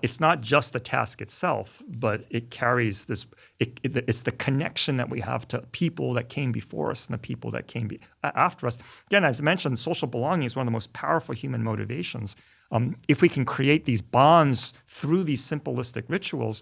it's not just the task itself, but it carries this. It's the connection that we have to people that came before us and the people that came after us. Again, as I mentioned, social belonging is one of the most powerful human motivations. If we can create these bonds through these simplistic rituals,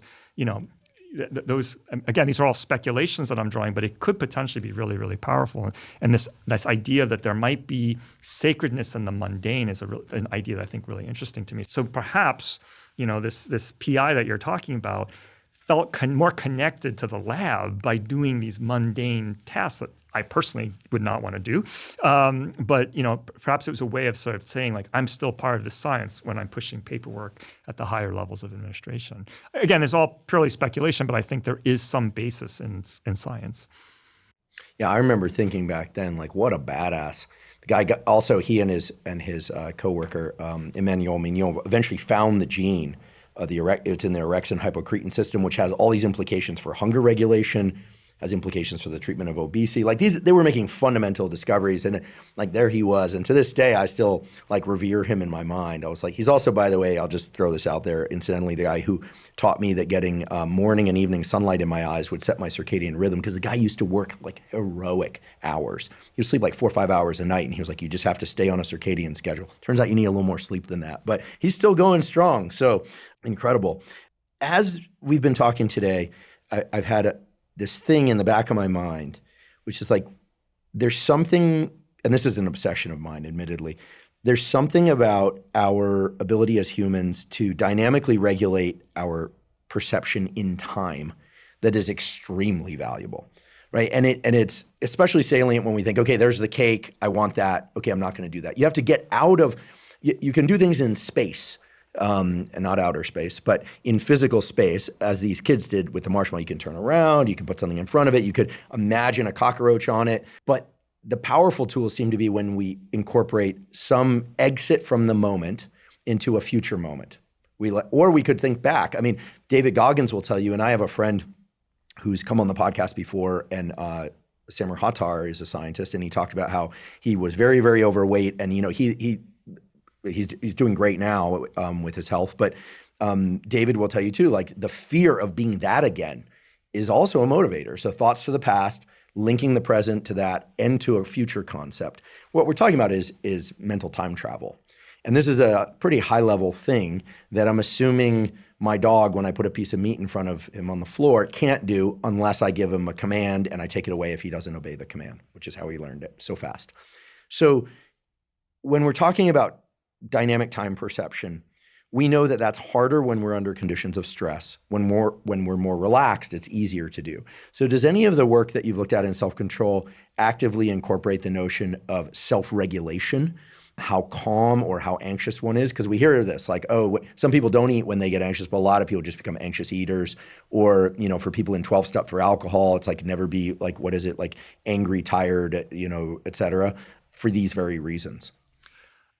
those, again, these are all speculations that I'm drawing, but it could potentially be really, really powerful. And this idea that there might be sacredness in the mundane is an idea that I think really interesting to me. So perhaps, this PI that you're talking about felt more connected to the lab by doing these mundane tasks that I personally would not want to do. But perhaps it was a way of sort of saying, like, I'm still part of the science when I'm pushing paperwork at the higher levels of administration. Again, it's all purely speculation, but I think there is some basis in science. Yeah, I remember thinking back then, like, what a badass. The guy he and his coworker, Emmanuel Mignon, eventually found the gene. It's in the orexin hypocretin system, which has all these implications for hunger regulation, has implications for the treatment of obesity. Like they were making fundamental discoveries, and like there he was. And to this day, I still like revere him in my mind. I was like, he's also, by the way, I'll just throw this out there, incidentally, the guy who taught me that getting morning and evening sunlight in my eyes would set my circadian rhythm, because the guy used to work like heroic hours. He would sleep like 4 or 5 hours a night, and he was like, you just have to stay on a circadian schedule. Turns out you need a little more sleep than that, but he's still going strong. So incredible. As we've been talking today, I've had this thing in the back of my mind, which is like, there's something, and this is an obsession of mine, admittedly, there's something about our ability as humans to dynamically regulate our perception in time that is extremely valuable, right? And it's especially salient when we think, okay, there's the cake, I want that, okay, I'm not gonna do that. You have to get out of, you can do things in space, and not outer space, but in physical space, as these kids did with the marshmallow. You can turn around, you can put something in front of it, you could imagine a cockroach on it. But the powerful tools seem to be when we incorporate some exit from the moment into a future moment. Or we could think back. I mean, David Goggins will tell you, and I have a friend who's come on the podcast before, and Samir Hattar is a scientist, and he talked about how he was very, very overweight, and he's doing great now with his health. But David will tell you too, like the fear of being that again is also a motivator. So thoughts to the past, linking the present to that and to a future concept. What we're talking about is mental time travel. And this is a pretty high level thing that I'm assuming my dog, when I put a piece of meat in front of him on the floor, can't do unless I give him a command and I take it away if he doesn't obey the command, which is how he learned it so fast. So when we're talking about dynamic time perception, we know that that's harder when we're under conditions of stress. When we're more relaxed, it's easier to do. So does any of the work that you've looked at in self-control actively incorporate the notion of self-regulation, how calm or how anxious one is? Because we hear this like, oh, some people don't eat when they get anxious, but a lot of people just become anxious eaters. Or, for people in 12-step for alcohol, it's like never be like, what is it, like angry, tired, et cetera, for these very reasons.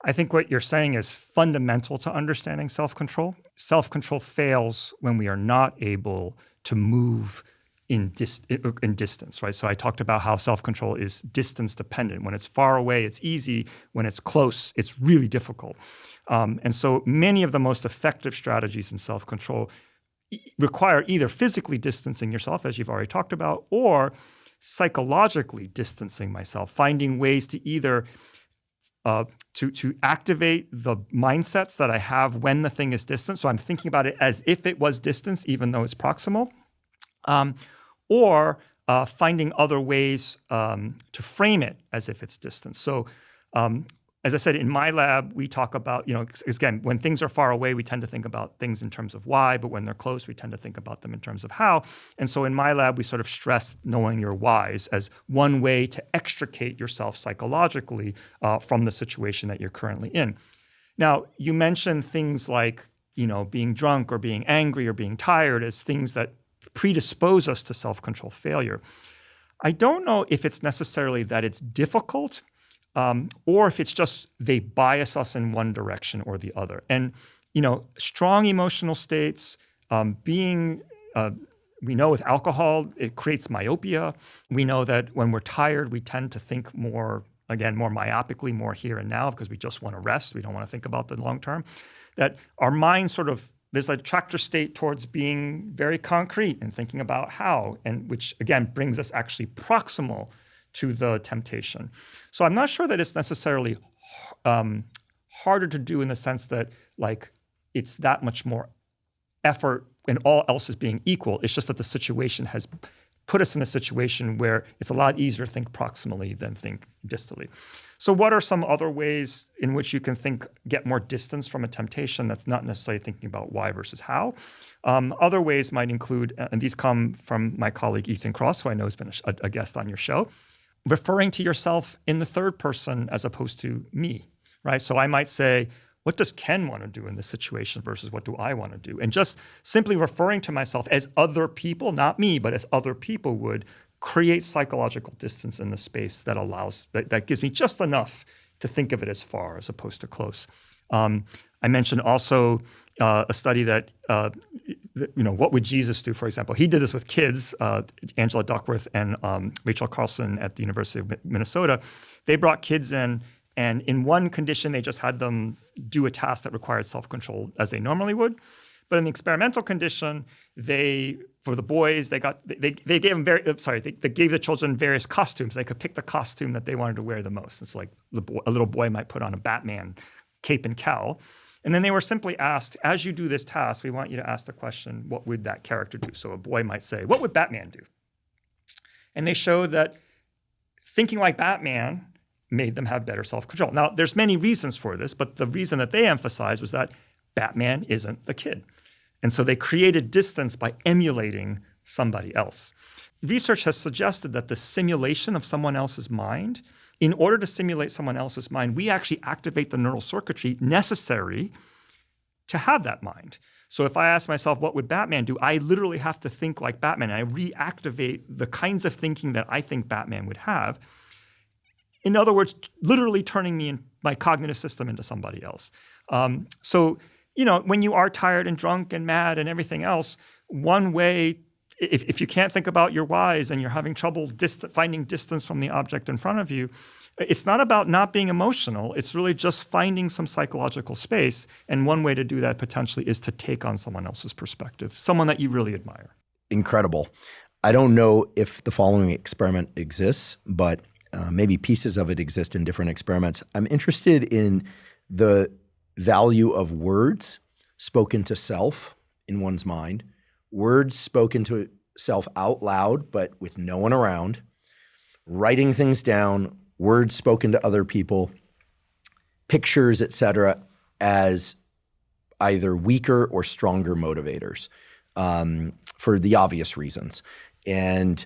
I think what you're saying is fundamental to understanding self-control. Self-control fails when we are not able to move in distance, right? So I talked about how self-control is distance dependent. When it's far away, it's easy. When it's close, it's really difficult. And so many of the most effective strategies in self-control require either physically distancing yourself, as you've already talked about, or psychologically distancing myself, finding ways to either to activate the mindsets that I have when the thing is distant. So I'm thinking about it as if it was distance, even though it's proximal, or finding other ways to frame it as if it's distant. So as I said, in my lab, we talk about, again, when things are far away, we tend to think about things in terms of why, but when they're close, we tend to think about them in terms of how. And so in my lab, we sort of stress knowing your whys as one way to extricate yourself psychologically from the situation that you're currently in. Now, you mentioned things like, being drunk or being angry or being tired as things that predispose us to self-control failure. I don't know if it's necessarily that it's difficult, or if it's just they bias us in one direction or the other. And, strong emotional states, we know with alcohol, it creates myopia. We know that when we're tired, we tend to think more myopically, more here and now, because we just want to rest. We don't want to think about the long term. That our mind there's a attractor state towards being very concrete and thinking about how, and which again brings us actually proximal to the temptation. So I'm not sure that it's necessarily harder to do in the sense that like it's that much more effort and all else is being equal. It's just that the situation has put us in a situation where it's a lot easier to think proximally than think distally. So what are some other ways in which you can get more distance from a temptation that's not necessarily thinking about why versus how? Other ways might include, and these come from my colleague Ethan Cross, who I know has been a guest on your show, referring to yourself in the third person as opposed to me, right? So I might say, what does Ken want to do in this situation versus what do I want to do? And just simply referring to myself as other people, not me, but as other people would create psychological distance in the space that gives me just enough to think of it as far as opposed to close. I mentioned also a study that, what would Jesus do, for example? He did this with kids, Angela Duckworth and Rachel Carlson at the University of Minnesota. They brought kids in, and in one condition, they just had them do a task that required self-control as they normally would. But in the experimental condition, for the boys, they gave them they gave the children various costumes. They could pick the costume that they wanted to wear the most. It's like a little boy might put on a Batman cape and cowl. And then they were simply asked, as you do this task, we want you to ask the question, what would that character do? So a boy might say, what would Batman do? And they showed that thinking like Batman made them have better self-control. Now, there's many reasons for this, but the reason that they emphasized was that Batman isn't the kid. And so they created distance by emulating somebody else. Research has suggested that the simulation of someone else's mind, in order to simulate someone else's mind, we actually activate the neural circuitry necessary to have that mind. So if I ask myself, what would Batman do? I literally have to think like Batman. I reactivate the kinds of thinking that I think Batman would have. In other words, literally turning me and my cognitive system into somebody else. So when you are tired and drunk and mad and everything else, one way if you can't think about your whys and you're having trouble finding distance from the object in front of you, it's not about not being emotional. It's really just finding some psychological space. And one way to do that potentially is to take on someone else's perspective, someone that you really admire. Incredible. I don't know if the following experiment exists, but maybe pieces of it exist in different experiments. I'm interested in the value of words spoken to self in one's mind, words spoken to self out loud, but with no one around, writing things down, words spoken to other people, pictures, etc., as either weaker or stronger motivators for the obvious reasons. And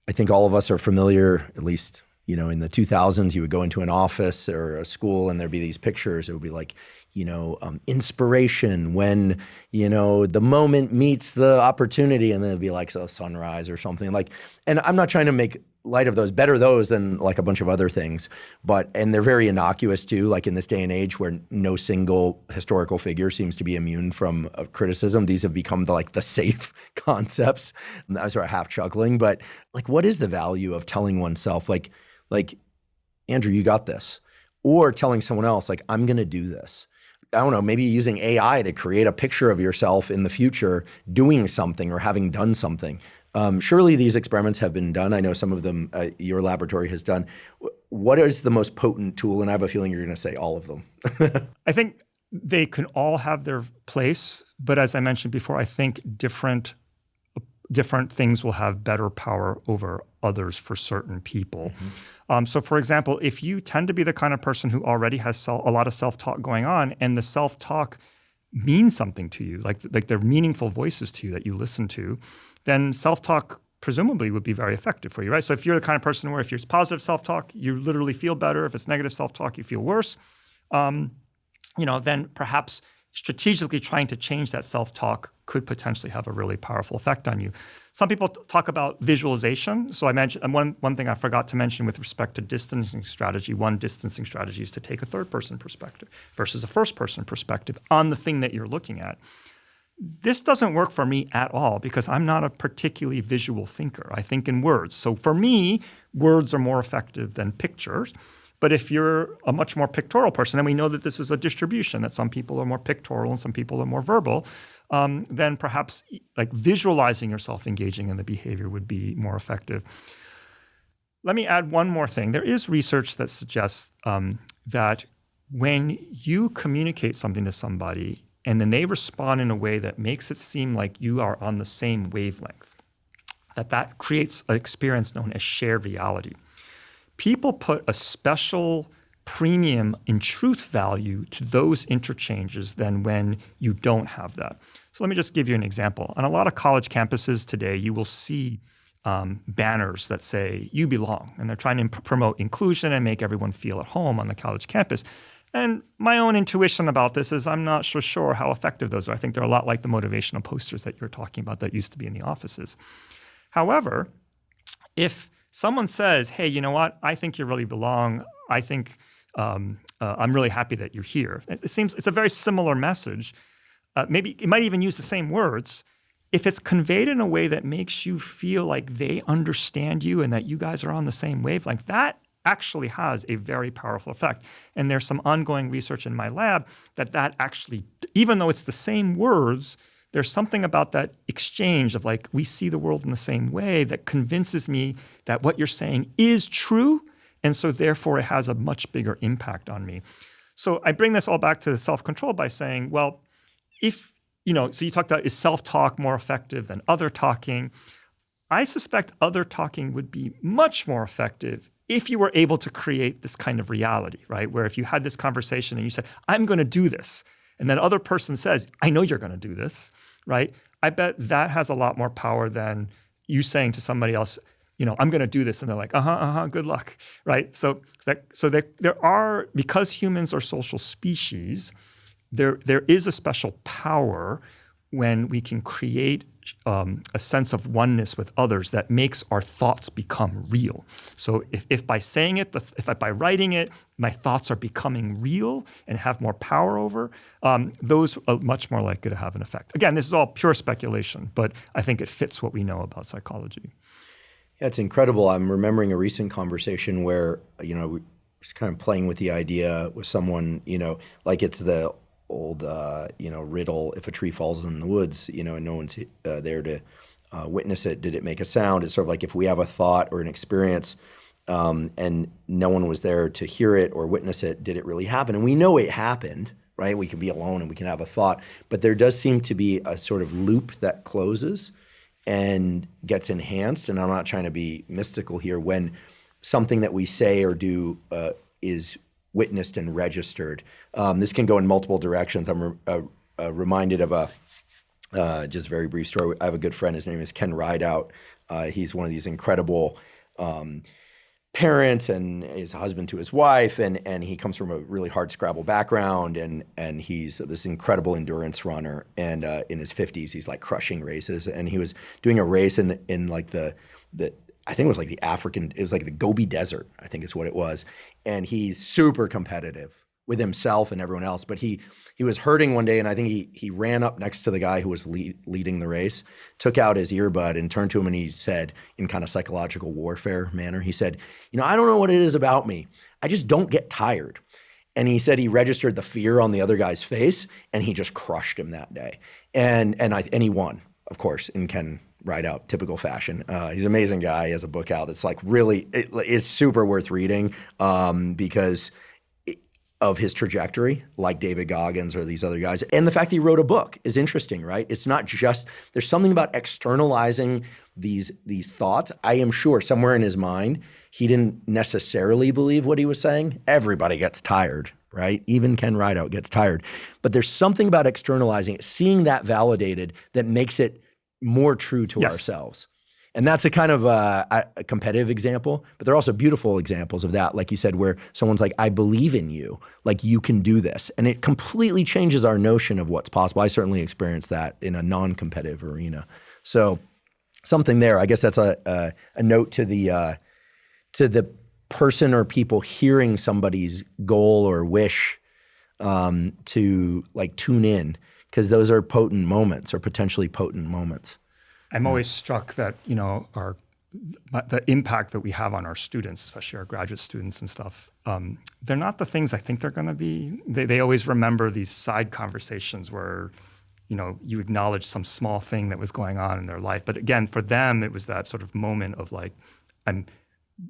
I think all of us are familiar, at least, in the 2000s, you would go into an office or a school and there'd be these pictures. It would be like, inspiration when, the moment meets the opportunity, and then it'd be like a sunrise or something like, and I'm not trying to make light of those, better those than like a bunch of other things, and they're very innocuous too, like in this day and age where no single historical figure seems to be immune from criticism. These have become the safe concepts. I was sort of half chuckling, but what is the value of telling oneself like, Andrew, you got this, or telling someone else I'm going to do this. I don't know, maybe using AI to create a picture of yourself in the future doing something or having done something. Surely these experiments have been done. I know some of them your laboratory has done. What is the most potent tool? And I have a feeling you're going to say all of them. I think they can all have their place. But as I mentioned before, I think different things will have better power over others for certain people. Mm-hmm. So for example, if you tend to be the kind of person who already has a lot of self-talk going on, and the self-talk means something to you, like they're meaningful voices to you that you listen to, then self-talk presumably would be very effective for you, right? So if you're the kind of person where if it's positive self-talk, you literally feel better. If it's negative self-talk, you feel worse. Then perhaps strategically trying to change that self-talk could potentially have a really powerful effect on you. Some people talk about visualization. So I mentioned one thing I forgot to mention with respect to distancing strategy. One distancing strategy is to take a third-person perspective versus a first-person perspective on the thing that you're looking at. This doesn't work for me at all because I'm not a particularly visual thinker. I think in words. So for me, words are more effective than pictures. But if you're a much more pictorial person, and we know that this is a distribution, that some people are more pictorial and some people are more verbal, then perhaps visualizing yourself engaging in the behavior would be more effective. Let me add one more thing. There is research that suggests that when you communicate something to somebody and then they respond in a way that makes it seem like you are on the same wavelength, that creates an experience known as shared reality. People put a special premium in truth value to those interchanges than when you don't have that. So let me just give you an example. On a lot of college campuses today, you will see banners that say, "You belong," and they're trying to promote inclusion and make everyone feel at home on the college campus. And my own intuition about this is I'm not so sure how effective those are. I think they're a lot like the motivational posters that you're talking about that used to be in the offices. However, if someone says, "Hey, you know what? I think you really belong. I think I'm really happy that you're here." It seems it's a very similar message. Maybe it might even use the same words. If it's conveyed in a way that makes you feel like they understand you and that you guys are on the same wavelength, that actually has a very powerful effect. And there's some ongoing research in my lab that actually, even though it's the same words, there's something about that exchange of we see the world in the same way that convinces me that what you're saying is true. And so therefore it has a much bigger impact on me. So I bring this all back to the self-control by saying, well, so you talked about, is self-talk more effective than other talking? I suspect other talking would be much more effective if you were able to create this kind of reality, right? Where if you had this conversation and you said, "I'm going to do this," and that other person says, "I know you're going to do this," right? I bet that has a lot more power than you saying to somebody else, "I'm going to do this," and they're like, good luck, right? So there are, because humans are social species, there is a special power when we can create a sense of oneness with others that makes our thoughts become real. So if by saying it, if by writing it, my thoughts are becoming real and have more power over, those are much more likely to have an effect. Again, this is all pure speculation, but I think it fits what we know about psychology. Yeah, it's incredible. I'm remembering a recent conversation where, we was kind of playing with the idea with someone, like it's the old, riddle, if a tree falls in the woods, and no one's there to witness it, did it make a sound? It's sort of like if we have a thought or an experience and no one was there to hear it or witness it, did it really happen? And we know it happened, right? We can be alone and we can have a thought, but there does seem to be a sort of loop that closes and gets enhanced. And I'm not trying to be mystical here. When something that we say or do is witnessed and registered. This can go in multiple directions. I'm reminded of a just very brief story. I have a good friend. His name is Ken Rideout. He's one of these incredible parents and is a husband to his wife. And he comes from a really hard Scrabble background. And he's this incredible endurance runner. And in his 50s, he's like crushing races. And he was doing a race in like the I think it was like it was like the Gobi Desert, I think is what it was. And he's super competitive with himself and everyone else. But he was hurting one day, and I think he ran up next to the guy who was leading the race, took out his earbud and turned to him, and he said, in kind of psychological warfare manner, he said, I don't know what it is about me. I just don't get tired. And he said he registered the fear on the other guy's face, and he just crushed him that day. And he won, of course, in Ken Rideout, typical fashion. He's an amazing guy. He has a book out that's like really, it's super worth reading because of his trajectory, like David Goggins or these other guys. And the fact that he wrote a book is interesting, right? It's not just, there's something about externalizing these thoughts. I am sure somewhere in his mind, he didn't necessarily believe what he was saying. Everybody gets tired, right? Even Ken Rideout gets tired. But there's something about externalizing it, seeing that validated, that makes it more true to ourselves. And that's a kind of a competitive example, but there are also beautiful examples of that, like you said, where someone's like, I believe in you, like you can do this. And it completely changes our notion of what's possible. I certainly experienced that in a non-competitive arena. So something there, I guess that's a note to the person or people hearing somebody's goal or wish to like tune in, because those are potent moments or potentially potent moments. I'm always struck that, the impact that we have on our students, especially our graduate students and stuff, they're not the things I think they're going to be. They always remember these side conversations where, you acknowledge some small thing that was going on in their life. But again, for them, it was that sort of moment of like, I'm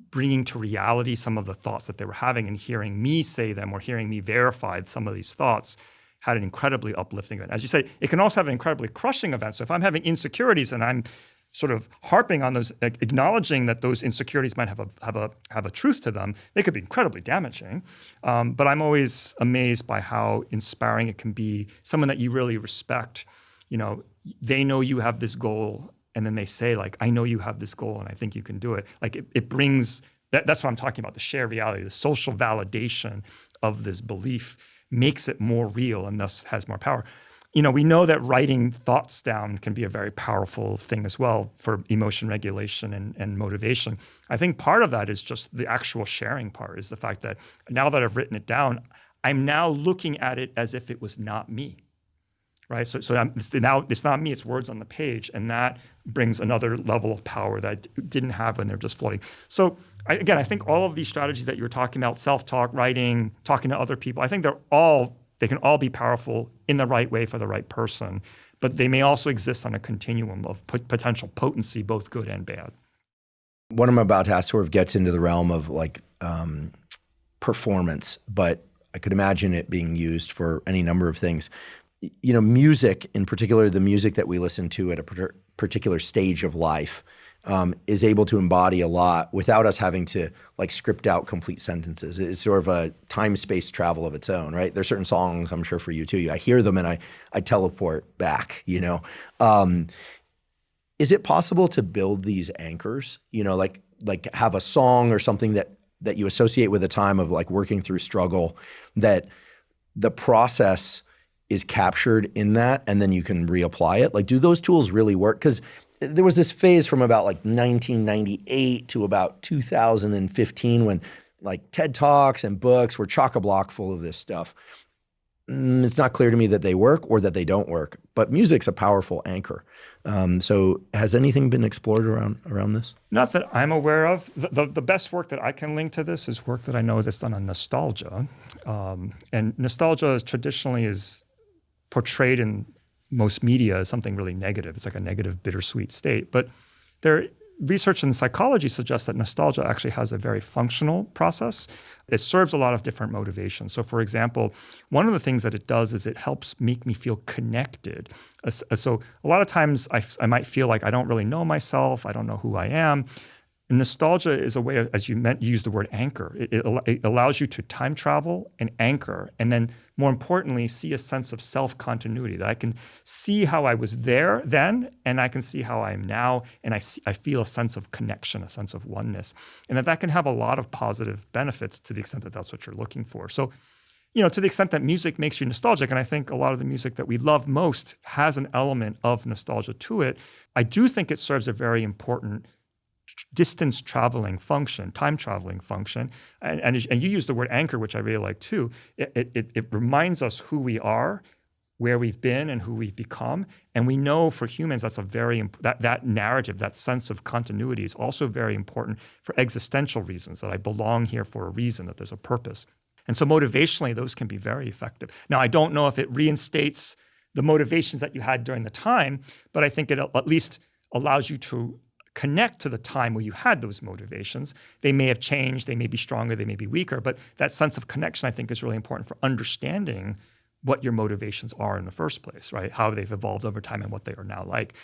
bringing to reality some of the thoughts that they were having, and hearing me say them or hearing me verify some of these thoughts had an incredibly uplifting event. As you say, it can also have an incredibly crushing event. So if I'm having insecurities and I'm sort of harping on those, acknowledging that those insecurities might have a truth to them, they could be incredibly damaging. But I'm always amazed by how inspiring it can be. Someone that you really respect, they know you have this goal, and then they say like, I know you have this goal and I think you can do it. Like it brings, that's what I'm talking about, the shared reality, the social validation of this belief makes it more real and thus has more power. We know that writing thoughts down can be a very powerful thing as well for emotion regulation and motivation. I think part of that is just the actual sharing part, is the fact that now that I've written it down, I'm now looking at it as if it was not me, right? So now it's not me, it's words on the page, and that brings another level of power that I didn't have when they're just floating. So I think all of these strategies that you were talking about, self-talk, writing, talking to other people, I think they can all be powerful in the right way for the right person, but they may also exist on a continuum of potential potency, both good and bad. What I'm about to ask sort of gets into the realm of like performance, but I could imagine it being used for any number of things. Music, in particular, the music that we listen to at a particular stage of life, is able to embody a lot without us having to like script out complete sentences. It's sort of a time-space travel of its own, right? There's certain songs, I'm sure for you too, I hear them and I teleport back, Is it possible to build these anchors, like have a song or something that you associate with a time of like working through struggle, that the process is captured in that, and then you can reapply it? Like, do those tools really work? Because there was this phase from about like 1998 to about 2015 when like TED Talks and books were chock-a-block full of this stuff. It's not clear to me that they work or that they don't work, but music's a powerful anchor. So has anything been explored around this? Not that I'm aware of. The best work that I can link to this is work that I know that's done on nostalgia. And nostalgia traditionally is portrayed in most media as something really negative. It's like a negative, bittersweet state. But research in psychology suggests that nostalgia actually has a very functional process. It serves a lot of different motivations. So for example, one of the things that it does is it helps make me feel connected. So a lot of times I might feel like I don't really know myself, I don't know who I am. And nostalgia is a way of, as you used the word anchor. It allows you to time travel and anchor, and then more importantly, see a sense of self-continuity, that I can see how I was there then, and I can see how I am now, and I feel a sense of connection, a sense of oneness, and that can have a lot of positive benefits to the extent that that's what you're looking for. So, to the extent that music makes you nostalgic, and I think a lot of the music that we love most has an element of nostalgia to it, I do think it serves a very important distance traveling function, time traveling function. And you use the word anchor, which I really like too. It reminds us who we are, where we've been, and who we've become. And we know for humans, that's that narrative, that sense of continuity is also very important for existential reasons, that I belong here for a reason, that there's a purpose. And so motivationally, those can be very effective. Now, I don't know if it reinstates the motivations that you had during the time, but I think it at least allows you to connect to the time where you had those motivations. They may have changed, they may be stronger, they may be weaker, but that sense of connection I think is really important for understanding what your motivations are in the first place, right? How they've evolved over time and what they are now like.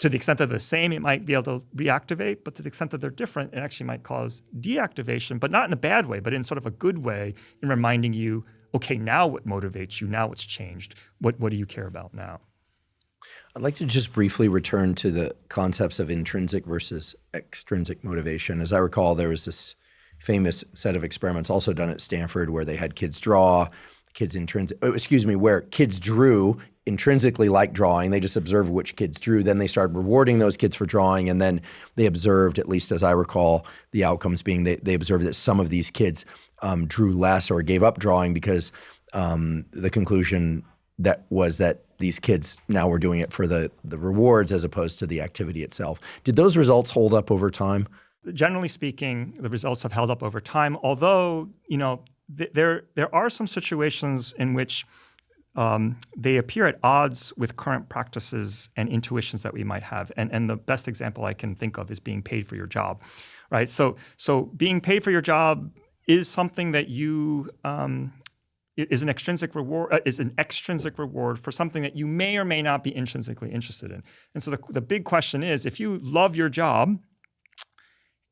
To the extent that they're the same, it might be able to reactivate, but to the extent that they're different, it actually might cause deactivation, but not in a bad way, but in sort of a good way, in reminding you, okay, now what motivates you? Now what's changed? What do you care about now? I'd like to just briefly return to the concepts of intrinsic versus extrinsic motivation. As I recall, there was this famous set of experiments also done at Stanford where they had kids draw, where kids drew intrinsically like drawing. They just observed which kids drew. Then they started rewarding those kids for drawing. And then they observed, at least as I recall, the outcomes being they observed that some of these kids drew less or gave up drawing because the conclusion that these kids now were doing it for the rewards as opposed to the activity itself. Did those results hold up over time? Generally speaking, the results have held up over time, although, there are some situations in which they appear at odds with current practices and intuitions that we might have. And the best example I can think of is being paid for your job, right? So being paid for your job is something that you is an extrinsic reward for something that you may or may not be intrinsically interested in. And so the big question is, if you love your job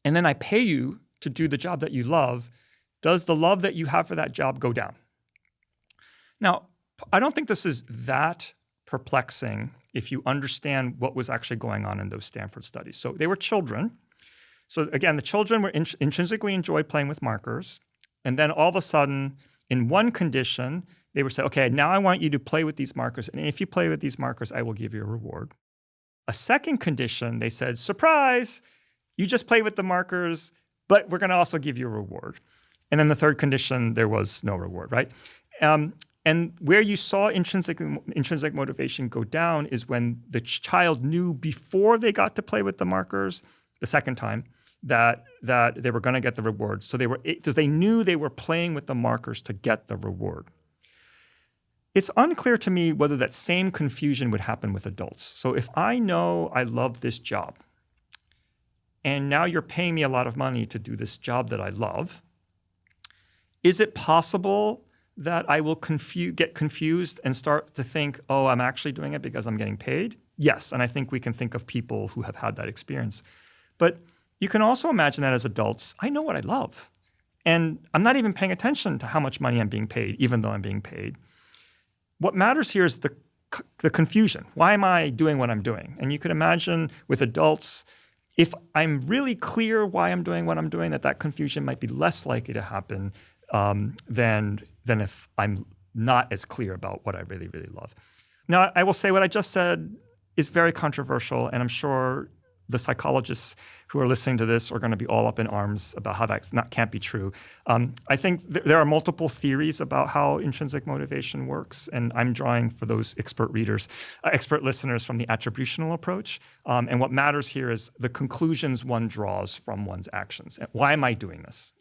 and then I pay you to do the job that you love, does the love that you have for that job go down? Now, I don't think this is that perplexing if you understand what was actually going on in those Stanford studies. So they were children. So again, the children were intrinsically enjoyed playing with markers. And then all of a sudden, in one condition, they were saying, okay, now I want you to play with these markers. And if you play with these markers, I will give you a reward. A second condition, they said, surprise, you just play with the markers, but we're going to also give you a reward. And then the third condition, there was no reward, right? And where you saw intrinsic motivation go down is when the child knew before they got to play with the markers the second time that they were going to get the reward. So they knew they were playing with the markers to get the reward. It's unclear to me whether that same confusion would happen with adults. So if I know I love this job, and now you're paying me a lot of money to do this job that I love, is it possible that I will get confused and start to think, oh, I'm actually doing it because I'm getting paid? Yes, and I think we can think of people who have had that experience. But you can also imagine that as adults, I know what I love. And I'm not even paying attention to how much money I'm being paid, even though I'm being paid. What matters here is the confusion. Why am I doing what I'm doing? And you could imagine with adults, if I'm really clear why I'm doing what I'm doing, that confusion might be less likely to happen than if I'm not as clear about what I really, really love. Now, I will say what I just said is very controversial, and I'm sure the psychologists who are listening to this are going to be all up in arms about how that can't be true. I think there are multiple theories about how intrinsic motivation works, and I'm drawing for those expert listeners from the attributional approach. And what matters here is the conclusions one draws from one's actions. Why am I doing this?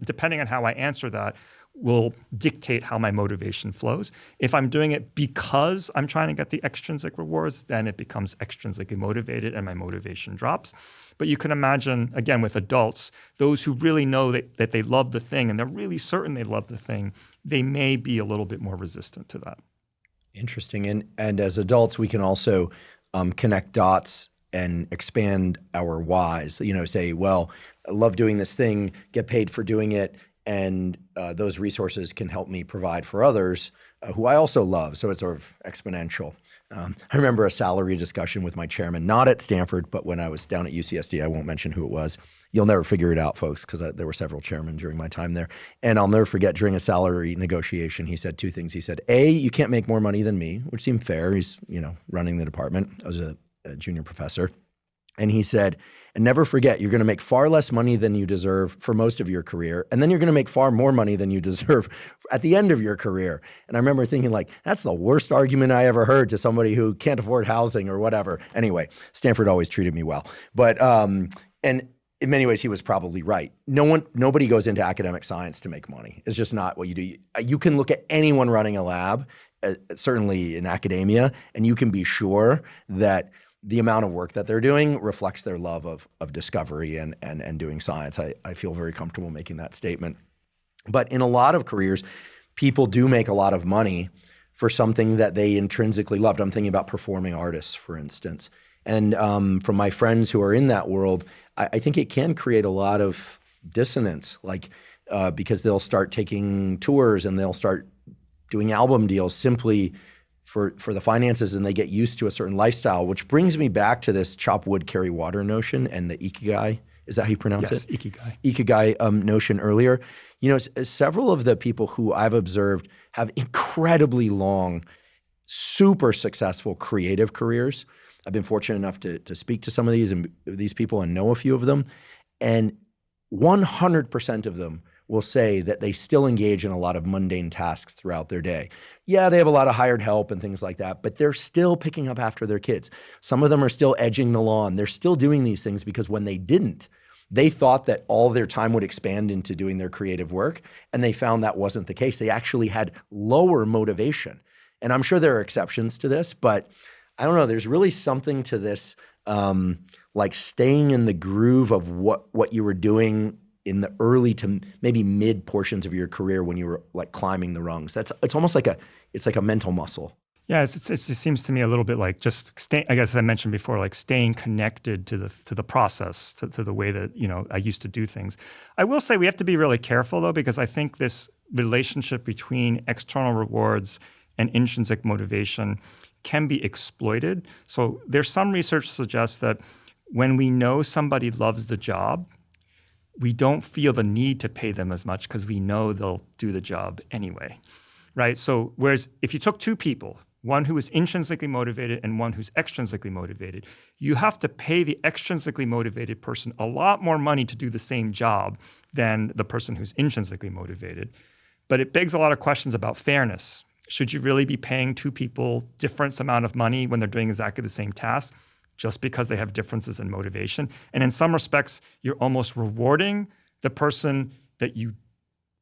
Depending on how I answer that, will dictate how my motivation flows. If I'm doing it because I'm trying to get the extrinsic rewards, then it becomes extrinsically motivated and my motivation drops. But you can imagine, again, with adults, those who really know that they love the thing and they're really certain they love the thing, they may be a little bit more resistant to that. Interesting. And as adults, we can also connect dots and expand our whys. Say, well, I love doing this thing, get paid for doing it, and those resources can help me provide for others who I also love. So it's sort of exponential. I remember a salary discussion with my chairman, not at Stanford, but when I was down at UCSD. I won't mention who it was. You'll never figure it out, folks, because there were several chairmen during my time there. And I'll never forget, during a salary negotiation, he said two things. He said, A, you can't make more money than me, which seemed fair. He's running the department. I was a junior professor. And he said, and never forget, you're going to make far less money than you deserve for most of your career. And then you're going to make far more money than you deserve at the end of your career. And I remember thinking, like, that's the worst argument I ever heard to somebody who can't afford housing or whatever. Anyway, Stanford always treated me well. But, and in many ways, he was probably right. Nobody goes into academic science to make money. It's just not what you do. You can look at anyone running a lab, certainly in academia, and you can be sure that the amount of work that they're doing reflects their love of discovery and doing science. I feel very comfortable making that statement. But in a lot of careers, people do make a lot of money for something that they intrinsically loved. I'm thinking about performing artists, for instance. And from my friends who are in that world, I think it can create a lot of dissonance, because they'll start taking tours and they'll start doing album deals simply for the finances, and they get used to a certain lifestyle, which brings me back to this chop wood, carry water notion and the ikigai. Is that how you pronounce it? Yes, ikigai. Ikigai notion earlier. Several of the people who I've observed have incredibly long, super successful creative careers. I've been fortunate enough to speak to some of these people and know a few of them. And 100% of them will say that they still engage in a lot of mundane tasks throughout their day. Yeah, they have a lot of hired help and things like that, but they're still picking up after their kids. Some of them are still edging the lawn. They're still doing these things because when they didn't, they thought that all their time would expand into doing their creative work, and they found that wasn't the case. They actually had lower motivation. And I'm sure there are exceptions to this, but I don't know, there's really something to this, like staying in the groove of what you were doing in the early to maybe mid portions of your career when you were like climbing the rungs. It's almost like a mental muscle. Yeah, it seems to me a little bit like just I guess I mentioned before, like staying connected to the process, to the way that I used to do things. I will say we have to be really careful though, because I think this relationship between external rewards and intrinsic motivation can be exploited. So there's some research suggests that when we know somebody loves the job, we don't feel the need to pay them as much because we know they'll do the job anyway, right? So whereas if you took two people, one who is intrinsically motivated and one who's extrinsically motivated, you have to pay the extrinsically motivated person a lot more money to do the same job than the person who's intrinsically motivated. But it begs a lot of questions about fairness. Should you really be paying two people different amount of money when they're doing exactly the same task, just because they have differences in motivation? And in some respects, you're almost rewarding the person that you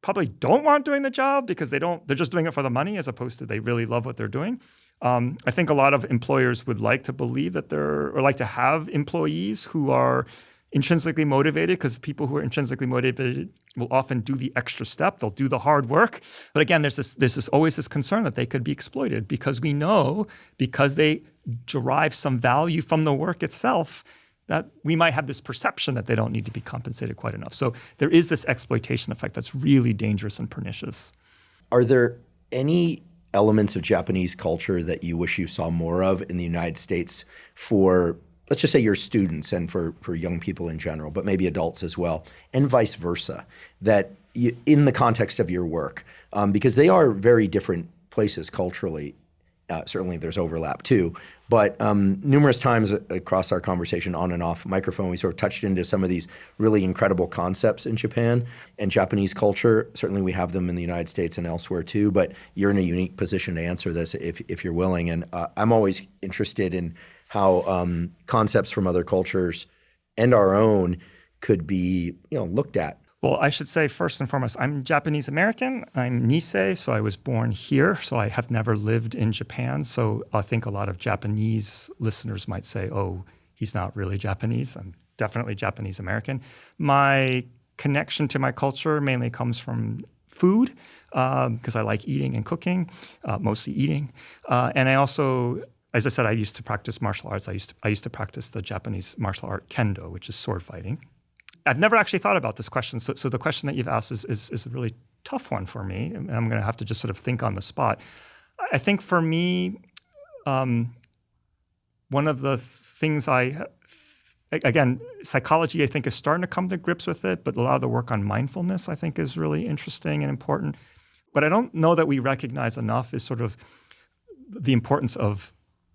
probably don't want doing the job because they're just doing it for the money as opposed to they really love what they're doing. I think a lot of employers would like to believe that or like to have employees who are intrinsically motivated, because people who are intrinsically motivated will often do the extra step. They'll do the hard work. But again, there's always this concern that they could be exploited because we know, because they derive some value from the work itself, that we might have this perception that they don't need to be compensated quite enough. So there is this exploitation effect that's really dangerous and pernicious. Are there any elements of Japanese culture that you wish you saw more of in the United States for, let's just say, your students and for young people in general, but maybe adults as well, and vice versa, that in the context of your work, because they are very different places culturally. Certainly there's overlap too, but numerous times across our conversation on and off microphone, we sort of touched into some of these really incredible concepts in Japan and Japanese culture. Certainly we have them in the United States and elsewhere too, but you're in a unique position to answer this if you're willing. And I'm always interested in how concepts from other cultures and our own could be, looked at. Well, I should say first and foremost, I'm Japanese American. I'm Nisei, so I was born here. So I have never lived in Japan. So I think a lot of Japanese listeners might say, oh, he's not really Japanese. I'm definitely Japanese American. My connection to my culture mainly comes from food, because I like eating and cooking, mostly eating. And I also, as I said, I used to practice martial arts. I used to practice the Japanese martial art kendo, which is sword fighting. I've never actually thought about this question. So the question that you've asked is a really tough one for me. And I'm going to have to just sort of think on the spot. I think for me, one of the things again, psychology, I think, is starting to come to grips with it, but a lot of the work on mindfulness, I think, is really interesting and important. But I don't know that we recognize enough is sort of the importance of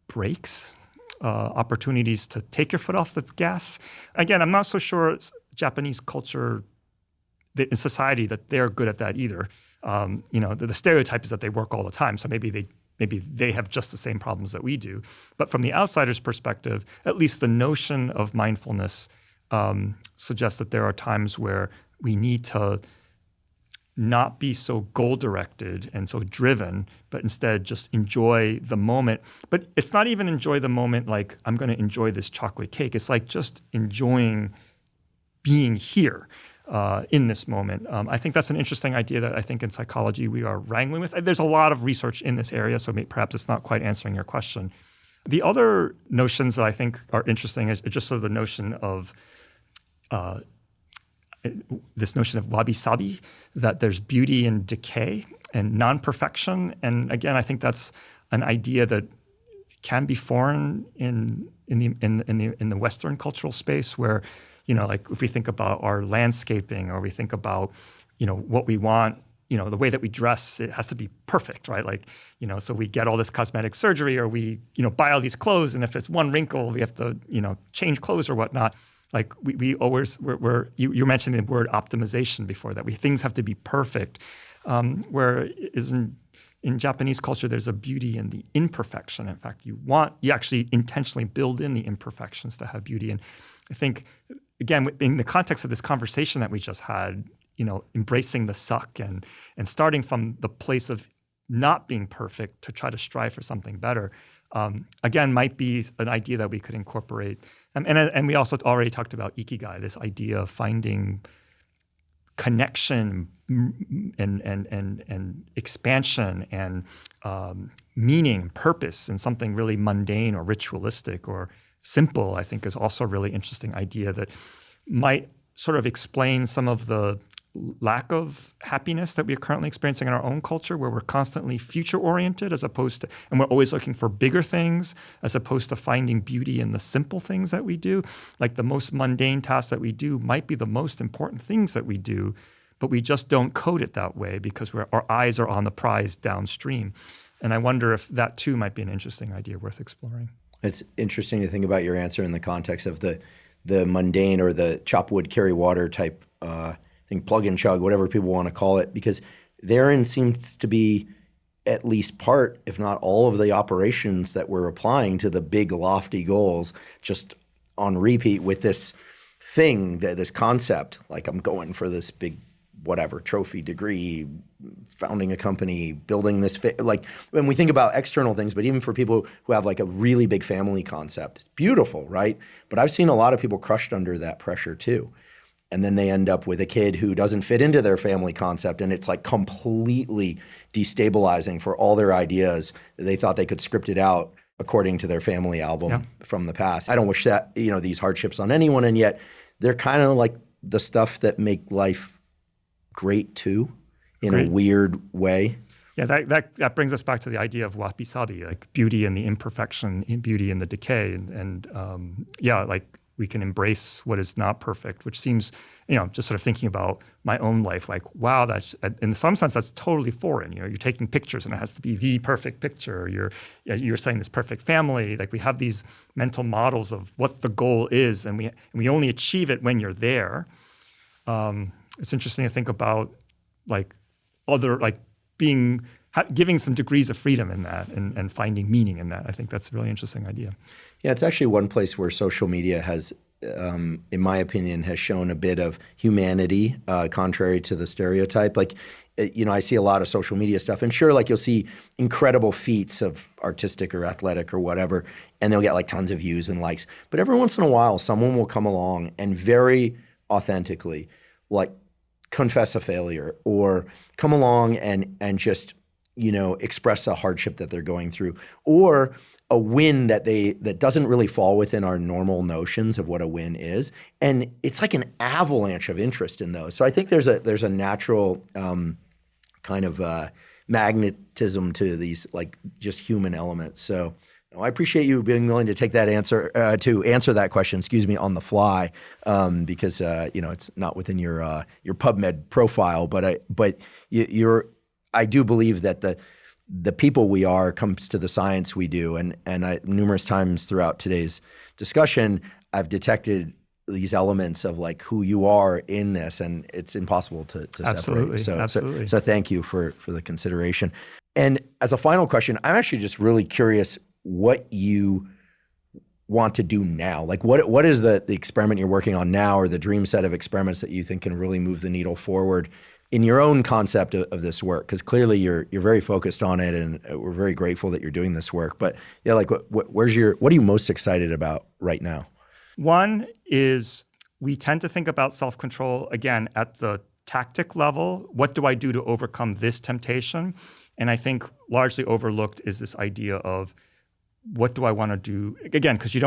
breaks, opportunities to take your foot off the gas. Again, I'm not so sure Japanese culture in society that they're good at that either. The stereotype is that they work all the time, so maybe they have just the same problems that we do. But from the outsider's perspective, at least the notion of mindfulness suggests that there are times where we need to not be so goal-directed and so driven, but instead just enjoy the moment. But it's not even enjoy the moment like I'm going to enjoy this chocolate cake. It's like just enjoying being here in this moment. I think that's an interesting idea that I think in psychology we are wrangling with. There's a lot of research in this area, so perhaps it's not quite answering your question. The other notions that I think are interesting is just sort of the notion of this notion of wabi-sabi, that there's beauty in decay and non-perfection. And again, I think that's an idea that can be foreign in the Western cultural space, where like if we think about our landscaping, or we think about what we want, the way that we dress, it has to be perfect, right? Like so we get all this cosmetic surgery, or we buy all these clothes, and if it's one wrinkle, we have to change clothes or whatnot. Like you mentioned the word optimization before, that things have to be perfect. Where in Japanese culture, there's a beauty in the imperfection. In fact, you actually intentionally build in the imperfections to have beauty. And I think, again, in the context of this conversation that we just had, embracing the suck and starting from the place of not being perfect to try to strive for something better, again, might be an idea that we could incorporate. And we also already talked about ikigai, this idea of finding connection and expansion and meaning, purpose in something really mundane or ritualistic or simple. I think is also a really interesting idea that might sort of explain some of the lack of happiness that we're currently experiencing in our own culture, where we're constantly future-oriented and we're always looking for bigger things, as opposed to finding beauty in the simple things that we do. Like the most mundane tasks that we do might be the most important things that we do, but we just don't code it that way because our eyes are on the prize downstream. And I wonder if that too might be an interesting idea worth exploring. It's interesting to think about your answer in the context of the mundane or the chop wood, carry water type plug and chug, whatever people want to call it, because therein seems to be at least part, if not all, of the operations that we're applying to the big lofty goals just on repeat with this thing, this concept, like I'm going for this big whatever trophy, degree, founding a company, building this like when we think about external things, but even for people who have like a really big family concept, it's beautiful, right? But I've seen a lot of people crushed under that pressure too. And then they end up with a kid who doesn't fit into their family concept, and it's like completely destabilizing for all their ideas. They thought they could script it out according to their family album from the past. I don't wish that, these hardships on anyone, and yet they're kind of like the stuff that make life great too, in a weird way. Yeah, that brings us back to the idea of wabi-sabi, like beauty in the imperfection, beauty in the decay, and like we can embrace what is not perfect, which seems, just sort of thinking about my own life, like, wow, that's, in some sense, that's totally foreign. You're taking pictures and it has to be the perfect picture. You're saying this perfect family. Like, we have these mental models of what the goal is, and we only achieve it when you're there. It's interesting to think about giving some degrees of freedom in that and finding meaning in that. I think that's a really interesting idea. Yeah, it's actually one place where social media has, in my opinion, has shown a bit of humanity, contrary to the stereotype. Like, I see a lot of social media stuff, and sure, like, you'll see incredible feats of artistic or athletic or whatever, and they'll get like tons of views and likes. But every once in a while, someone will come along and very authentically, like, confess a failure or come along and just, express a hardship that they're going through, or a win that doesn't really fall within our normal notions of what a win is. And it's like an avalanche of interest in those. So I think there's a natural kind of magnetism to these, like, just human elements. So I appreciate you being willing to take that answer to answer that question, on the fly, because it's not within your PubMed profile. But I do believe that the people we are comes to the science we do, and numerous times throughout today's discussion, I've detected these elements of, like, who you are in this, and it's impossible to Absolutely. separate. Absolutely. So thank you for the consideration. And as a final question, I'm actually just really curious what you want to do now. Like, what is the experiment you're working on now, or the dream set of experiments that you think can really move the needle forward in your own concept of this work? Because clearly you're very focused on it, and we're very grateful that you're doing this work. But yeah, like, what are you most excited about right now? One is, we tend to think about self-control, again, at the tactic level. What do I do to overcome this temptation? And I think largely overlooked is this idea of, what do I want to do? Again, because you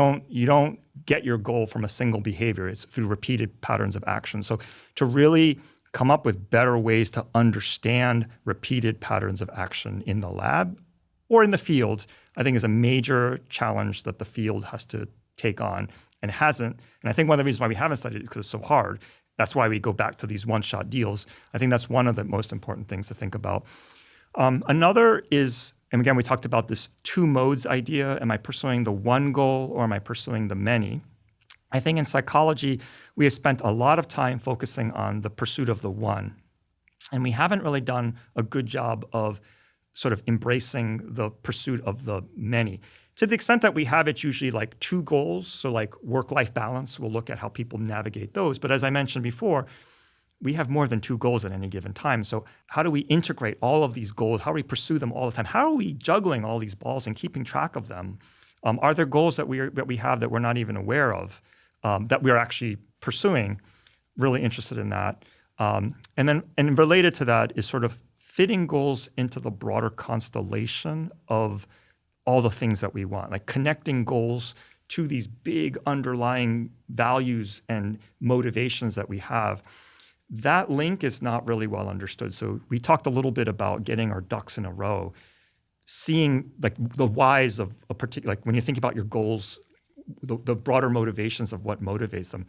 don't get your goal from a single behavior. It's through repeated patterns of action. So to really come up with better ways to understand repeated patterns of action in the lab or in the field, I think, is a major challenge that the field has to take on and hasn't. And I think one of the reasons why we haven't studied it is because it's so hard. That's why we go back to these one-shot deals. I think that's one of the most important things to think about. Another is, and again, we talked about this two modes idea. Am I pursuing the one goal, or am I pursuing the many? I think in psychology, we have spent a lot of time focusing on the pursuit of the one. And we haven't really done a good job of sort of embracing the pursuit of the many. To the extent that we have, it's usually like two goals. So like work-life balance, we'll look at how people navigate those. But as I mentioned before, we have more than two goals at any given time. So how do we integrate all of these goals? How do we pursue them all the time? How are we juggling all these balls and keeping track of them? Are there goals that we have that we're not even aware of, that we're actually pursuing? Really interested in that. And related to that is sort of fitting goals into the broader constellation of all the things that we want, like connecting goals to these big underlying values and motivations that we have. That link is not really well understood. So we talked a little bit about getting our ducks in a row, seeing like the whys of a particular, like when you think about your goals, the broader motivations of what motivates them.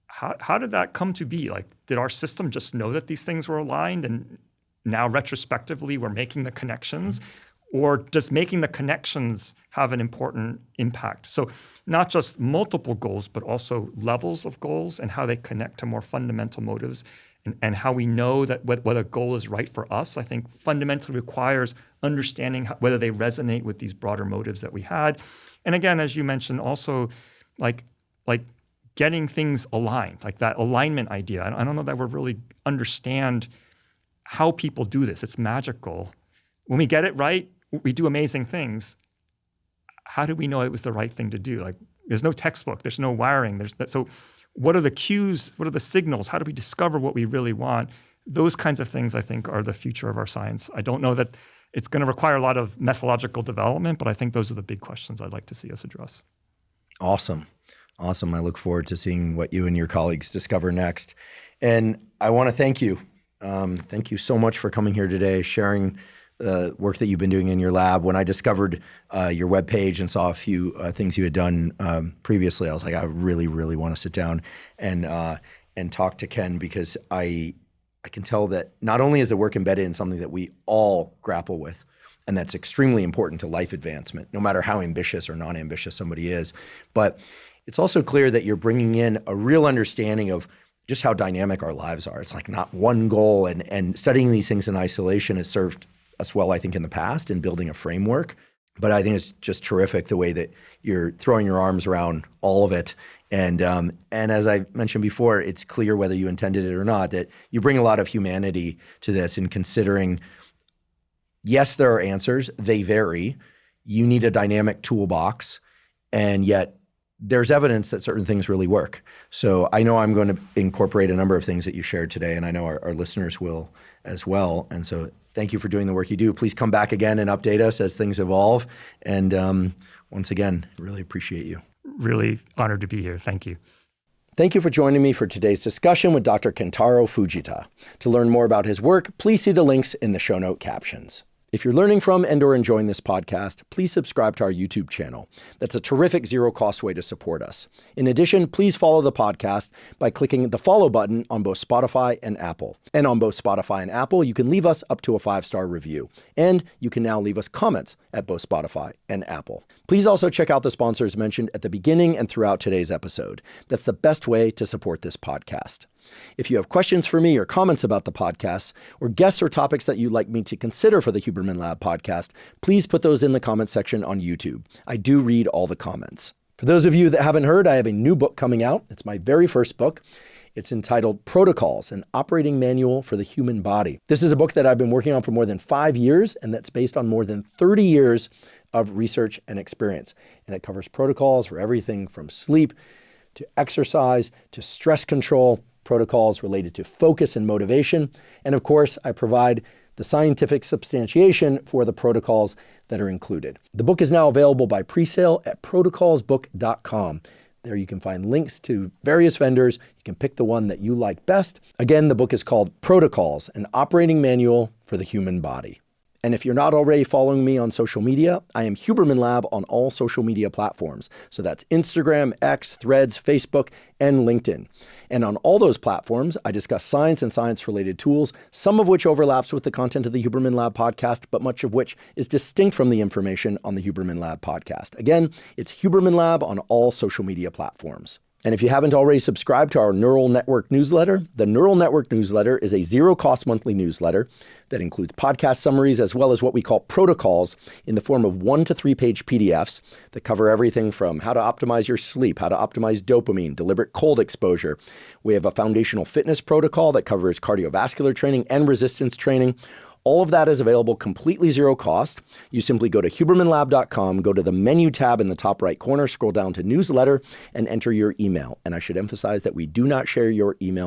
How did that come to be? Like, did our system just know that these things were aligned, and now retrospectively we're making the connections? Or does making the connections have an important impact? So not just multiple goals, but also levels of goals and how they connect to more fundamental motives, and how we know that what a goal is right for us, I think fundamentally requires understanding whether they resonate with these broader motives that we had. And again, as you mentioned, also like getting things aligned, like that alignment idea. I don't know that we really understand how people do this. It's magical. When we get it right, we do amazing things. How do we know it was the right thing to do? Like, there's no textbook, there's no wiring. So what are the cues? What are the signals? How do we discover what we really want? Those kinds of things, I think, are the future of our science. I don't know that it's going to require a lot of methodological development, but I think those are the big questions I'd like to see us address. Awesome. I look forward to seeing what you and your colleagues discover next. And I want to thank you. Thank you so much for coming here today, sharing work that you've been doing in your lab. When I discovered your webpage and saw a few things you had done previously, I was like, I really, really want to sit down and talk to Ken, because I can tell that not only is the work embedded in something that we all grapple with, and that's extremely important to life advancement, no matter how ambitious or non-ambitious somebody is, but it's also clear that you're bringing in a real understanding of just how dynamic our lives are. It's like not one goal, and studying these things in isolation has served us well, I think, in the past in building a framework. But I think it's just terrific the way that you're throwing your arms around all of it. And as I mentioned before, it's clear, whether you intended it or not, that you bring a lot of humanity to this in considering, yes, there are answers. They vary. You need a dynamic toolbox, and yet there's evidence that certain things really work. So I know I'm going to incorporate a number of things that you shared today, and I know our listeners will as well. And so thank you for doing the work you do. Please come back again and update us as things evolve. And once again, really appreciate you. Really honored to be here. Thank you. Thank you for joining me for today's discussion with Dr. Kentaro Fujita. To learn more about his work, please see the links in the show note captions. If you're learning from and or enjoying this podcast, please subscribe to our YouTube channel. That's a terrific zero-cost way to support us. In addition, please follow the podcast by clicking the follow button on both Spotify and Apple. And on both Spotify and Apple, you can leave us up to a 5-star review. And you can now leave us comments at both Spotify and Apple. Please also check out the sponsors mentioned at the beginning and throughout today's episode. That's the best way to support this podcast. If you have questions for me or comments about the podcast, or guests or topics that you'd like me to consider for the Huberman Lab podcast, please put those in the comments section on YouTube. I do read all the comments. For those of you that haven't heard, I have a new book coming out. It's my very first book. It's entitled Protocols, an Operating Manual for the Human Body. This is a book that I've been working on for more than 5 years, and that's based on more than 30 years of research and experience. And it covers protocols for everything from sleep to exercise to stress control, protocols related to focus and motivation. And of course, I provide the scientific substantiation for the protocols that are included. The book is now available by pre-sale at protocolsbook.com. There you can find links to various vendors. You can pick the one that you like best. Again, the book is called Protocols, an Operating Manual for the Human Body. And if you're not already following me on social media, I am Huberman Lab on all social media platforms. So that's Instagram, X, Threads, Facebook, and LinkedIn. And on all those platforms, I discuss science and science-related tools, some of which overlaps with the content of the Huberman Lab podcast, but much of which is distinct from the information on the Huberman Lab podcast. Again, it's Huberman Lab on all social media platforms. And if you haven't already subscribed to our Neural Network newsletter, the Neural Network newsletter is a zero-cost monthly newsletter that includes podcast summaries as well as what we call protocols in the form of 1 to 3 page PDFs that cover everything from how to optimize your sleep, how to optimize dopamine, deliberate cold exposure. We have a foundational fitness protocol that covers cardiovascular training and resistance training. All of that is available completely zero cost. You simply go to hubermanlab.com, go to the menu tab in the top right corner, scroll down to newsletter, and enter your email. And I should emphasize that we do not share your email